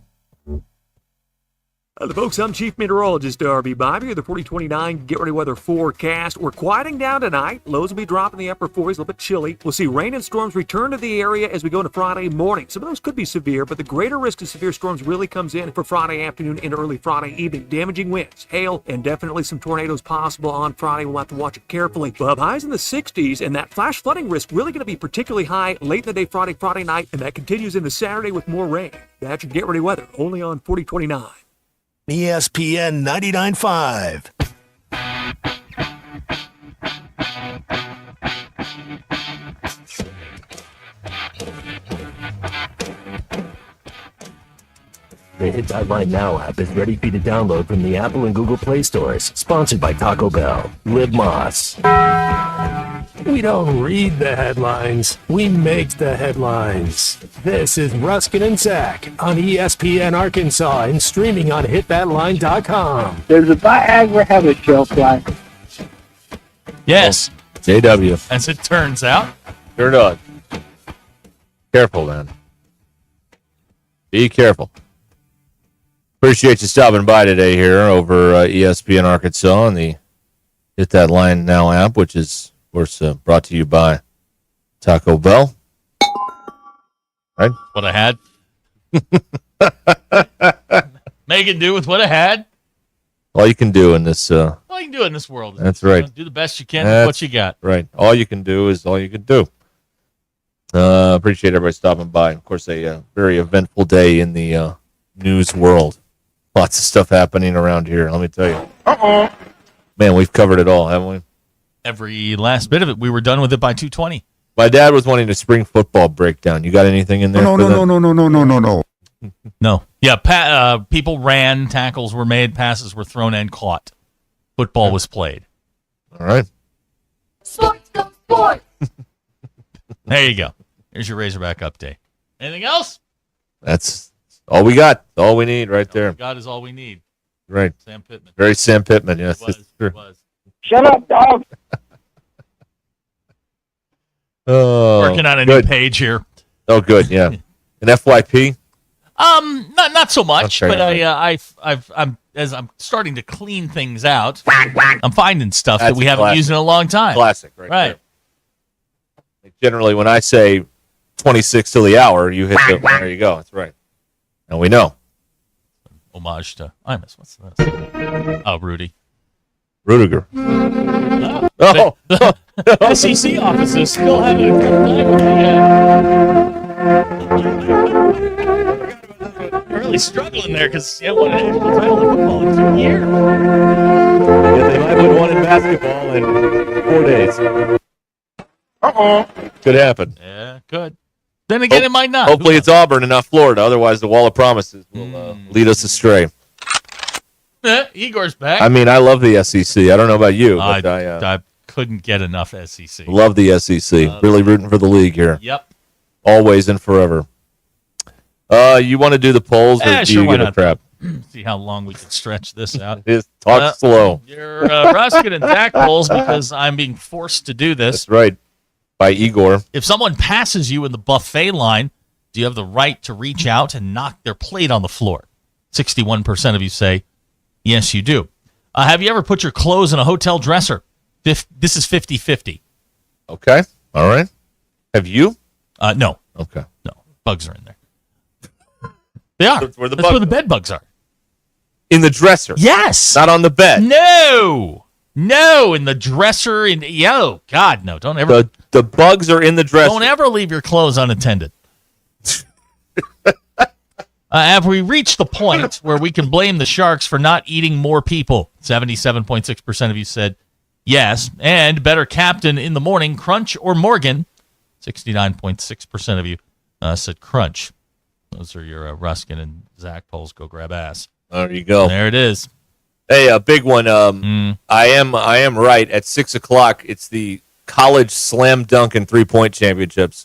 The folks, I'm Chief Meteorologist RB Bobby with the 4029 Get Ready Weather forecast. We're quieting down tonight. Lows will be dropping the upper 40s, a little bit chilly. We'll see rain and storms return to the area as we go into Friday morning. Some of those could be severe, but the greater risk of severe storms really comes in for Friday afternoon and early Friday evening. Damaging winds, hail, and definitely some tornadoes possible on Friday. We'll have to watch it carefully. We'll have highs in the 60s, and that flash flooding risk really going to be particularly high late in the day Friday night, and that continues into Saturday with more rain. That's your Get Ready Weather, only on 4029. ESPN 99.5. The Hit That Line Now app is ready for you to download from the Apple and Google Play stores. Sponsored by Taco Bell. Live Moss. We don't read the headlines, we make the headlines. This is Ruscin and Zach on ESPN Arkansas and streaming on hitthatline.com. Does the Viagra have a shelf life? Yes. JW. As it turns out. Sure does. Careful, man. Be careful. Appreciate you stopping by today here over ESPN Arkansas and the Hit That Line Now app, which is, of course, brought to you by Taco Bell. Right? What I had. Make it do with what I had. All you can do in this. All you can do in this world. That's right. Do the best you can with what you got. Right. All you can do is all you can do. Appreciate everybody stopping by. Of course, a very eventful day in the news world. Lots of stuff happening around here, let me tell you. Uh-oh. Man, we've covered it all, haven't we? Every last bit of it. We were done with it by 2:20. My dad was wanting a spring football breakdown. You got anything in there? No. No. Yeah, people ran, tackles were made, passes were thrown and caught. Football was played. All right. Sports go sports. There you go. Here's your Razorback update. Anything else? That's all we got. All we need right there. All we got is all we need. Right. Sam Pittman. Very Sam Pittman, yes. It was. Shut up, dog. Oh, working on a new page here. Oh, good, yeah. An FYP? Not so much, Okay. but I'm as I'm starting to clean things out. I'm finding stuff That's that we a haven't classic. used in a long time. Classic, right there. Like generally, when I say 26 till the hour, you hit the. There you go. That's right. And we know. Homage to Imus. What's this? Oh, Rudy. Rudiger. Oh. The SEC offices still having a good time. Really struggling there because you haven't won a national title in football in 2 years. Yeah, they might win one in basketball in 4 days. Could happen. Yeah, could. Then again, it might not. Hopefully it's Auburn and not Florida. Otherwise, the Wall of Promises will lead us astray. Igor's back. I mean, I love the SEC. I don't know about you, but I couldn't get enough SEC. love the SEC. Really rooting for the league here. Yep. Always and forever. You want to do the polls, or do Sure, you why get a not? crap? See how long we can stretch this out. Talk slow. You're Ruscin and Zach polls because I'm being forced to do this. That's right. By Igor. If someone passes you in the buffet line, do you have the right to reach out and knock their plate on the floor? 61% of you say, yes, you do. Have you ever put your clothes in a hotel dresser? This is 50-50. Okay. All right. Have you? No. Okay. No. Bugs are in there. They are. That's where the the bed bugs are. In the dresser? Yes. Not on the bed? No, in the dresser. God, no! Don't ever. The bugs are in the dresser. Don't ever leave your clothes unattended. Have we reached the point where we can blame the Sharks for not eating more people? 77.6% of you said yes. And better captain in the morning, Crunch or Morgan? 69.6% of you said Crunch. Those are your Ruscin and Zach polls. Go grab ass. There you go. There it is. Hey, a big one. I am right. At 6 o'clock, it's the college slam dunk and 3-point championships.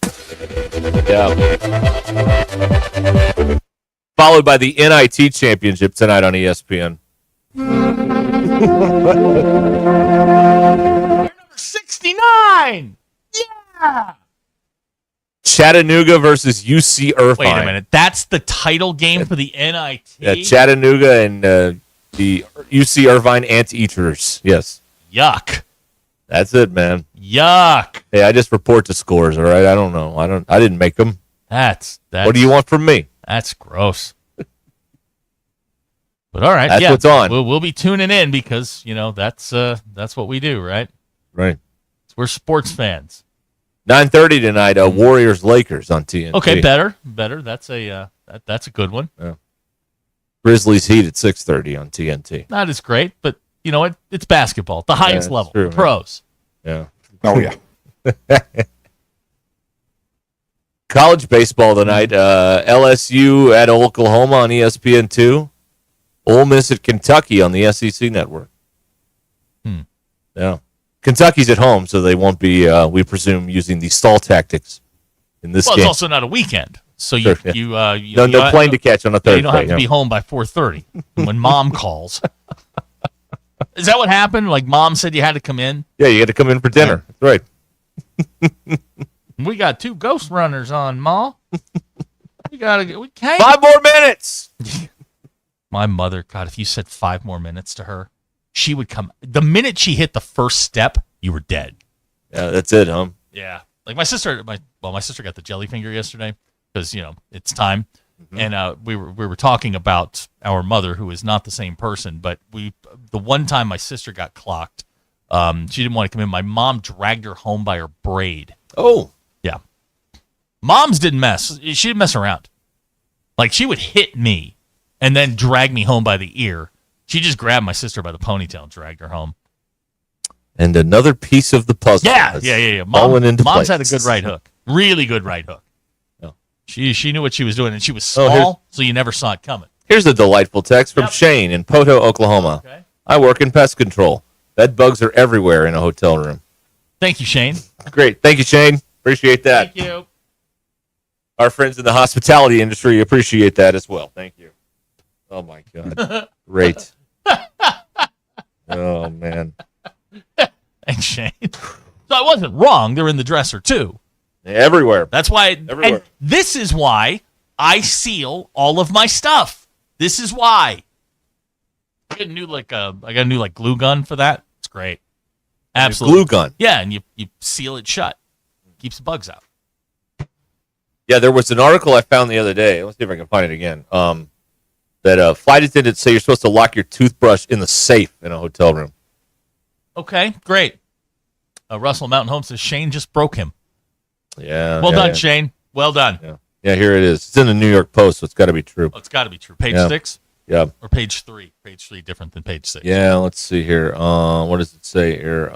Yeah. Followed by the NIT championship tonight on ESPN. Number 69. Yeah. Chattanooga versus UC Irvine. Wait a minute. That's the title game for the NIT? Yeah, Chattanooga and the UC Irvine Anteaters. Yes. Yuck. That's it, man. Yuck. Hey, I just report the scores, all right? I don't know. I didn't make them. That's what do you want from me? That's gross. But all right, That's what's on. We'll be tuning in because, that's what we do, right? Right. We're sports fans. 9:30 tonight, Warriors Lakers on TNT. Okay, better. That's a good one. Yeah. Grizzlies Heat at 6:30 on TNT. Not as great, but you know what? It's basketball, the highest level, true, pros. Yeah. Oh yeah. College baseball tonight. LSU at Oklahoma on ESPN2. Ole Miss at Kentucky on the SEC network. Yeah. Kentucky's at home, so they won't be, we presume, using the stall tactics in this game. It's also not a weekend, so Sure, yeah. No plane to catch on a Thursday. You don't have to be home by 4:30 when mom calls. Is that what happened? Like mom said you had to come in? Yeah, you had to come in for dinner. That's right. We got 2 ghost runners on, Ma. We gotta get 5 more minutes. My mother, God, if you said 5 more minutes to her, she would come. The minute she hit the first step, you were dead. Yeah, that's it, huh? Yeah. Like my sister got the jelly finger yesterday because, it's time. Mm-hmm. And we were talking about our mother, who is not the same person, but the one time my sister got clocked, she didn't want to come in. My mom dragged her home by her braid. Oh. Yeah. Moms didn't mess. She didn't mess around. Like she would hit me and then drag me home by the ear. She just grabbed my sister by the ponytail and dragged her home. And another piece of the puzzle. Yeah. Mom's had a good right hook. Really good right hook. Oh. She knew what she was doing, and she was small, so you never saw it coming. Here's a delightful text from Shane in Poto, Oklahoma. Okay. I work in pest control. Bed bugs are everywhere in a hotel room. Thank you, Shane. Great. Thank you, Shane. Appreciate that. Thank you. Our friends in the hospitality industry appreciate that as well. Thank you. Oh, my God. Great. Oh, man. Thanks, Shane. So I wasn't wrong. They're in the dresser, too. Everywhere. That's why. Everywhere. And this is why I seal all of my stuff. This is why. I got a new glue gun for that. It's great. Absolutely. Glue gun. Yeah, and you seal it shut. Keeps the bugs out. Yeah, there was an article I found the other day. Let's see if I can find it again. That flight attendants say you're supposed to lock your toothbrush in the safe in a hotel room. Okay, great. Russell Mountain Home says Shane just broke him. Yeah. Well done, Shane. Well done. Yeah, here it is. It's in the New York Post, so it's got to be true. Oh, it's got to be true. Page 6? Yeah. Or page 3? Page 3 different than page 6. Yeah, let's see here. What does it say here?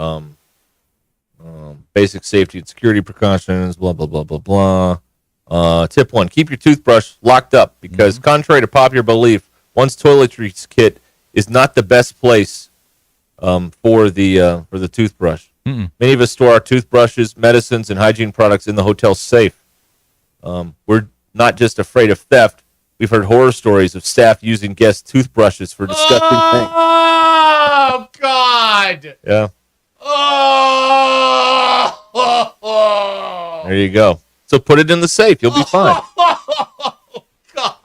Basic safety and security precautions, blah, blah, blah, blah, blah. Tip 1, keep your toothbrush locked up because contrary to popular belief, one's toiletries kit is not the best place for the toothbrush. Many of us store our toothbrushes, medicines, and hygiene products in the hotel safe. We're not just afraid of theft. We've heard horror stories of staff using guest toothbrushes for disgusting things. Oh, God. Yeah. Oh. There you go. So put it in the safe. You'll be fine.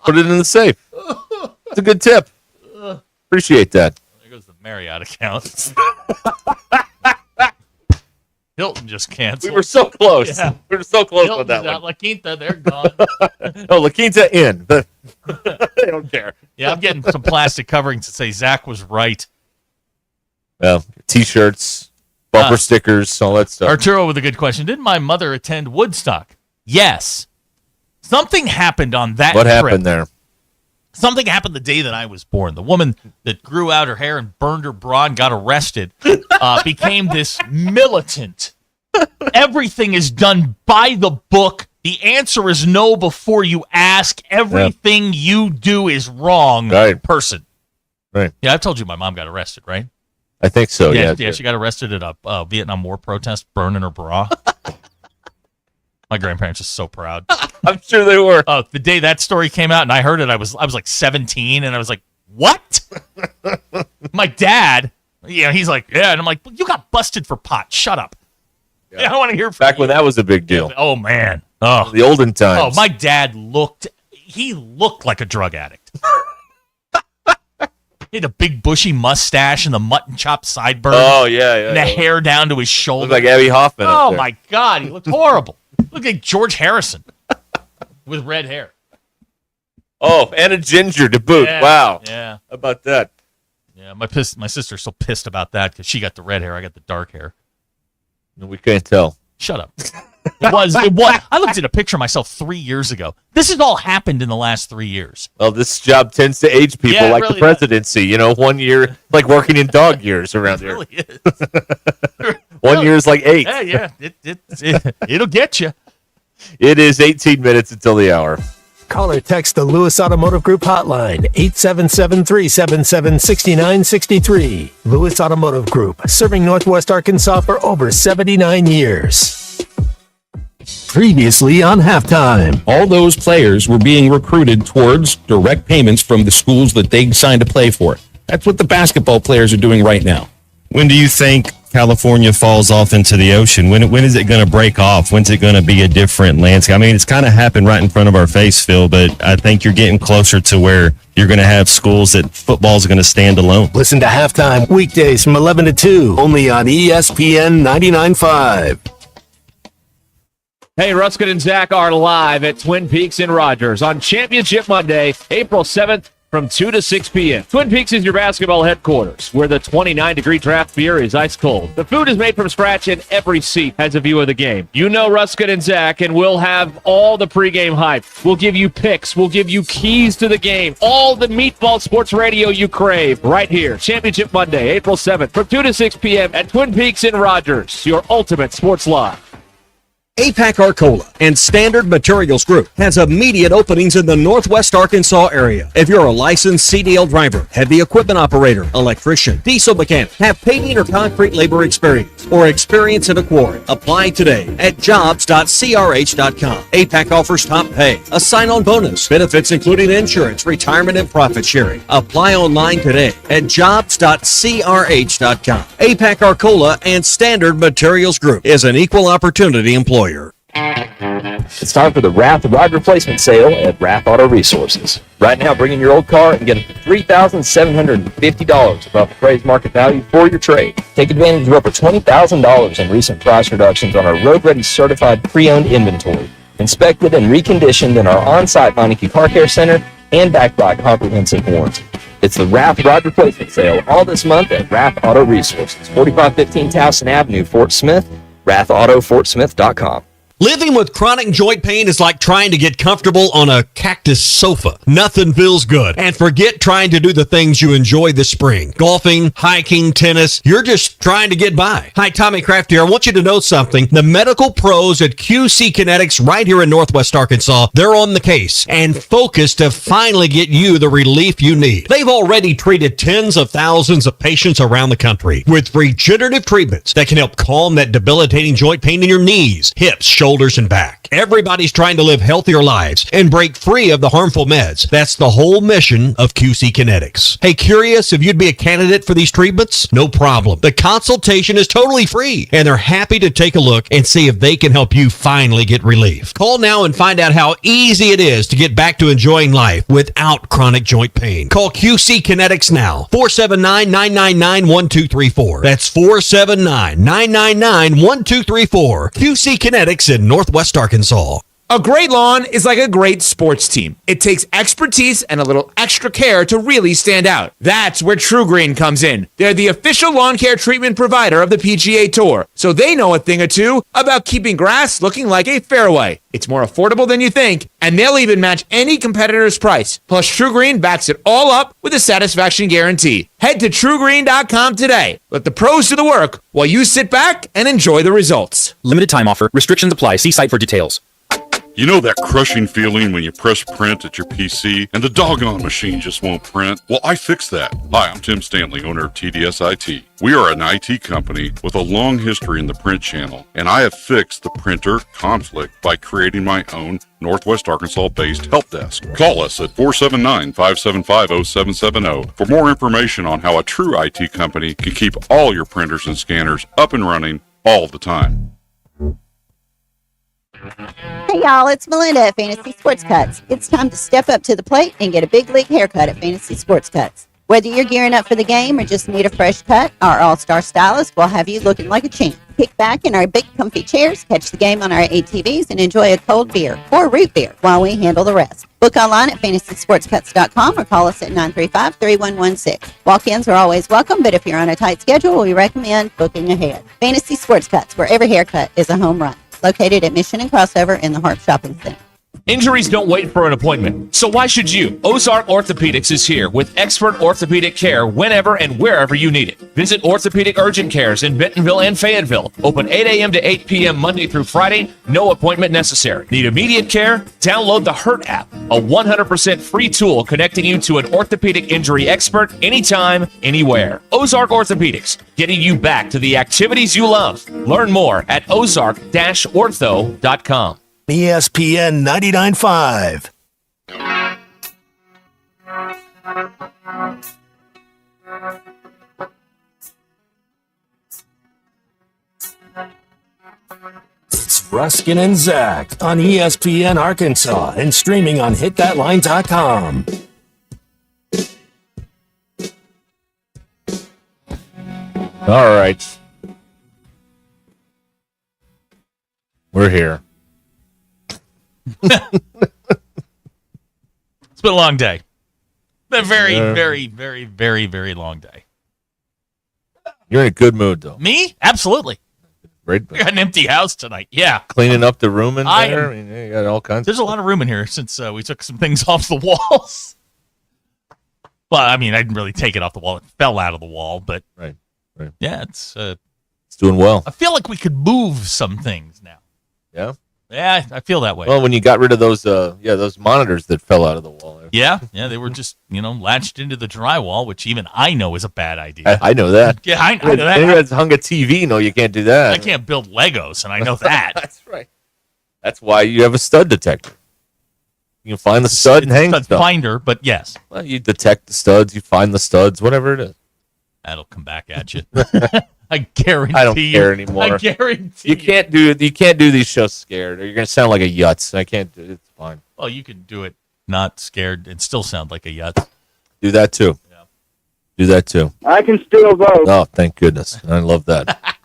Put it in the safe. It's a good tip. Appreciate that. There goes the Marriott account. Hilton just canceled. We were so close. Yeah. We were so close Hilton's on that out. one. La Quinta, they're gone. Oh, La Quinta in. They don't care. Yeah, I'm getting some plastic coverings that say Zach was right. Well, T-shirts, bumper stickers, all that stuff. Arturo with a good question. Didn't my mother attend Woodstock? Yes. Something happened on that What trip. happened there? Something happened the day that I was born. The woman that grew out her hair and burned her bra and got arrested became this militant. Everything is done by the book. The answer is no before you ask. Everything you do is wrong person. Right. Yeah, I've told you my mom got arrested, right? I think so, yeah. Yeah, she got arrested at a Vietnam War protest, burning her bra. My grandparents are so proud. I'm sure they were. The day that story came out and I heard it, I was like 17, and I was like, what? My dad, he's like, yeah. And I'm like, well, you got busted for pot. Shut up. Yeah. I don't want to hear from Back you. when that was a big deal. Oh, man. Oh, the olden times. Oh, my dad looked like a drug addict. He had a big bushy mustache and the mutton chop sideburns. Oh, yeah. And the hair down to his shoulder. Looked like Abby Hoffman. Oh, my God. He looked horrible. Looked like George Harrison with red hair. Oh, and a ginger to boot. Yeah, wow. Yeah. How about that? Yeah, my sister's so pissed about that because she got the red hair. I got the dark hair. We can't tell. Shut up. It was. I looked at a picture of myself 3 years ago. This has all happened in the last 3 years. Well, this job tends to age people Yeah, it like really the presidency. You know, 1 year, like working in dog years around here. It really is. 1 year is like 8. Yeah. It'll get you. It is 18 minutes until the hour. Call or text the Lewis Automotive Group hotline, 877-377-6963. Lewis Automotive Group, serving Northwest Arkansas for over 79 years. Previously on Halftime. All those players were being recruited towards direct payments from the schools that they signed to play for. That's what the basketball players are doing right now. When do you think California falls off into the ocean? When is it going to break off? When's it going to be a different landscape? I mean, it's kind of happened right in front of our face, Phil, but I think you're getting closer to where you're going to have schools that football's going to stand alone. Listen to Halftime weekdays from 11 to 2, only on ESPN 99.5. Hey, Ruscin and Zach are live at Twin Peaks in Rogers on Championship Monday, April 7th from 2 to 6 p.m. Twin Peaks is your basketball headquarters, where the 29-degree draft beer is ice cold. The food is made from scratch, and every seat has a view of the game. You know Ruscin and Zach, and we'll have all the pregame hype. We'll give you picks. We'll give you keys to the game. All the meatball sports radio you crave right here. Championship Monday, April 7th from 2 to 6 p.m. at Twin Peaks in Rogers, your ultimate sports live. APAC Arcola and Standard Materials Group has immediate openings in the Northwest Arkansas area. If you're a licensed CDL driver, heavy equipment operator, electrician, diesel mechanic, have paving or concrete labor experience, or experience in a quarry, apply today at jobs.crh.com. APAC offers top pay, a sign-on bonus, benefits including insurance, retirement, and profit sharing. Apply online today at jobs.crh.com. APAC Arcola and Standard Materials Group is an equal opportunity employer. It's time for the Rath Rod Replacement Sale at Rath Auto Resources. Right now, bring in your old car and get $3,750 above appraised market value for your trade. Take advantage of over $20,000 in recent price reductions on our road-ready certified pre-owned inventory, inspected and reconditioned in our on-site Meineke Car Care Center and backed by a comprehensive warranty. It's the Rath Rod Replacement Sale all this month at Rath Auto Resources, 4515 Towson Avenue, Fort Smith, RathAutoFortSmith.com. Living with chronic joint pain is like trying to get comfortable on a cactus sofa. Nothing feels good. And forget trying to do the things you enjoy this spring. Golfing, hiking, tennis. You're just trying to get by. Hi, Tommy Kraft here. I want you to know something. The medical pros at QC Kinetics right here in Northwest Arkansas, they're on the case and focused to finally get you the relief you need. They've already treated tens of thousands of patients around the country with regenerative treatments that can help calm that debilitating joint pain in your knees, hips, shoulders, and back. Everybody's trying to live healthier lives and break free of the harmful meds. That's the whole mission of QC Kinetics. Hey, curious if you'd be a candidate for these treatments? No problem. The consultation is totally free, and they're happy to take a look and see if they can help you finally get relief. Call now and find out how easy it is to get back to enjoying life without chronic joint pain. Call QC Kinetics now. 479-999-1234. That's 479-999-1234. QC Kinetics in Northwest Arkansas. A great lawn is like a great sports team. It takes expertise and a little extra care to really stand out. That's where True Green comes in. They're the official lawn care treatment provider of the PGA Tour, so they know a thing or two about keeping grass looking like a fairway. It's more affordable than you think, and they'll even match any competitor's price. Plus, True Green backs it all up with a satisfaction guarantee. Head to TrueGreen.com today. Let the pros do the work while you sit back and enjoy the results. Limited time offer. Restrictions apply. See site for details. You know that crushing feeling when you press print at your PC and the doggone machine just won't print? Well, I fixed that. Hi, I'm Tim Stanley, owner of TDS IT. We are an IT company with a long history in the print channel, and I have fixed the printer conflict by creating my own Northwest Arkansas-based help desk. Call us at 479-575-0770 for more information on how a true IT company can keep all your printers and scanners up and running all the time. Hey y'all, it's Melinda at Fantasy Sports Cuts. It's time to step up to the plate and get a big league haircut at Fantasy Sports Cuts. Whether you're gearing up for the game or just need a fresh cut, our all-star stylist will have you looking like a champ. Kick back in our big comfy chairs, catch the game on our ATVs, and enjoy a cold beer or root beer while we handle the rest. Book online at fantasysportscuts.com or call us at 935-3116. Walk-ins are always welcome, but if you're on a tight schedule, we recommend booking ahead. Fantasy Sports Cuts, where every haircut is a home run. Located at Mission and Crossover in the Harp Shopping Center. Injuries don't wait for an appointment, so why should you? Ozark Orthopedics is here with expert orthopedic care whenever and wherever you need it. Visit Orthopedic Urgent Cares in Bentonville and Fayetteville. Open 8 a.m. to 8 p.m. Monday through Friday. No appointment necessary. Need immediate care? Download the Hurt app, a 100% free tool connecting you to an orthopedic injury expert anytime, anywhere. Ozark Orthopedics, getting you back to the activities you love. Learn more at ozark-ortho.com. ESPN 99.5. It's Ruskin and Zach on ESPN Arkansas and streaming on hitthatline.com. All right. We're here. It's been a long day. Been a very, very, very, very, very long day. You're in a good mood, though. Me? Absolutely. Great. We got an empty house tonight. Yeah. Cleaning up the room in there. I mean, you got all kinds. There's a lot of room in here since we took some things off the walls. Well, I mean, I didn't really take it off the wall. It fell out of the wall, but right. Yeah, it's doing well. I feel like we could move some things now. Yeah. Yeah, I feel that way. Well, when you got rid of those, those monitors that fell out of the wall. Yeah, they were just, latched into the drywall, which even I know is a bad idea. I know that. Yeah, I know that. Anyone that's hung a TV, no, you can't do that. I can't build Legos, and I know that. That's right. That's why you have a stud detector. You can find the stud and hang stud stuff. Finder, but yes. Well, you detect the studs, you find the studs, whatever it is. That'll come back at you. I guarantee. I don't care anymore. I guarantee. You can't do these shows scared, or you're gonna sound like a yutz. I can't do it. It's fine. Well, you can do it not scared and still sound like a yutz. Do that too. Yeah. Do that too. I can still vote. Oh, thank goodness. I love that.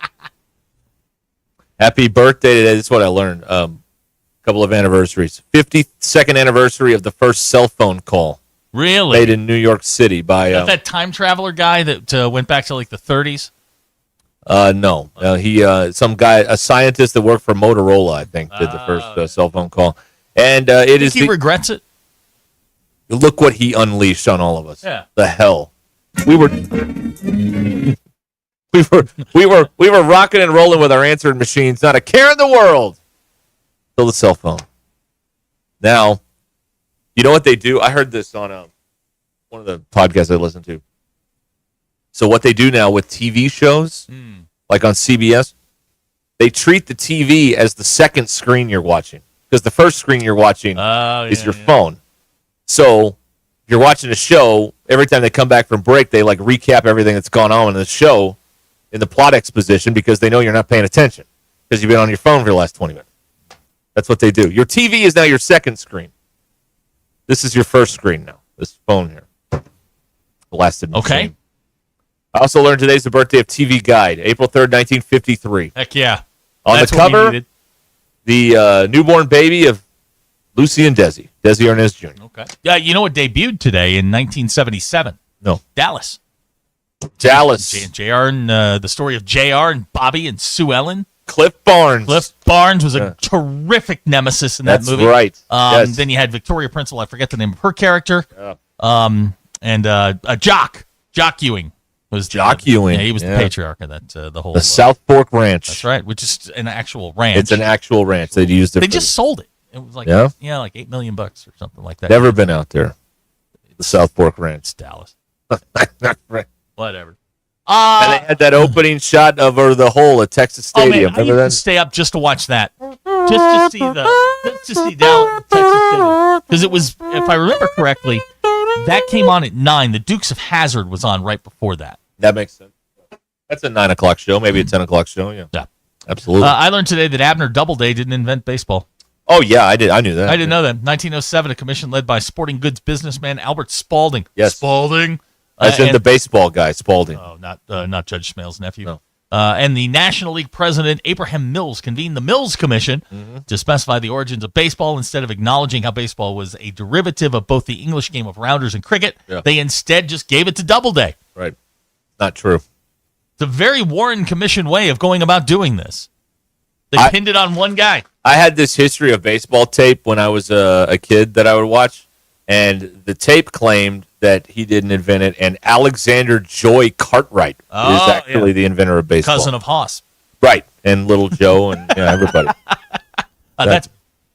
Happy birthday today. This is what I learned. Couple of anniversaries. 52nd anniversary of the first cell phone call. Really? Made in New York City by that time traveler guy that went back to like the 30s. No, he some guy, a scientist that worked for Motorola, I think, did the first cell phone call, and he regrets it. Look what he unleashed on all of us. Yeah, the hell we were rocking and rolling with our answering machines, not a care in the world, till the cell phone. Now, you know what they do? I heard this on one of the podcasts I listened to. So what they do now with TV shows, like on CBS, they treat the TV as the second screen you're watching. Because the first screen you're watching is your phone. So if you're watching a show, every time they come back from break, they like recap everything that's gone on in the show in the plot exposition because they know you're not paying attention because you've been on your phone for the last 20 minutes. That's what they do. Your TV is now your second screen. This is your first screen now, this phone here. Blasted machine. Okay. I also learned today's the birthday of TV Guide, April 3rd, 1953. Heck yeah. On the cover, the newborn baby of Lucy and Desi Arnaz Jr. Okay. Yeah, you know what debuted today in 1977? No. Dallas. JR and the story of JR and Bobby and Sue Ellen. Cliff Barnes was a terrific nemesis in that movie. That's right. Yes. Then you had Victoria Principal. I forget the name of her character. Yeah. And Jock Ewing. Jock Ewing. Yeah, he was the patriarch of that. The whole South Fork Ranch. That's right, which is an actual ranch. It's an actual ranch. They used it. They just sold it. It was like like $8 million or something like that. Never been out there. The South Fork Ranch. It's Dallas. Right. Whatever. And they had that opening shot over the hole at Texas Stadium. I used to stay up just to watch that, just to see Dallas, Texas Stadium, because it was, if I remember correctly, that came on at 9. The Dukes of Hazzard was on right before that. That makes sense. That's a 9 o'clock show, maybe a 10 o'clock show. Yeah, absolutely. I learned today that Abner Doubleday didn't invent baseball. Oh, yeah, I did. I knew that. I didn't know that. 1907, a commission led by sporting goods businessman Albert Spalding. Yes. Spalding. As in the baseball guy, Spalding. Oh, not Judge Smale's nephew. No. And the National League president, Abraham Mills, convened the Mills Commission to specify the origins of baseball. Instead of acknowledging how baseball was a derivative of both the English game of rounders and cricket, they instead just gave it to Doubleday. Right. Not true. It's a very Warren Commission way of going about doing this. They pinned it on one guy. I had this history of baseball tape when I was a kid that I would watch, and the tape claimed that he didn't invent it, and Alexander Joy Cartwright is actually the inventor of baseball. Cousin of Haas. Right, and Little Joe and everybody. That's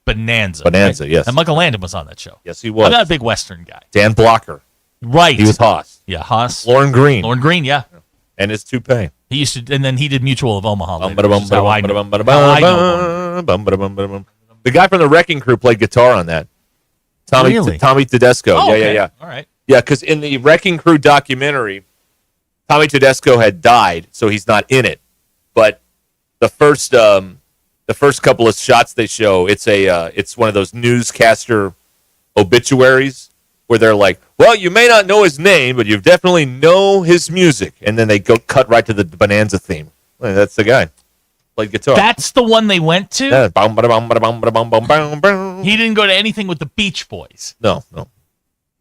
Bonanza. Bonanza, right? yes. And Michael Landon was on that show. Yes, he was. I'm not a big Western guy. Dan Blocker. Right. He was Haas. Yeah, Haas. Lauren Green. Lauren Green, yeah. And his toupee. He used to, and then he did Mutual of Omaha. later, The which is how I know Lauren. guy from the Wrecking Crew played guitar on that. Tommy Tedesco. Oh, okay. Yeah. All right. Yeah, because in the Wrecking Crew documentary, Tommy Tedesco had died, so he's not in it. But the first couple of shots they show, it's one of those newscaster obituaries where they're like, well, you may not know his name, but you definitely know his music. And then they cut right to the Bonanza theme. Well, that's the guy. Played guitar. That's the one they went to? Yeah. He didn't go to anything with the Beach Boys. No.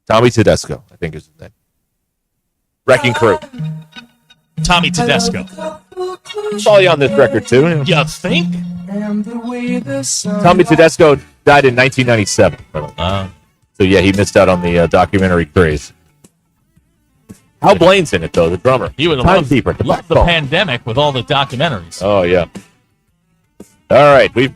Tommy Tedesco, I think is his name. Wrecking Crew. Tommy Tedesco. Saw you on this record, too. You think? Tommy Tedesco died in 1997. So, yeah, he missed out on the documentary craze. Hal Blaine's in it, though, the drummer. He would have loved the pandemic with all the documentaries. Oh, yeah. All right, we've got